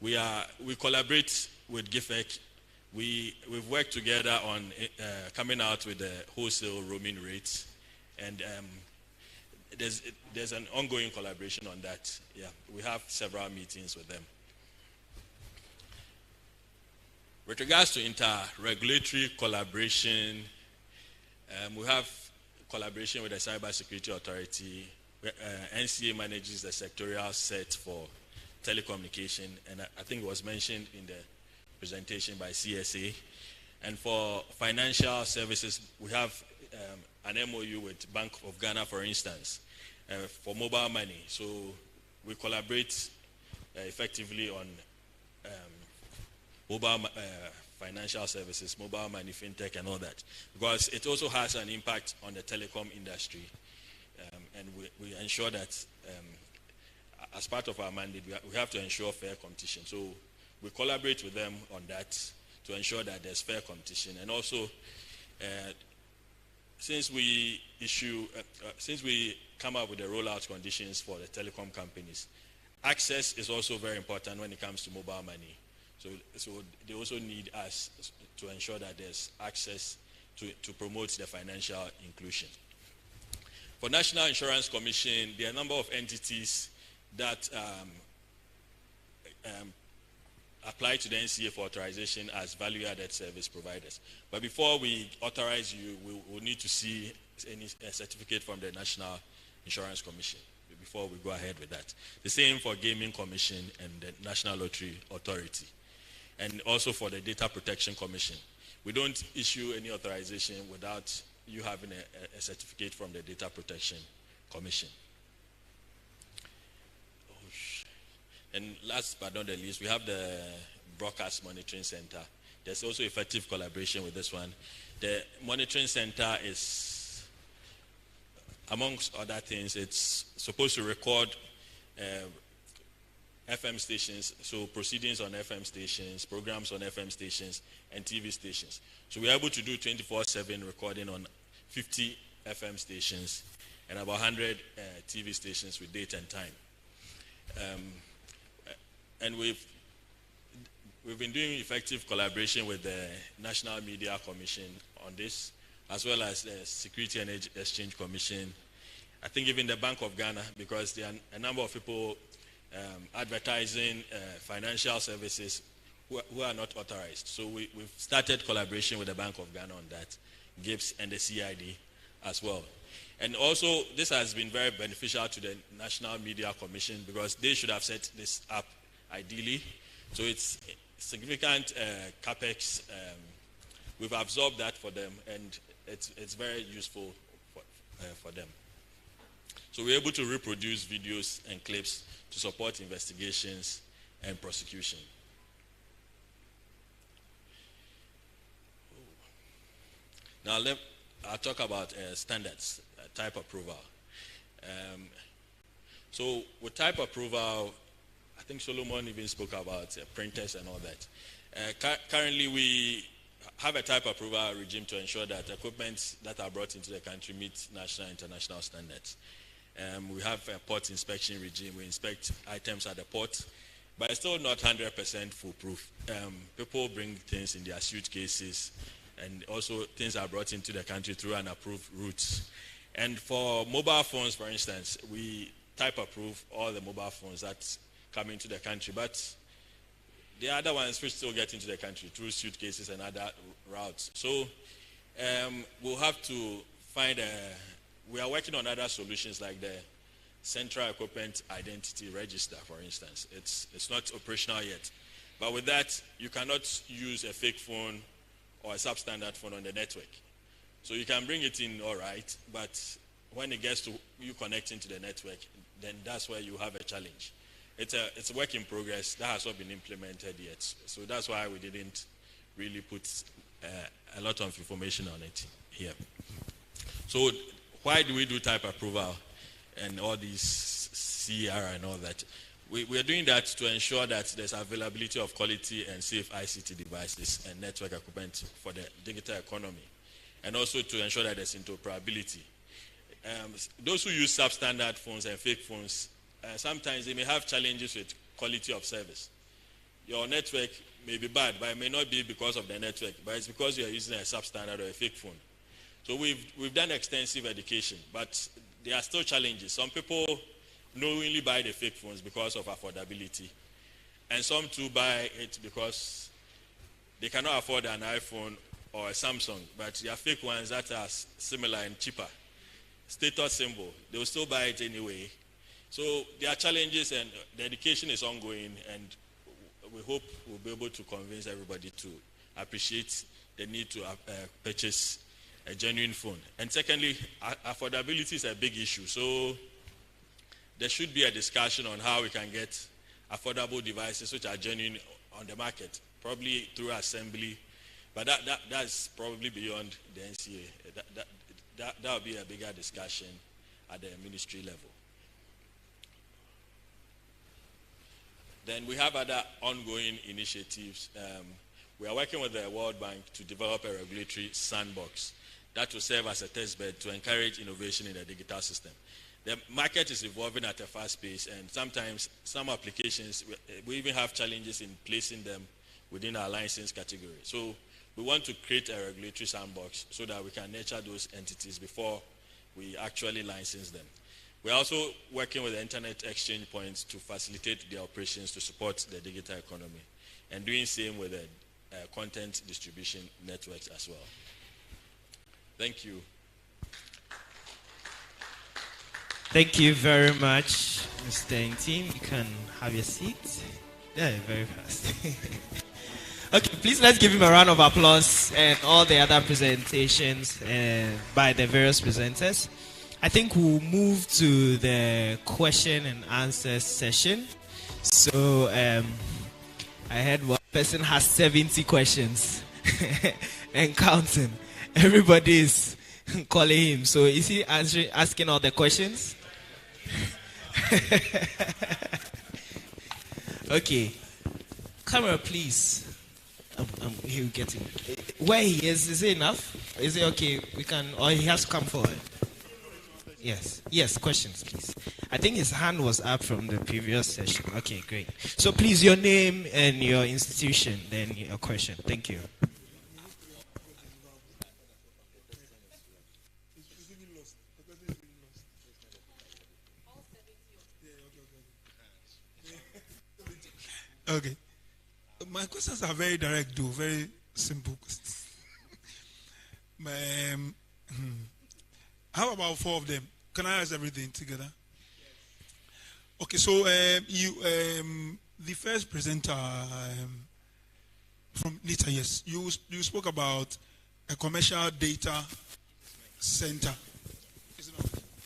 [SPEAKER 9] we collaborate with GIFEC. We've worked together on coming out with the wholesale roaming rates, and there's an ongoing collaboration on that. Yeah, we have several meetings with them. With regards to inter-regulatory collaboration, we have collaboration with the Cybersecurity Authority. NCA manages the sectorial set for telecommunication, and I think it was mentioned in the presentation by CSA. And for financial services, we have an MOU with Bank of Ghana, for instance, for mobile money. So we collaborate effectively on mobile financial services, mobile money, fintech, and all that, because it also has an impact on the telecom industry. And we ensure that as part of our mandate, we have to ensure fair competition. So we collaborate with them on that to ensure that there's fair competition. And also, since we come up with the rollout conditions for the telecom companies, access is also very important when it comes to mobile money. So they also need us to ensure that there's access to promote the financial inclusion. For National Insurance Commission, there are a number of entities that apply to the NCA for authorization as value-added service providers. But before we authorize you, we will need to see a certificate from the National Insurance Commission before we go ahead with that. The same for Gaming Commission and the National Lottery Authority. And also for the Data Protection Commission. We don't issue any authorization without you having a certificate from the Data Protection Commission. And last but not the least, we have the Broadcast Monitoring Center. There's also effective collaboration with this one. The Monitoring Center is, amongst other things, it's supposed to record FM stations, so proceedings on FM stations, programs on FM stations, and TV stations. So we're able to do 24/7 recording on 50 FM stations and about 100 TV stations with date and time. And we've been doing effective collaboration with the National Media Commission on this, as well as the Security and Exchange Commission. I think even the Bank of Ghana, because there are a number of people advertising financial services who are not authorized. So we've started collaboration with the Bank of Ghana on that, GIPS and the CID as well. And also, this has been very beneficial to the National Media Commission because they should have set this up ideally. So it's significant capex. We've absorbed that for them, and it's very useful for them. So we're able to reproduce videos and clips to support investigations and prosecution. Now I'll talk about standards, type approval. So with type approval, I think Solomon even spoke about printers and all that. Currently, we have a type approval regime to ensure that equipment that are brought into the country meet national and international standards. We have a port inspection regime. We inspect items at the port, but it's still not 100% foolproof. People bring things in their suitcases, and also things are brought into the country through unapproved routes. And for mobile phones, for instance, type approve all the mobile phones that come into the country, but the other ones which still get into the country through suitcases and other routes. So we'll have to find we are working on other solutions like the Central Equipment Identity Register, for instance. It's not operational yet. But with that, you cannot use a fake phone or a substandard phone on the network. So you can bring it in all right, but when it gets to you connecting to the network, then that's where you have a challenge. It's a work in progress. That has not been implemented yet. So that's why we didn't really put a lot of information on it here. So why do we do type approval and all these CR and all that? We are doing that to ensure that there's availability of quality and safe ICT devices and network equipment for the digital economy, and also to ensure that there's interoperability. Those who use substandard phones and fake phones, sometimes they may have challenges with quality of service. Your network may be bad, but it may not be because of the network, but it's because you are using a substandard or a fake phone. So we've done extensive education, but there are still challenges. Some people knowingly buy the fake phones because of affordability, and some too buy it because they cannot afford an iPhone or a Samsung, but they are fake ones that are similar and cheaper. Status symbol, they will still buy it anyway. So there are challenges, and the education is ongoing, and we hope we'll be able to convince everybody to appreciate the need to purchase a genuine phone. And secondly, affordability is a big issue. So there should be a discussion on how we can get affordable devices which are genuine on the market, probably through assembly. But that's probably beyond the NCA. That will be a bigger discussion at the ministry level. Then we have other ongoing initiatives. We are working with the World Bank to develop a regulatory sandbox that will serve as a testbed to encourage innovation in the digital system. The market is evolving at a fast pace, and sometimes some applications, we even have challenges in placing them within our license category. So we want to create a regulatory sandbox so that we can nurture those entities before we actually license them. We're also working with the internet exchange points to facilitate their operations to support the digital economy, and doing same with the content distribution networks as well. Thank you.
[SPEAKER 4] Thank you very much, Mr. Team. You can have your seat. Yeah, very fast. Okay, please let's give him a round of applause and all the other presentations by the various presenters. I think we'll move to the question and answer session. So I heard one person has 70 questions and counting. Everybody is calling him. So is he asking all the questions? Okay. Camera, please. He'll get him. Where he is it enough? Is it okay? We can, or he has to come forward? Yes. Yes, questions, please. I think his hand was up from the previous session. Okay, great. So please, your name and your institution, then your question. Thank you.
[SPEAKER 10] Okay. My questions are very direct, though, very simple questions. How about 4 of them? Can I ask everything together? Okay, so the first presenter from NITA, yes, you spoke about a commercial data center.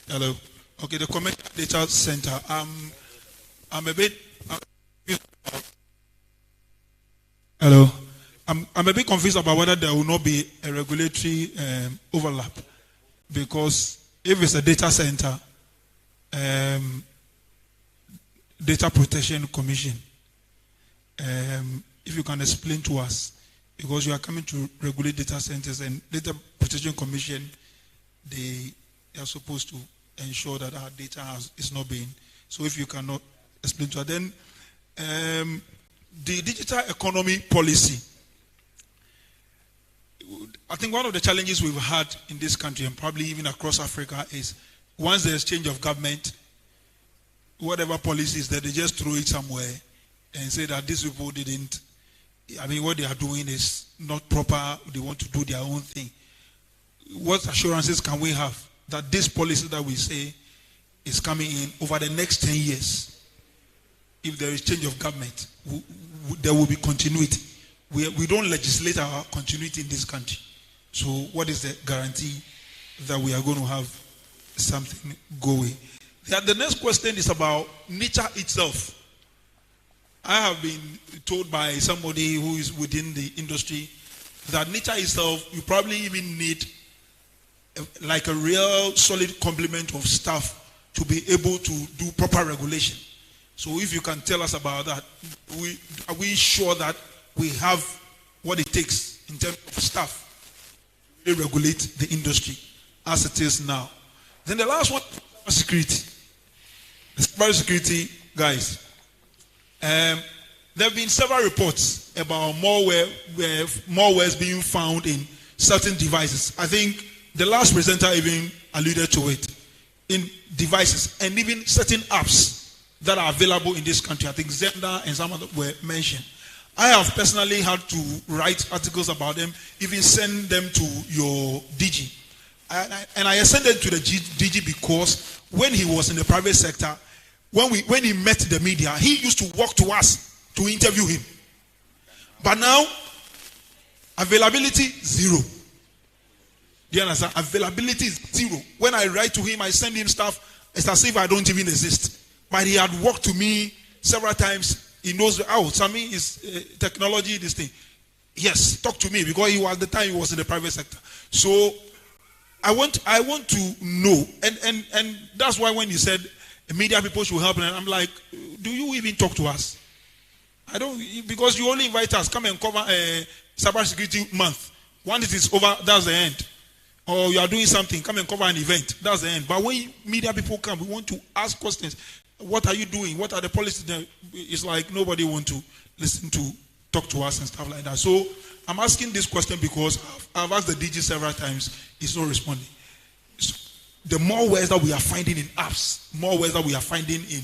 [SPEAKER 10] Hello. Okay, the commercial data center. I'm a bit. Hello. I'm a bit confused about whether there will not be a regulatory overlap, because if it's a data center, Data Protection Commission, if you can explain to us, because you are coming to regulate data centers, and Data Protection Commission, they are supposed to ensure that our data is not being. So if you cannot explain to us, then the digital economy policy. I think one of the challenges we've had in this country, and probably even across Africa, is once there's change of government, whatever policies that they just throw it somewhere and say that these people didn't. I mean, what they are doing is not proper. They want to do their own thing. What assurances can we have that this policy that we say is coming in over the next 10 years, if there is change of government, there will be continuity? We don't legislate our continuity in this country. So what is the guarantee that we are going to have something going? The next question is about nature itself. I have been told by somebody who is within the industry that nature itself, you probably even need like a real solid complement of staff to be able to do proper regulation. So if you can tell us about that, are we sure that we have what it takes in terms of staff to regulate the industry as it is now? Then the last one, security. Cybersecurity, guys. There have been several reports about malwares being found in certain devices. I think the last presenter even alluded to it. In devices and even certain apps that are available in this country. I think Zenda and some of them were mentioned. I have personally had to write articles about them, even send them to your DG. And I sent them to the DG because when he was in the private sector, when he met the media, he used to walk to us to interview him. But now, availability, zero. Do you understand? Availability is zero. When I write to him, I send him stuff, it's as if I don't even exist. But he had walked to me several times. He knows, Sammy is technology, this thing. Yes, talk to me, because he was the time he was in the private sector. So I want to know, and that's why when you said media people should help, and I'm like, do you even talk to us? I don't, because you only invite us, come and cover cybersecurity month. Once it is over, that's the end. Or you are doing something, come and cover an event, that's the end. But when media people come, we want to ask questions. What are you doing? What are the policies? It's like nobody wants to listen to, talk to us and stuff like that. So I'm asking this question because I've asked the DG several times. He's not responding. So the more ways that we are finding in apps, more ways that we are finding in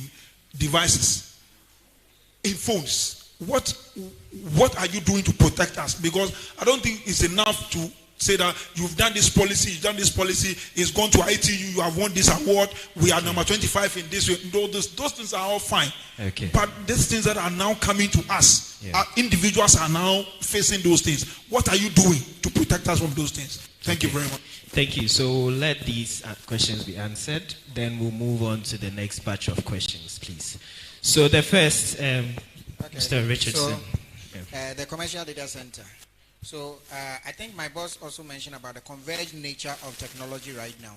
[SPEAKER 10] devices, in phones, what are you doing to protect us? Because I don't think it's enough to say that you've done this policy, it's gone to ITU, you have won this award, we are number 25 in this way. Those things are all fine.
[SPEAKER 4] Okay.
[SPEAKER 10] But these things that are now coming to us, our individuals are now facing those things. What are you doing to protect us from those things? Thank you very much.
[SPEAKER 4] Thank you. So let these questions be answered. Then we'll move on to the next batch of questions, please. So the first, Mr. Richardson.
[SPEAKER 5] So, the commercial data center. So I think my boss also mentioned about the converged nature of technology right now.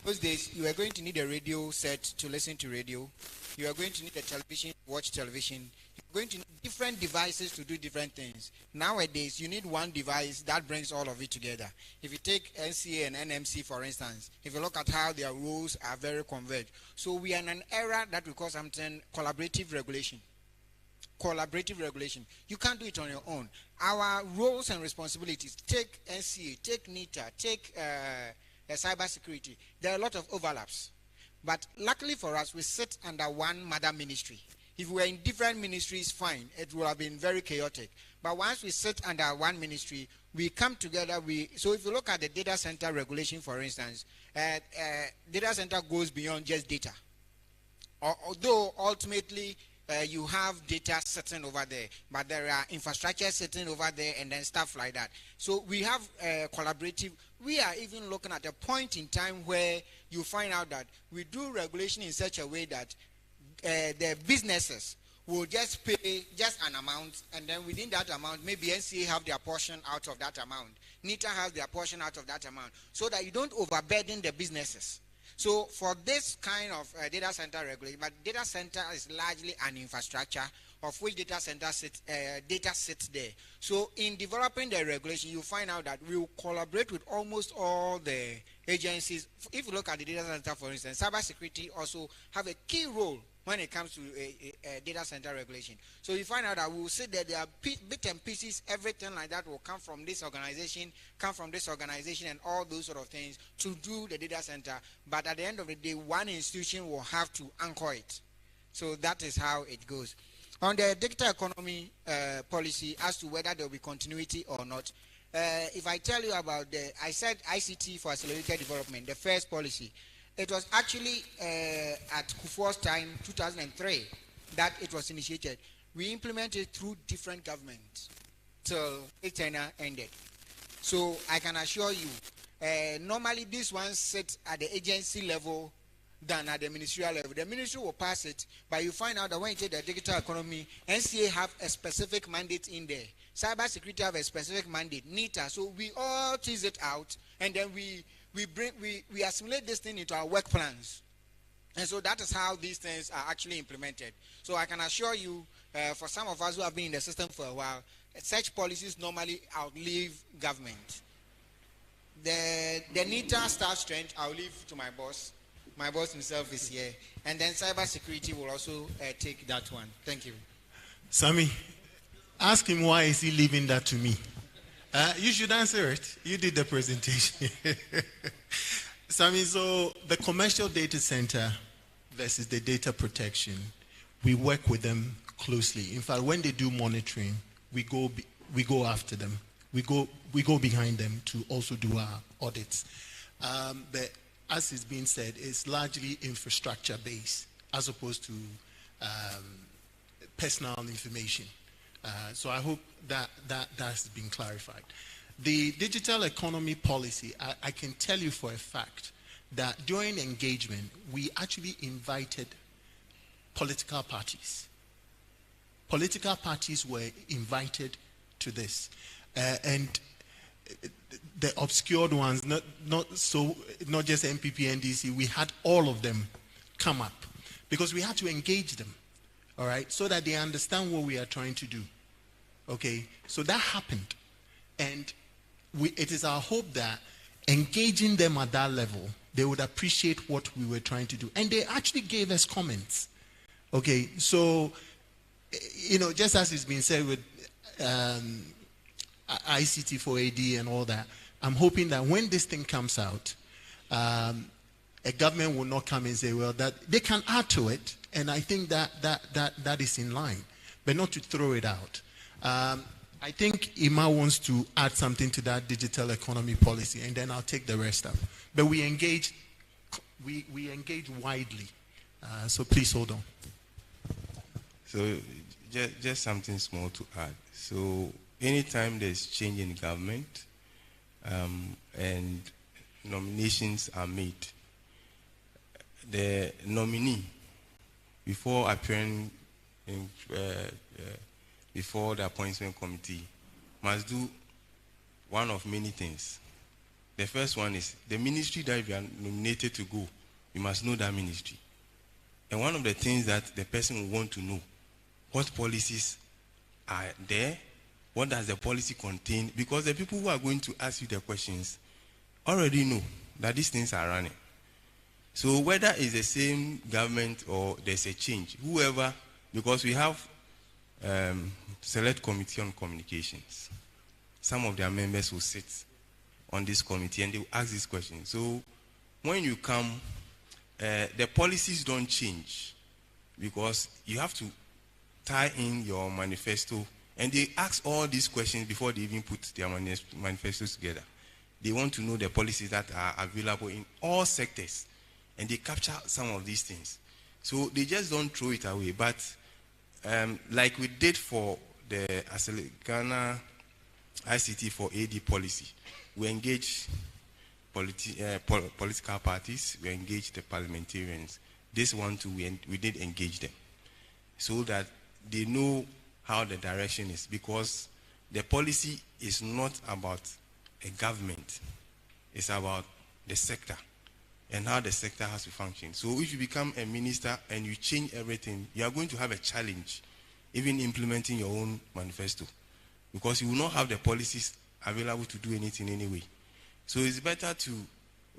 [SPEAKER 5] Those days, you are going to need a radio set to listen to radio. You are going to need a television to watch television. You're going to need different devices to do different things. Nowadays, you need one device that brings all of it together. If you take NCA and NMC, for instance, if you look at how their roles are very converged. So we are in an era that we call something collaborative regulation. Collaborative regulation. You can't do it on your own. Our roles and responsibilities, take NCA, take NITA, take cybersecurity. There are a lot of overlaps. But luckily for us, we sit under one mother ministry. If we were in different ministries, fine. It would have been very chaotic. But once we sit under one ministry, we come together. So if you look at the data center regulation, for instance, data center goes beyond just data. Although ultimately, you have data sitting over there, but there are infrastructure sitting over there and then stuff like that. So we have collaborative. We are even looking at a point in time where you find out that we do regulation in such a way that the businesses will just pay just an amount, and then within that amount, maybe NCA have their portion out of that amount. NITA has their portion out of that amount, so that you don't overburden the businesses. So for this kind of data center regulation, but data center is largely an infrastructure of which data sits there. So in developing the regulation, you find out that we will collaborate with almost all the agencies. If you look at the data center, for instance, cybersecurity also have a key role when it comes to data center regulation. So you find out that we will see that there are bits and pieces, everything like that will come from this organization, and all those sort of things to do the data center. But at the end of the day, one institution will have to anchor it. So that is how it goes. On the digital economy policy, as to whether there will be continuity or not, if I tell you about I said ICT for accelerated development, the first policy, it was actually at Kufuor's time, 2003, that it was initiated. We implemented through different governments till its tenure ended. So I can assure you, normally these ones sit at the agency level than at the ministerial level. The ministry will pass it, but you find out that when you take the digital economy, NCA have a specific mandate in there. Cyber security have a specific mandate, NITA. So we all tease it out, and then we assimilate this thing into our work plans. And so that is how these things are actually implemented. So I can assure you, for some of us who have been in the system for a while, such policies normally outlive government. The NITA staff strength, I'll leave to my boss. My boss himself is here. And then cyber security will also take that one. Thank you.
[SPEAKER 1] Sammy, ask him why is he leaving that to me. You should answer it. You did the presentation. Sammy, so the commercial data center versus the data protection, we work with them closely. In fact, when they do monitoring, we go after them. We go behind them to also do our audits. But as is being said, it's largely infrastructure based as opposed to personal information. So I hope that has been clarified. The digital economy policy, I can tell you for a fact that during engagement, we actually invited political parties. Political parties were invited to this. And the obscured ones, not just MPP, NDC, we had all of them come up because we had to engage them, all right, so that they understand what we are trying to do. Okay, so that happened. And it is our hope that engaging them at that level, they would appreciate what we were trying to do. And they actually gave us comments. Okay, so, just as it's been said with ICT for AD and all that, I'm hoping that when this thing comes out, a government will not come and say, well, that they can add to it. And I think that is in line, but not to throw it out. I think Ima wants to add something to that digital economy policy, and then I'll take the rest up. But we engage widely. So please hold on.
[SPEAKER 3] So just something small to add. So anytime there's change in government and nominations are made, the nominee, before appearing in, before the appointment committee, must do one of many things. The first one is the ministry that you are nominated to go, you must know that ministry. And one of the things that the person will want to know, what policies are there, what does the policy contain, because the people who are going to ask you the questions already know that these things are running. So whether it's the same government or there's a change, whoever, because we have select committee on communications. Some of their members will sit on this committee and they will ask these questions. So when you come, the policies don't change because you have to tie in your manifesto, and they ask all these questions before they even put their manifestos together. They want to know the policies that are available in all sectors, and they capture some of these things. So they just don't throw it away. But like we did for the Ghana ICT for AD policy, we engage political parties, we engage the parliamentarians. This one too, we did engage them so that they know how the direction is, because the policy is not about a government, it's about the sector and how the sector has to function. So if you become a minister and you change everything, you are going to have a challenge even implementing your own manifesto, because you will not have the policies available to do anything anyway. So it's better to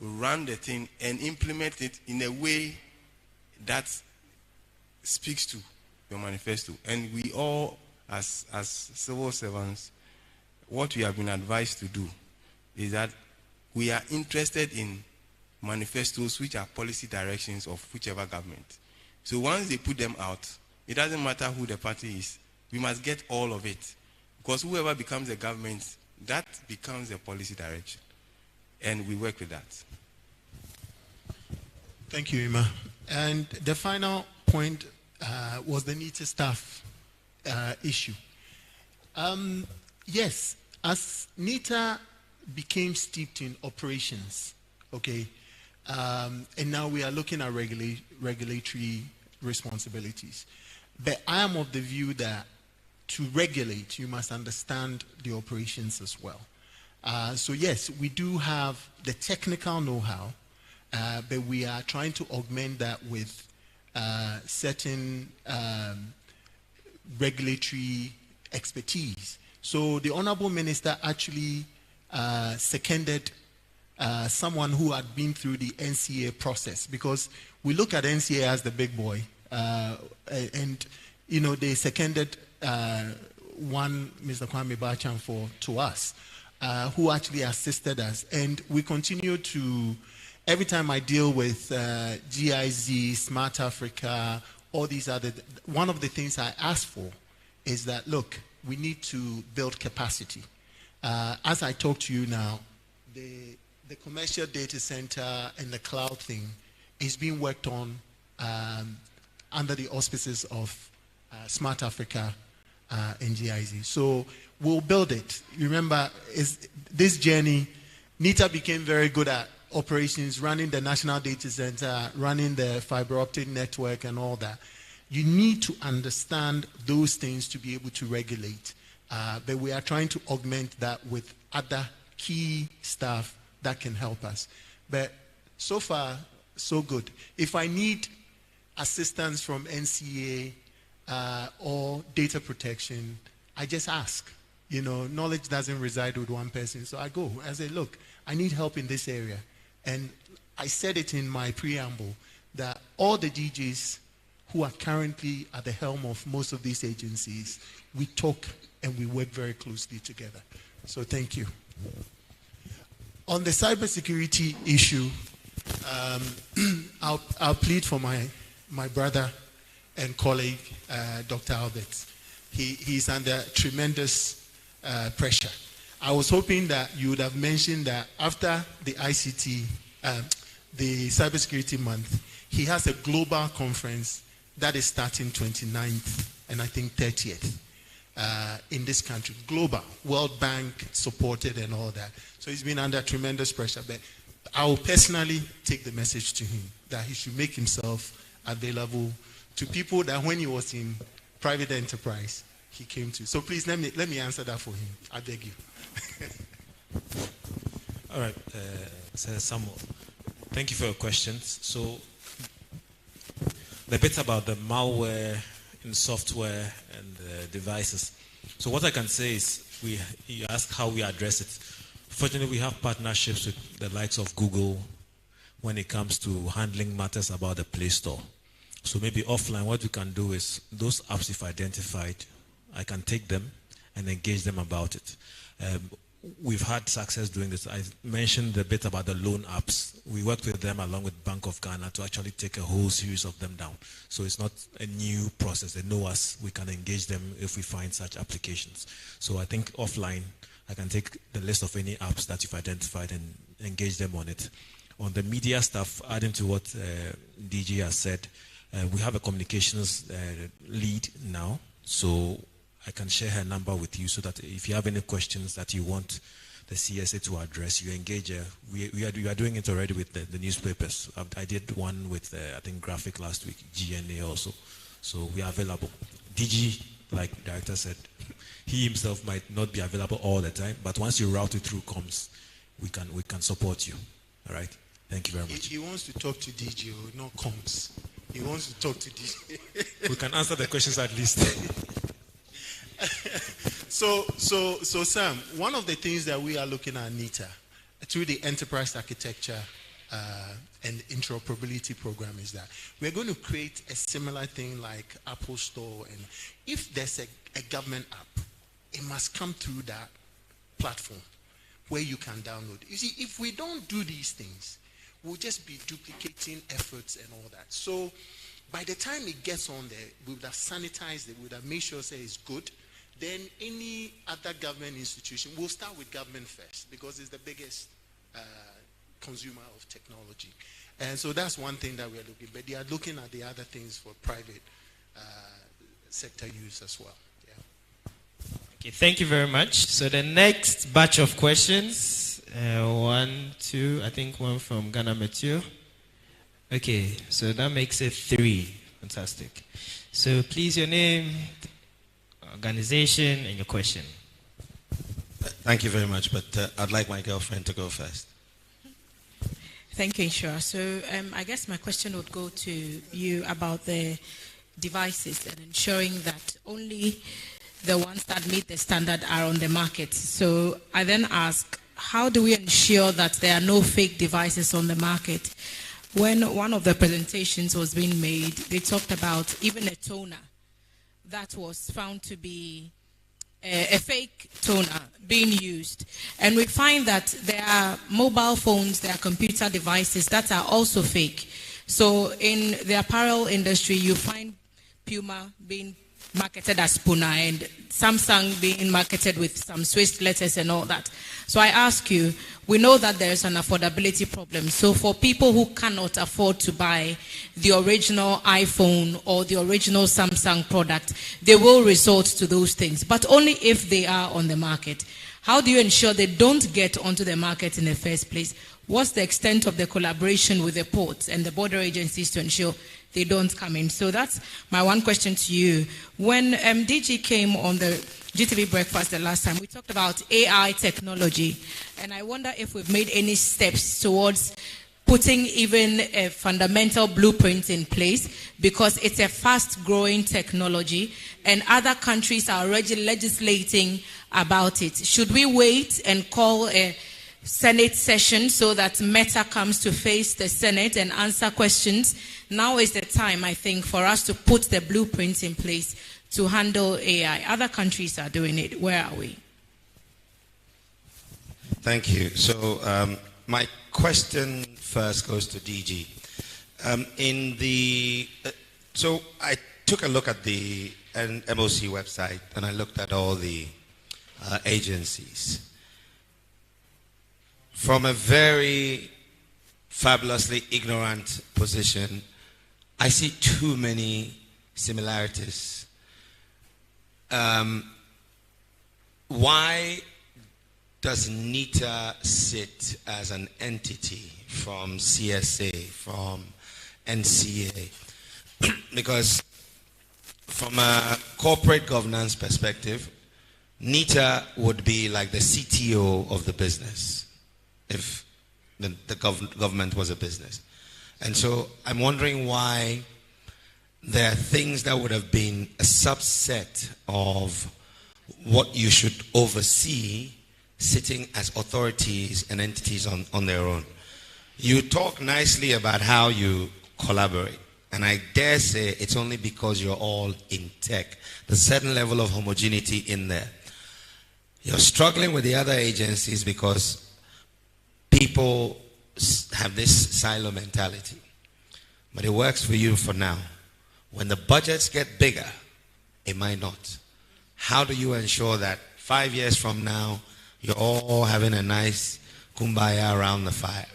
[SPEAKER 3] run the thing and implement it in a way that speaks to your manifesto. And we all, as civil servants, what we have been advised to do is that we are interested in manifestos which are policy directions of whichever government. So once they put them out, it doesn't matter who the party is. We must get all of it. Because whoever becomes the government, that becomes the policy direction. And we work with that.
[SPEAKER 1] Thank you, Ima. And the final point was the NITA staff issue. Yes, as NITA became steeped in operations, okay, and now we are looking at regulatory responsibilities. But I am of the view that to regulate, you must understand the operations as well. So yes, we do have the technical know-how, but we are trying to augment that with certain regulatory expertise. So the Honorable Minister actually seconded someone who had been through the NCA process, because we look at NCA as the big boy, and you know they seconded one Mr. Kwame Bachan to us, who actually assisted us, and we continue to. Every time I deal with GIZ, Smart Africa, all these other, one of the things I ask for is that, look, we need to build capacity. As I talk to you now, the commercial data center and the cloud thing is being worked on under the auspices of Smart Africa and GIZ. So we'll build it. Remember, this journey, NITA became very good at operations, running the national data center, running the fiber optic network and all that. You need to understand those things to be able to regulate. But we are trying to augment that with other key staff that can help us. But so far, so good. If I need assistance from NCA or data protection, I just ask. You know, knowledge doesn't reside with one person. So I go, I say, look, I need help in this area. And I said it in my preamble that all the DJs who are currently at the helm of most of these agencies, we talk and we work very closely together. So thank you. On the cybersecurity issue, I'll plead for my brother and colleague, Dr. Albert. He's under tremendous pressure. I was hoping that you would have mentioned that after the ICT, the Cybersecurity Month, he has a global conference that is starting 29th and I think 30th in this country. Global, World Bank supported and all that. So he's been under tremendous pressure. But I will personally take the message to him that he should make himself available to people that when he was in private enterprise, he came to. So please let me answer that for him. I beg you.
[SPEAKER 6] All right, Sir Samuel, thank you for your questions. So the bit about the malware in software and devices. So what I can say is, you ask how we address it. Fortunately, we have partnerships with the likes of Google when it comes to handling matters about the Play Store. So maybe offline, what we can do is, those apps if identified, I can take them and engage them about it. We've had success doing this. I mentioned a bit about the loan apps. We worked with them along with Bank of Ghana to actually take a whole series of them down. So it's not a new process. They know us. We can engage them if we find such applications. So I think offline, I can take the list of any apps that you've identified and engage them on it. On the media stuff, adding to what DG has said, we have a communications lead now. So I can share her number with you so that if you have any questions that you want the CSA to address, you engage her. We are doing it already with the newspapers. I did one with, I think, Graphic last week, GNA also. So we are available. DG, like Director said, he himself might not be available all the time, but once you route it through comms, we can support you. All right? Thank you very much.
[SPEAKER 1] He wants to talk to DG, not comms. He wants to talk to DG.
[SPEAKER 6] We can answer the questions at least.
[SPEAKER 1] So Sam, one of the things that we are looking at NITA through the enterprise architecture and interoperability program is that we're going to create a similar thing like Apple Store, and if there's a government app, it must come through that platform where you can download. You see, if we don't do these things, we'll just be duplicating efforts and all that. So By the time it gets on there, we would have sanitized it, we would have made sure say it's good. Then any other government institution, we'll start with government first because it's the biggest consumer of technology. And so that's one thing that we're looking, but they are looking at the other things for private sector use as well. Yeah.
[SPEAKER 4] Okay, thank you very much. So the next batch of questions, one, two, I think one from Ghana Mathieu. Okay, so that makes it 3. Fantastic. So please, your name, organization, and your question.
[SPEAKER 11] Thank you very much, but I'd like my girlfriend to go first.
[SPEAKER 12] Thank you, Insura. So I guess my question would go to you about the devices and ensuring that only the ones that meet the standard are on the market. So I then ask, how do we ensure that there are no fake devices on the market? When one of the presentations was being made, they talked about even a toner that was found to be a fake toner being used. And we find that there are mobile phones, there are computer devices that are also fake. So in the apparel industry, you find Puma being marketed as Puna and Samsung being marketed with some Swiss letters and all that. So I ask you, we know that there is an affordability problem. So for people who cannot afford to buy the original iPhone or the original Samsung product, they will resort to those things, but only if they are on the market. How do you ensure they don't get onto the market in the first place? What's the extent of the collaboration with the ports and the border agencies to ensure they don't come in? So that's my one question to you. When DG came on the GTV breakfast the last time, we talked about AI technology, and I wonder if we've made any steps towards putting even a fundamental blueprint in place, because it's a fast-growing technology, and other countries are already legislating about it. Should we wait and call a Senate session so that Meta comes to face the Senate and answer questions? Now is the time, I think, for us to put the blueprint in place to handle AI. Other countries are doing it. Where are we?
[SPEAKER 11] Thank you. So my question first goes to DG. So I took a look at the MOC website and I looked at all the agencies. From a very fabulously ignorant position, I see too many similarities. Why does NITA sit as an entity from CSA, from NCA? Because from a corporate governance perspective, NITA would be like the CTO of the business if the government was a business. And so I'm wondering why there are things that would have been a subset of what you should oversee sitting as authorities and entities on their own. You talk nicely about how you collaborate, and I dare say it's only because you're all in tech. There's a certain level of homogeneity in there. You're struggling with the other agencies because people have this silo mentality. But it works for you for now. When the budgets get bigger, it might not. How do you ensure that 5 years from now, you're all having a nice kumbaya around the fire?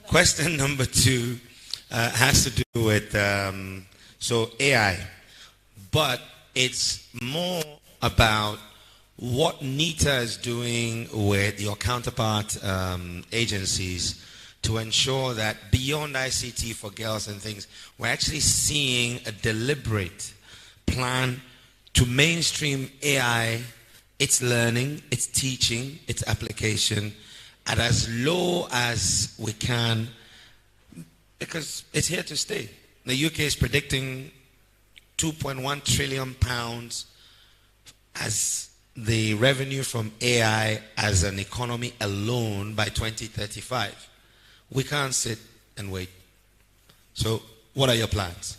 [SPEAKER 11] Question number 2 has to do with AI. But it's more about what NITA is doing with your counterpart agencies to ensure that beyond ICT for girls and things, we're actually seeing a deliberate plan to mainstream AI, its learning, its teaching, its application at as low as we can, because it's here to stay. The UK is predicting 2.1 trillion pounds as the revenue from AI as an economy alone by 2035. We can't sit and wait. So, what are your plans?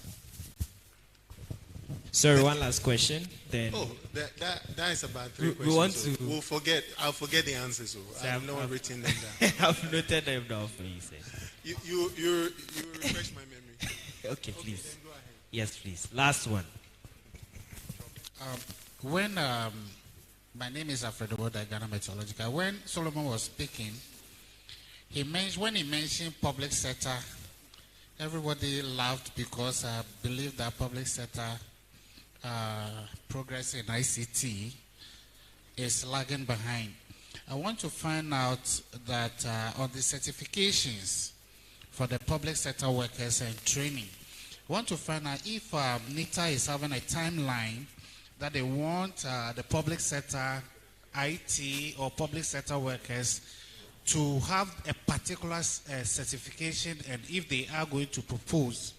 [SPEAKER 4] Sorry, one last question. Then.
[SPEAKER 1] Oh, that is about 3 questions. We'll forget. I'll forget the answers. So I've not written them down.
[SPEAKER 4] I've noted them down for you, sir.
[SPEAKER 1] You refresh my memory.
[SPEAKER 4] Okay, please.
[SPEAKER 1] Then go ahead.
[SPEAKER 4] Yes, please. Last one.
[SPEAKER 13] My name is Alfredo Boda, Ghana Meteorological. When Solomon was speaking, when he mentioned public sector, everybody laughed because I believe that public sector progress in ICT is lagging behind. I want to find out that on the certifications for the public sector workers and training, I want to find out if NITA is having a timeline that they want the public sector IT or public sector workers to have a particular certification, and if they are going to propose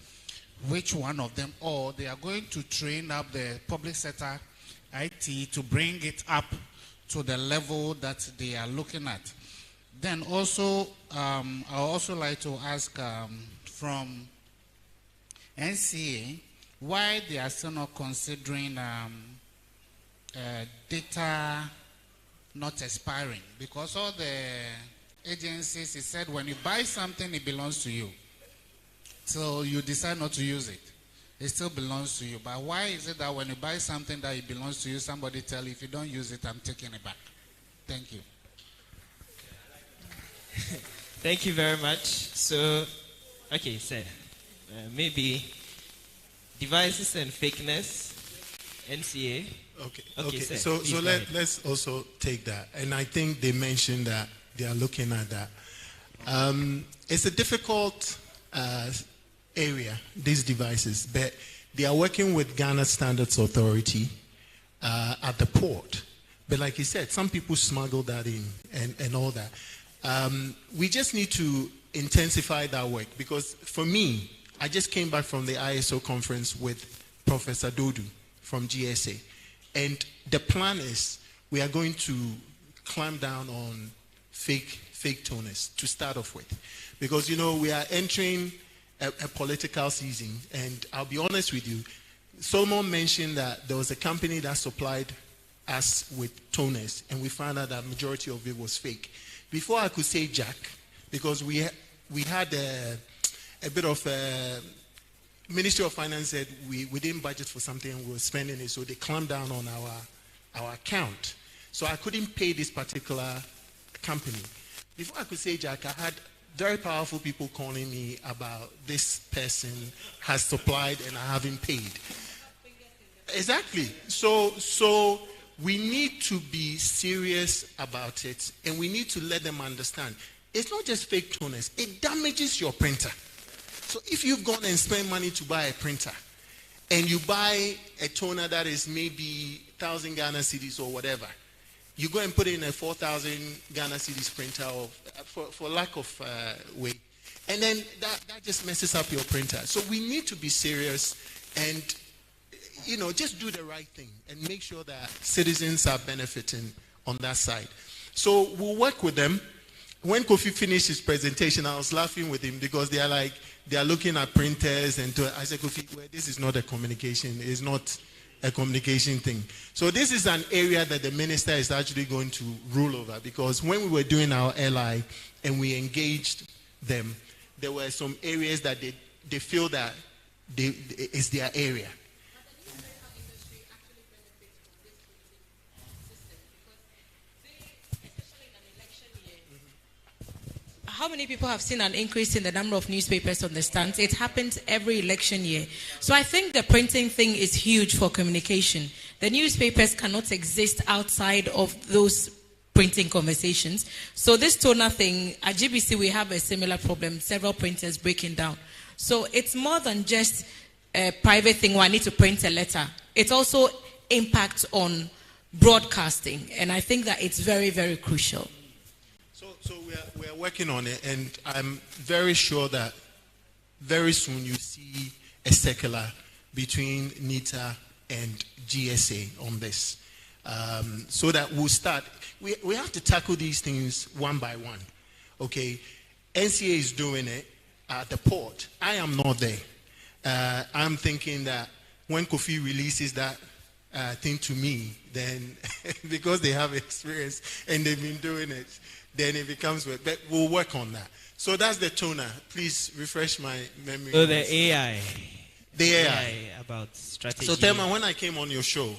[SPEAKER 13] which one of them, or they are going to train up the public sector IT to bring it up to the level that they are looking at. Then also, I also like to ask from NCA why they are still not considering data not expiring, because all the agencies, it said when you buy something, it belongs to you. So you decide not to use it, it still belongs to you. But why is it that when you buy something that it belongs to you, somebody tell you, if you don't use it, I'm taking it back? Thank you.
[SPEAKER 4] Thank you very much. So, okay, sir. Maybe devices and fakeness, NCA.
[SPEAKER 1] Okay.
[SPEAKER 4] Sir,
[SPEAKER 1] So let's also take that. And I think they mentioned that they are looking at that. It's a difficult area, these devices, but they are working with Ghana Standards Authority at the port. But like you said, some people smuggle that in and all that. We just need to intensify that work, because for me, I just came back from the ISO conference with Professor Dodu from GSA. And the plan is we are going to clamp down on fake toners to start off with. Because, you know, we are entering a political season. And I'll be honest with you, Solomon mentioned that there was a company that supplied us with toners, and we found out that majority of it was fake. Before I could say Jack, because we had a bit of Ministry of Finance said we didn't budget for something and we were spending it, so they clamped down on our account. So I couldn't pay this particular company. Before I could say Jack, I had very powerful people calling me about this person has supplied and I haven't paid. Exactly. So we need to be serious about it, and we need to let them understand. It's not just fake toners. It damages your printer. So if you've gone and spent money to buy a printer, and you buy a toner that is maybe 1,000 Ghana cedis or whatever, you go and put in a 4,000 Ghana cedis printer for lack of way, and then that just messes up your printer. So we need to be serious and, you know, just do the right thing and make sure that citizens are benefiting on that side. So we'll work with them. When Kofi finished his presentation, I was laughing with him because they are looking at printers, and I said, Kofi, well, this is not a communication. It's not a communication thing. So this is an area that the minister is actually going to rule over, because when we were doing our LI and we engaged them, there were some areas that they feel that it's their area.
[SPEAKER 12] How many people have seen an increase in the number of newspapers on the stands? It happens every election year. So I think the printing thing is huge for communication. The newspapers cannot exist outside of those printing conversations. So this toner thing, at GBC we have a similar problem, several printers breaking down. So it's more than just a private thing where I need to print a letter. It also impacts on broadcasting, and I think that it's very, very crucial.
[SPEAKER 1] So we are working on it, and I'm very sure that very soon you see a circular between NITA and GSA on this, so that we'll start. We have to tackle these things one by one. Okay, NCA is doing it at the port. I am not there. I'm thinking that when Kofi releases that thing to me, then because they have experience and they've been doing it, then it becomes work. But we'll work on that. So that's the toner. Please refresh my memory.
[SPEAKER 4] So the AI.
[SPEAKER 1] The AI.
[SPEAKER 4] about strategy.
[SPEAKER 1] So, Thelma, when I came on your show,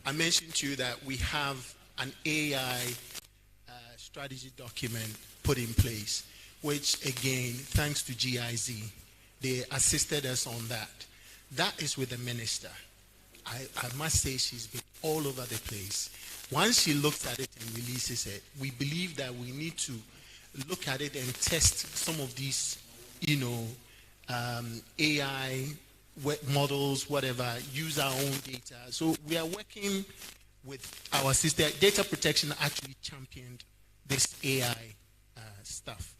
[SPEAKER 1] I mentioned to you that we have an AI strategy document put in place, which, again, thanks to GIZ, they assisted us on that. That is with the minister. I must say she's been all over the place. Once she looks at it and releases it, we believe that we need to look at it and test some of these, AI models, whatever, use our own data. So we are working with our sister. Data protection actually championed this AI stuff.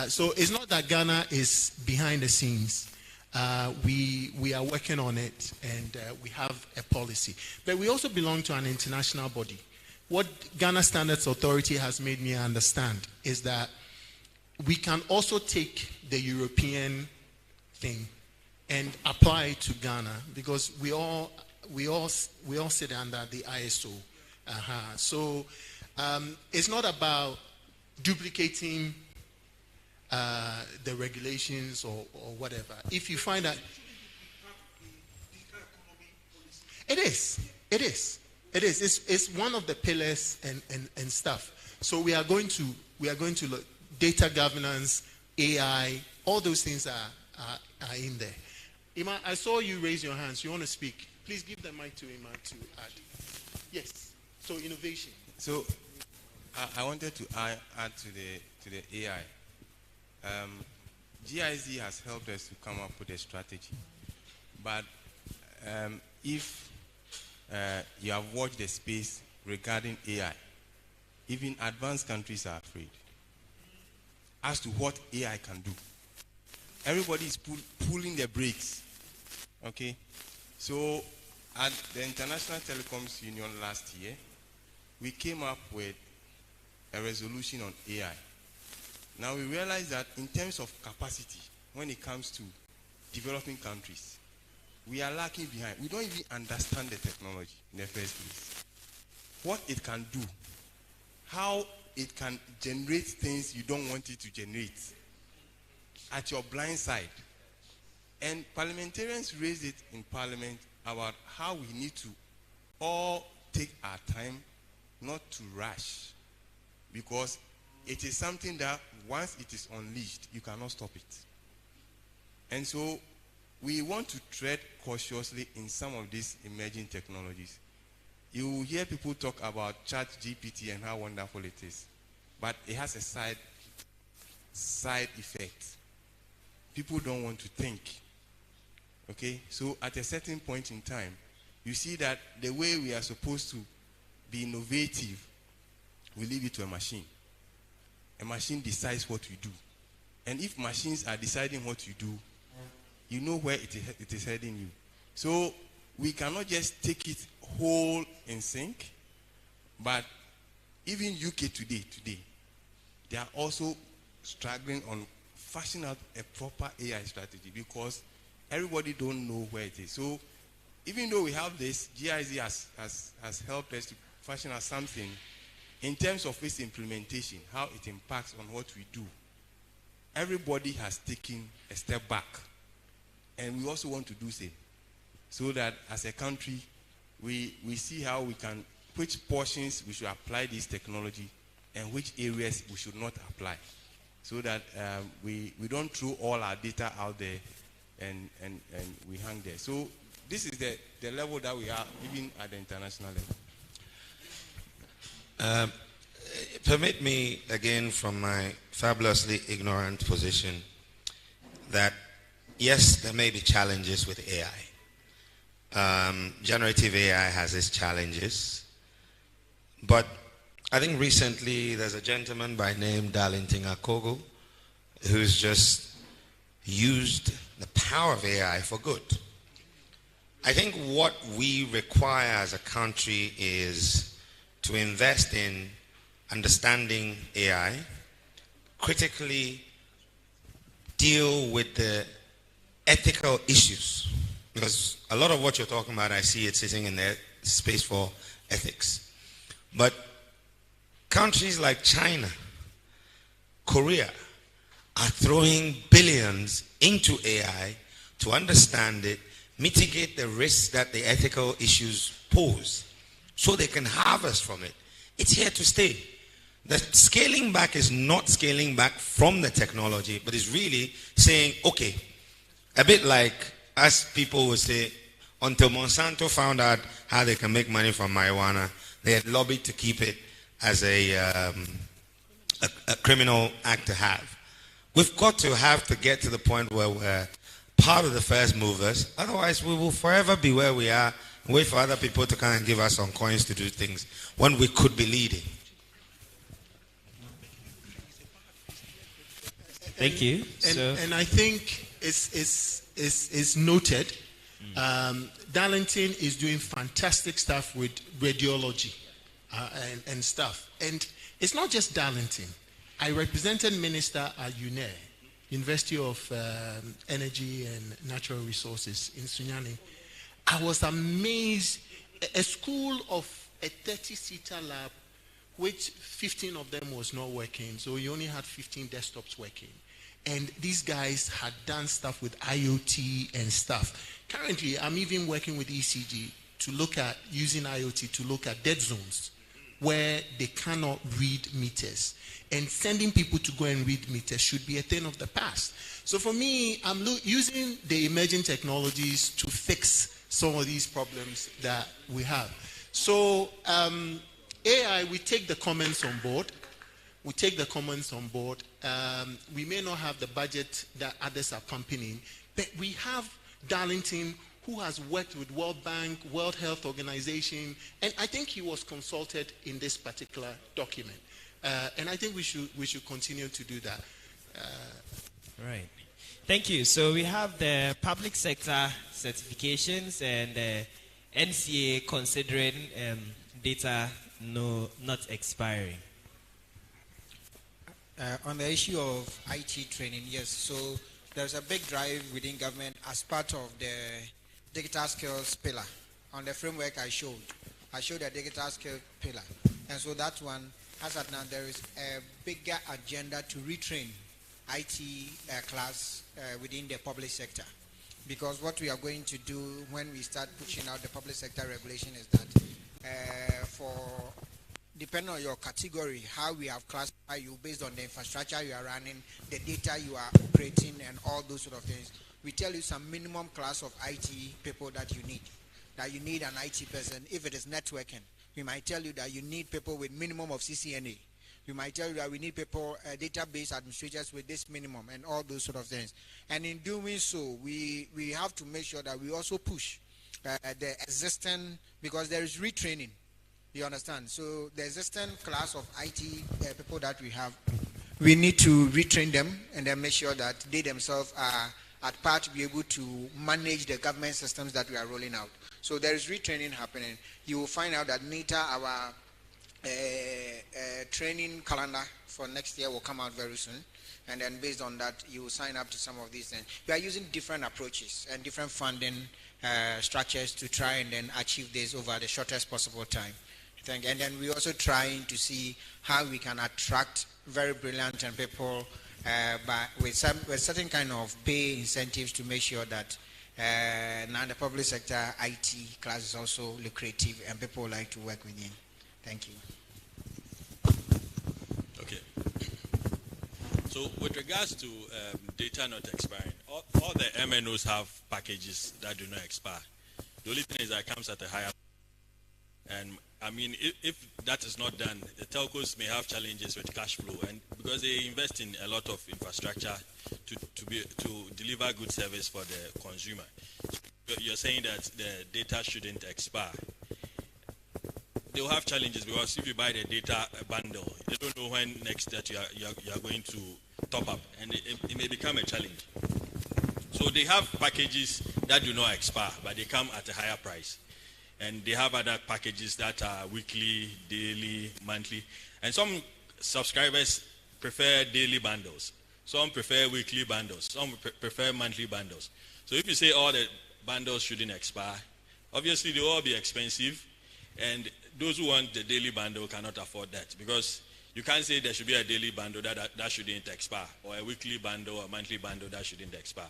[SPEAKER 1] So it's not that Ghana is behind the scenes. We are working on it, and we have a policy. But we also belong to an international body. What Ghana Standards Authority has made me understand is that we can also take the European thing and apply it to Ghana, because we all sit under the ISO. So it's not about duplicating the regulations or whatever. If you find that it is. It's one of the pillars and stuff. So we are going to look data governance, AI, all those things are in there. Ima, I saw you raise your hands. You want to speak? Please give the mic to Ima to add. Yes. So innovation.
[SPEAKER 3] So I wanted to add to the AI. GIZ has helped us to come up with a strategy. But if you have watched the space regarding AI, even advanced countries are afraid as to what AI can do. Everybody is pulling the brakes. Okay? So at the International Telecoms Union last year, we came up with a resolution on AI. Now we realize that in terms of capacity, when it comes to developing countries, we are lacking behind. We don't even understand the technology in the first place. What it can do, how it can generate things you don't want it to generate at your blind side. And parliamentarians raised it in Parliament about how we need to all take our time, not to rush, because it is something that once it is unleashed, you cannot stop it. And so we want to tread cautiously in some of these emerging technologies. You will hear people talk about ChatGPT and how wonderful it is, but it has a side effect. People don't want to think. Okay? So at a certain point in time, you see that the way we are supposed to be innovative, we leave it to a machine. A machine decides what we do. And if machines are deciding what you do, you know where it is heading you. So we cannot just take it whole in sync, but even UK today, they are also struggling on fashioning out a proper AI strategy, because everybody don't know where it is. So even though we have this, GIZ has helped us to fashion out something in terms of its implementation, how it impacts on what we do. Everybody has taken a step back, and we also want to do same, so that as a country, we see how we can, which portions we should apply this technology and which areas we should not apply, so that we don't throw all our data out there and we hang there. So this is the level that we are, even at the international level.
[SPEAKER 11] Permit me, again, from my fabulously ignorant position, that yes, there may be challenges with AI. Generative AI has its challenges. But I think recently there's a gentleman by name Darlington Akogo who's just used the power of AI for good. I think what we require as a country is to invest in understanding AI, critically deal with the ethical issues. Because a lot of what you're talking about, I see it sitting in the space for ethics. But countries like China, Korea, are throwing billions into AI to understand it, mitigate the risks that the ethical issues pose so they can harvest from it. It's here to stay. The scaling back is not scaling back from the technology, but it's really saying, okay, a bit like as people would say, until Monsanto found out how they can make money from marijuana, they had lobbied to keep it as a criminal act to have. We've got to get to the point where we're part of the first movers. Otherwise, we will forever be where we are and wait for other people to come and give us some coins to do things when we could be leading.
[SPEAKER 4] Thank you.
[SPEAKER 1] And I think it's noted. Darlington is doing fantastic stuff with radiology and stuff. And it's not just Darlington. I represented Minister at UNE, University of Energy and Natural Resources in Sunyani. I was amazed. A school of a 30-seater lab, which 15 of them was not working. So you only had 15 desktops working. And these guys had done stuff with IoT and stuff. Currently, I'm even working with ECG to look at using IoT to look at dead zones where they cannot read meters. And sending people to go and read meters should be a thing of the past. So for me, I'm using the emerging technologies to fix some of these problems that we have. So AI, we take the comments on board. We take the comments on board. We may not have the budget that others are pumping in, but we have Darlington, who has worked with World Bank, World Health Organization, and I think he was consulted in this particular document. And I think we should continue to do that.
[SPEAKER 4] Right. Thank you. So we have the public sector certifications and the NCA considering data not expiring.
[SPEAKER 5] On the issue of IT training, yes. So there's a big drive within government as part of the digital skills pillar. On the framework I showed the digital skills pillar. And so that one, as of now, there is a bigger agenda to retrain IT class within the public sector. Because what we are going to do when we start pushing out the public sector regulation is that depending on your category, how we have classified you based on the infrastructure you are running, the data you are operating, and all those sort of things. We tell you some minimum class of IT people that you need. That you need an IT person. If it is networking, we might tell you that you need people with minimum of CCNA. We might tell you that we need people, database administrators with this minimum, and all those sort of things. And in doing so, we have to make sure that we also push the existing, because there is retraining. You understand? So the existing class of IT people that we have, we need to retrain them and then make sure that they themselves are at part to be able to manage the government systems that we are rolling out. So there is retraining happening. You will find out that NITA, our training calendar for next year will come out very soon. And then based on that, you will sign up to some of these things. We are using different approaches and different funding structures to try and then achieve this over the shortest possible time. And then we're also trying to see how we can attract very brilliant and people with certain kind of pay incentives to make sure that now the public sector IT class is also lucrative and people like to work within. Thank you.
[SPEAKER 9] Okay. So with regards to data not expiring, all the MNOs have packages that do not expire. The only thing is that it comes at a higher, and I mean, if that is not done, the telcos may have challenges with cash flow, and because they invest in a lot of infrastructure to deliver good service for the consumer. You're saying that the data shouldn't expire. They will have challenges because if you buy the data bundle, they don't know when next that you are going to top up, and it may become a challenge. So they have packages that do not expire, but they come at a higher price. And they have other packages that are weekly, daily, monthly. And some subscribers prefer daily bundles. Some prefer weekly bundles. Some prefer monthly bundles. So if you say all the bundles shouldn't expire, obviously they will all be expensive. And those who want the daily bundle cannot afford that. Because you can't say there should be a daily bundle that shouldn't expire. Or a weekly bundle or monthly bundle that shouldn't expire.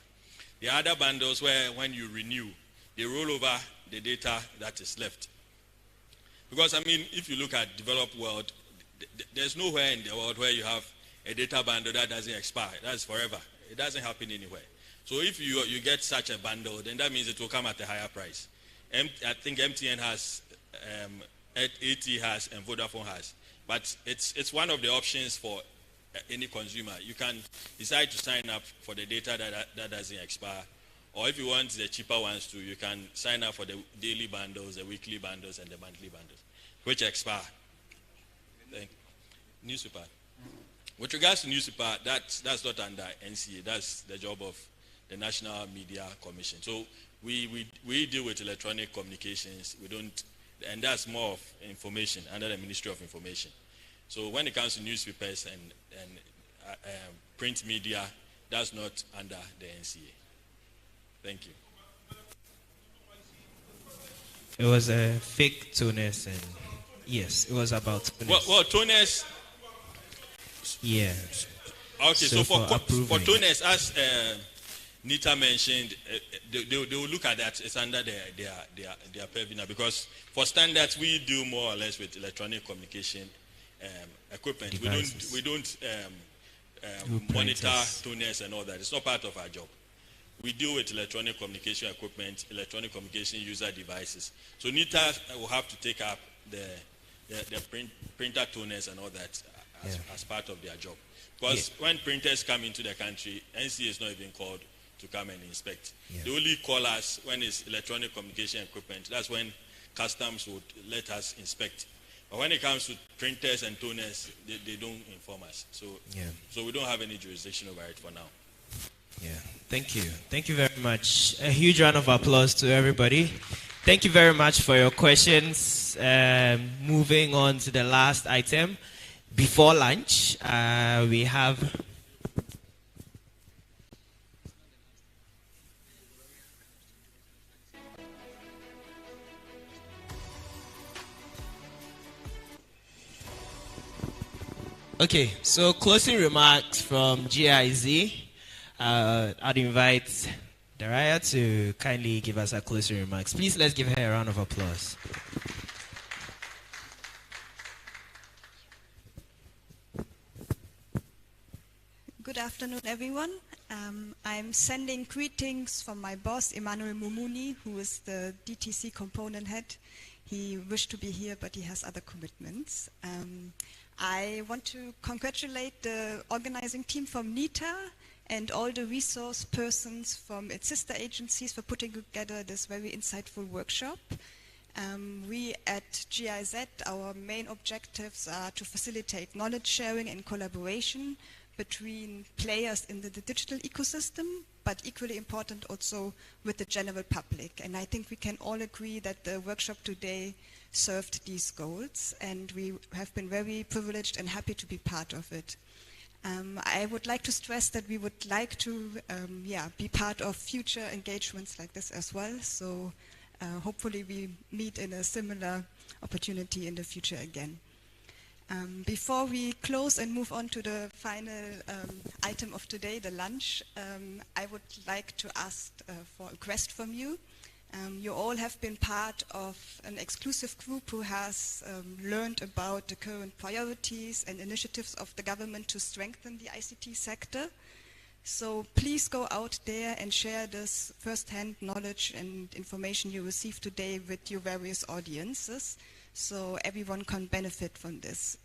[SPEAKER 9] There are other bundles where when you renew, they roll over the data that is left. Because, I mean, if you look at developed world, there's nowhere in the world where you have a data bundle that doesn't expire. That's forever. It doesn't happen anywhere. So if you get such a bundle, then that means it will come at a higher price. I think MTN has, AT has, and Vodafone has. But it's one of the options for any consumer. You can decide to sign up for the data that doesn't expire. Or if you want the cheaper ones too, you can sign up for the daily bundles, the weekly bundles, and the monthly bundles, which expire. Newspaper. With regards to newspaper, that's not under NCA. That's the job of the National Media Commission. So we deal with electronic communications. We don't, and that's more of information under the Ministry of Information. So when it comes to newspapers and print media, that's not under the NCA. Thank you.
[SPEAKER 4] It was a fake toners, and yes, it was about toners.
[SPEAKER 9] Well, toners.
[SPEAKER 4] Yeah.
[SPEAKER 9] Okay, so for toners, as Nita mentioned, they will look at that. It's under their purview now, because for standards we deal more or less with electronic communication equipment. Devices. We don't monitor toners and all that. It's not part of our job. We deal with electronic communication equipment, electronic communication user devices. So NITA will have to take up the printer toners and all that as part of their job. Because when printers come into the country, NCA is not even called to come and inspect. They only call us when it's electronic communication equipment. That's when customs would let us inspect. But when it comes to printers and toners, they don't inform us. So we don't have any jurisdiction over it for now.
[SPEAKER 4] Yeah, thank you. Thank you very much. A huge round of applause to everybody. Thank you very much for your questions. Moving on to the last item. Before lunch, we have... Okay, so closing remarks from GIZ. I'd invite Daraya to kindly give us her closing remarks. Please, let's give her a round of applause.
[SPEAKER 14] Good afternoon, everyone. I'm sending greetings from my boss, Emmanuel Mumuni, who is the DTC component head. He wished to be here, but he has other commitments. I want to congratulate the organizing team from NITA and all the resource persons from its sister agencies for putting together this very insightful workshop. We at GIZ, our main objectives are to facilitate knowledge sharing and collaboration between players in the digital ecosystem, but equally important also with the general public. And I think we can all agree that the workshop today served these goals, and we have been very privileged and happy to be part of it. I would like to stress that we would like to be part of future engagements like this as well. So hopefully we meet in a similar opportunity in the future again. Before we close and move on to the final item of today, the lunch, I would like to ask for a request from you. You all have been part of an exclusive group who has learned about the current priorities and initiatives of the government to strengthen the ICT sector. So please go out there and share this first-hand knowledge and information you received today with your various audiences, so everyone can benefit from this.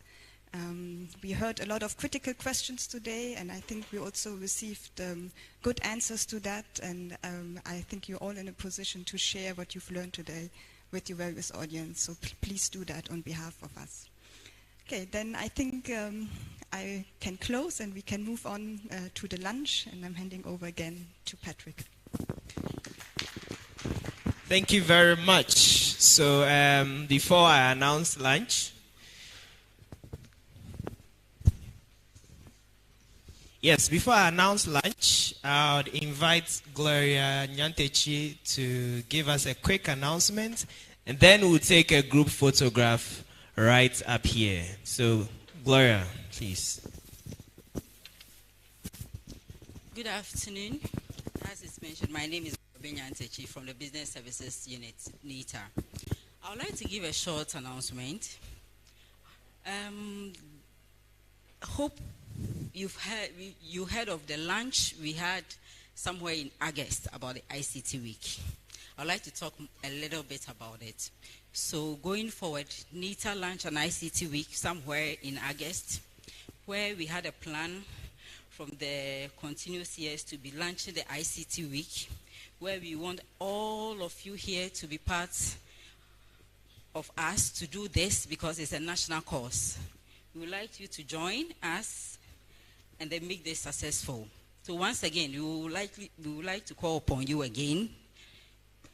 [SPEAKER 14] We heard a lot of critical questions today, and I think we also received good answers to that, and I think you're all in a position to share what you've learned today with your various audience, so please do that on behalf of us. Okay, then I think I can close and we can move on to the lunch, and I'm handing over again to Patrick.
[SPEAKER 4] Thank you very much. So before I announce lunch, before I announce lunch, I would invite Gloria Nyantechi to give us a quick announcement, and then we'll take a group photograph right up here. So, Gloria, please.
[SPEAKER 15] Good afternoon. As it's mentioned, my name is Benyantechi from the Business Services Unit, NITA. I would like to give a short announcement. Hope you heard of the lunch we had somewhere in August about the ICT week. I'd like to talk a little bit about it. So going forward, NITA launched an ICT week somewhere in August, where we had a plan from the continuous years to be launching the ICT week, where we want all of you here to be part of us to do this because it's a national cause. We would like you to join us and then make this successful. So once again, we would like to call upon you again.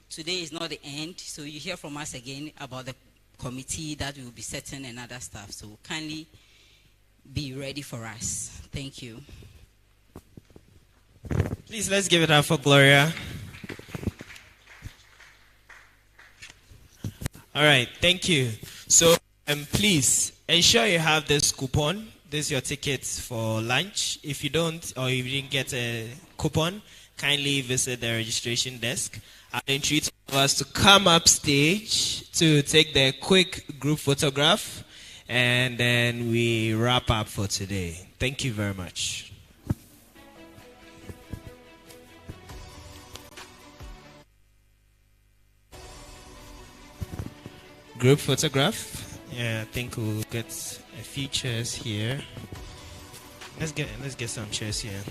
[SPEAKER 15] Today is not the end, so you hear from us again about the committee that we will be setting and other stuff. So kindly be ready for us. Thank you.
[SPEAKER 4] Please, let's give it up for Gloria. All right, thank you. So, please ensure you have this coupon. This is your tickets for lunch. If you don't, or if you didn't get a coupon, kindly visit the registration desk. I'll entreat all of us to come up stage to take the quick group photograph, and then we wrap up for today. Thank you very much. Group photograph. Yeah, I think we'll get a few chairs here. Let's get some chairs here.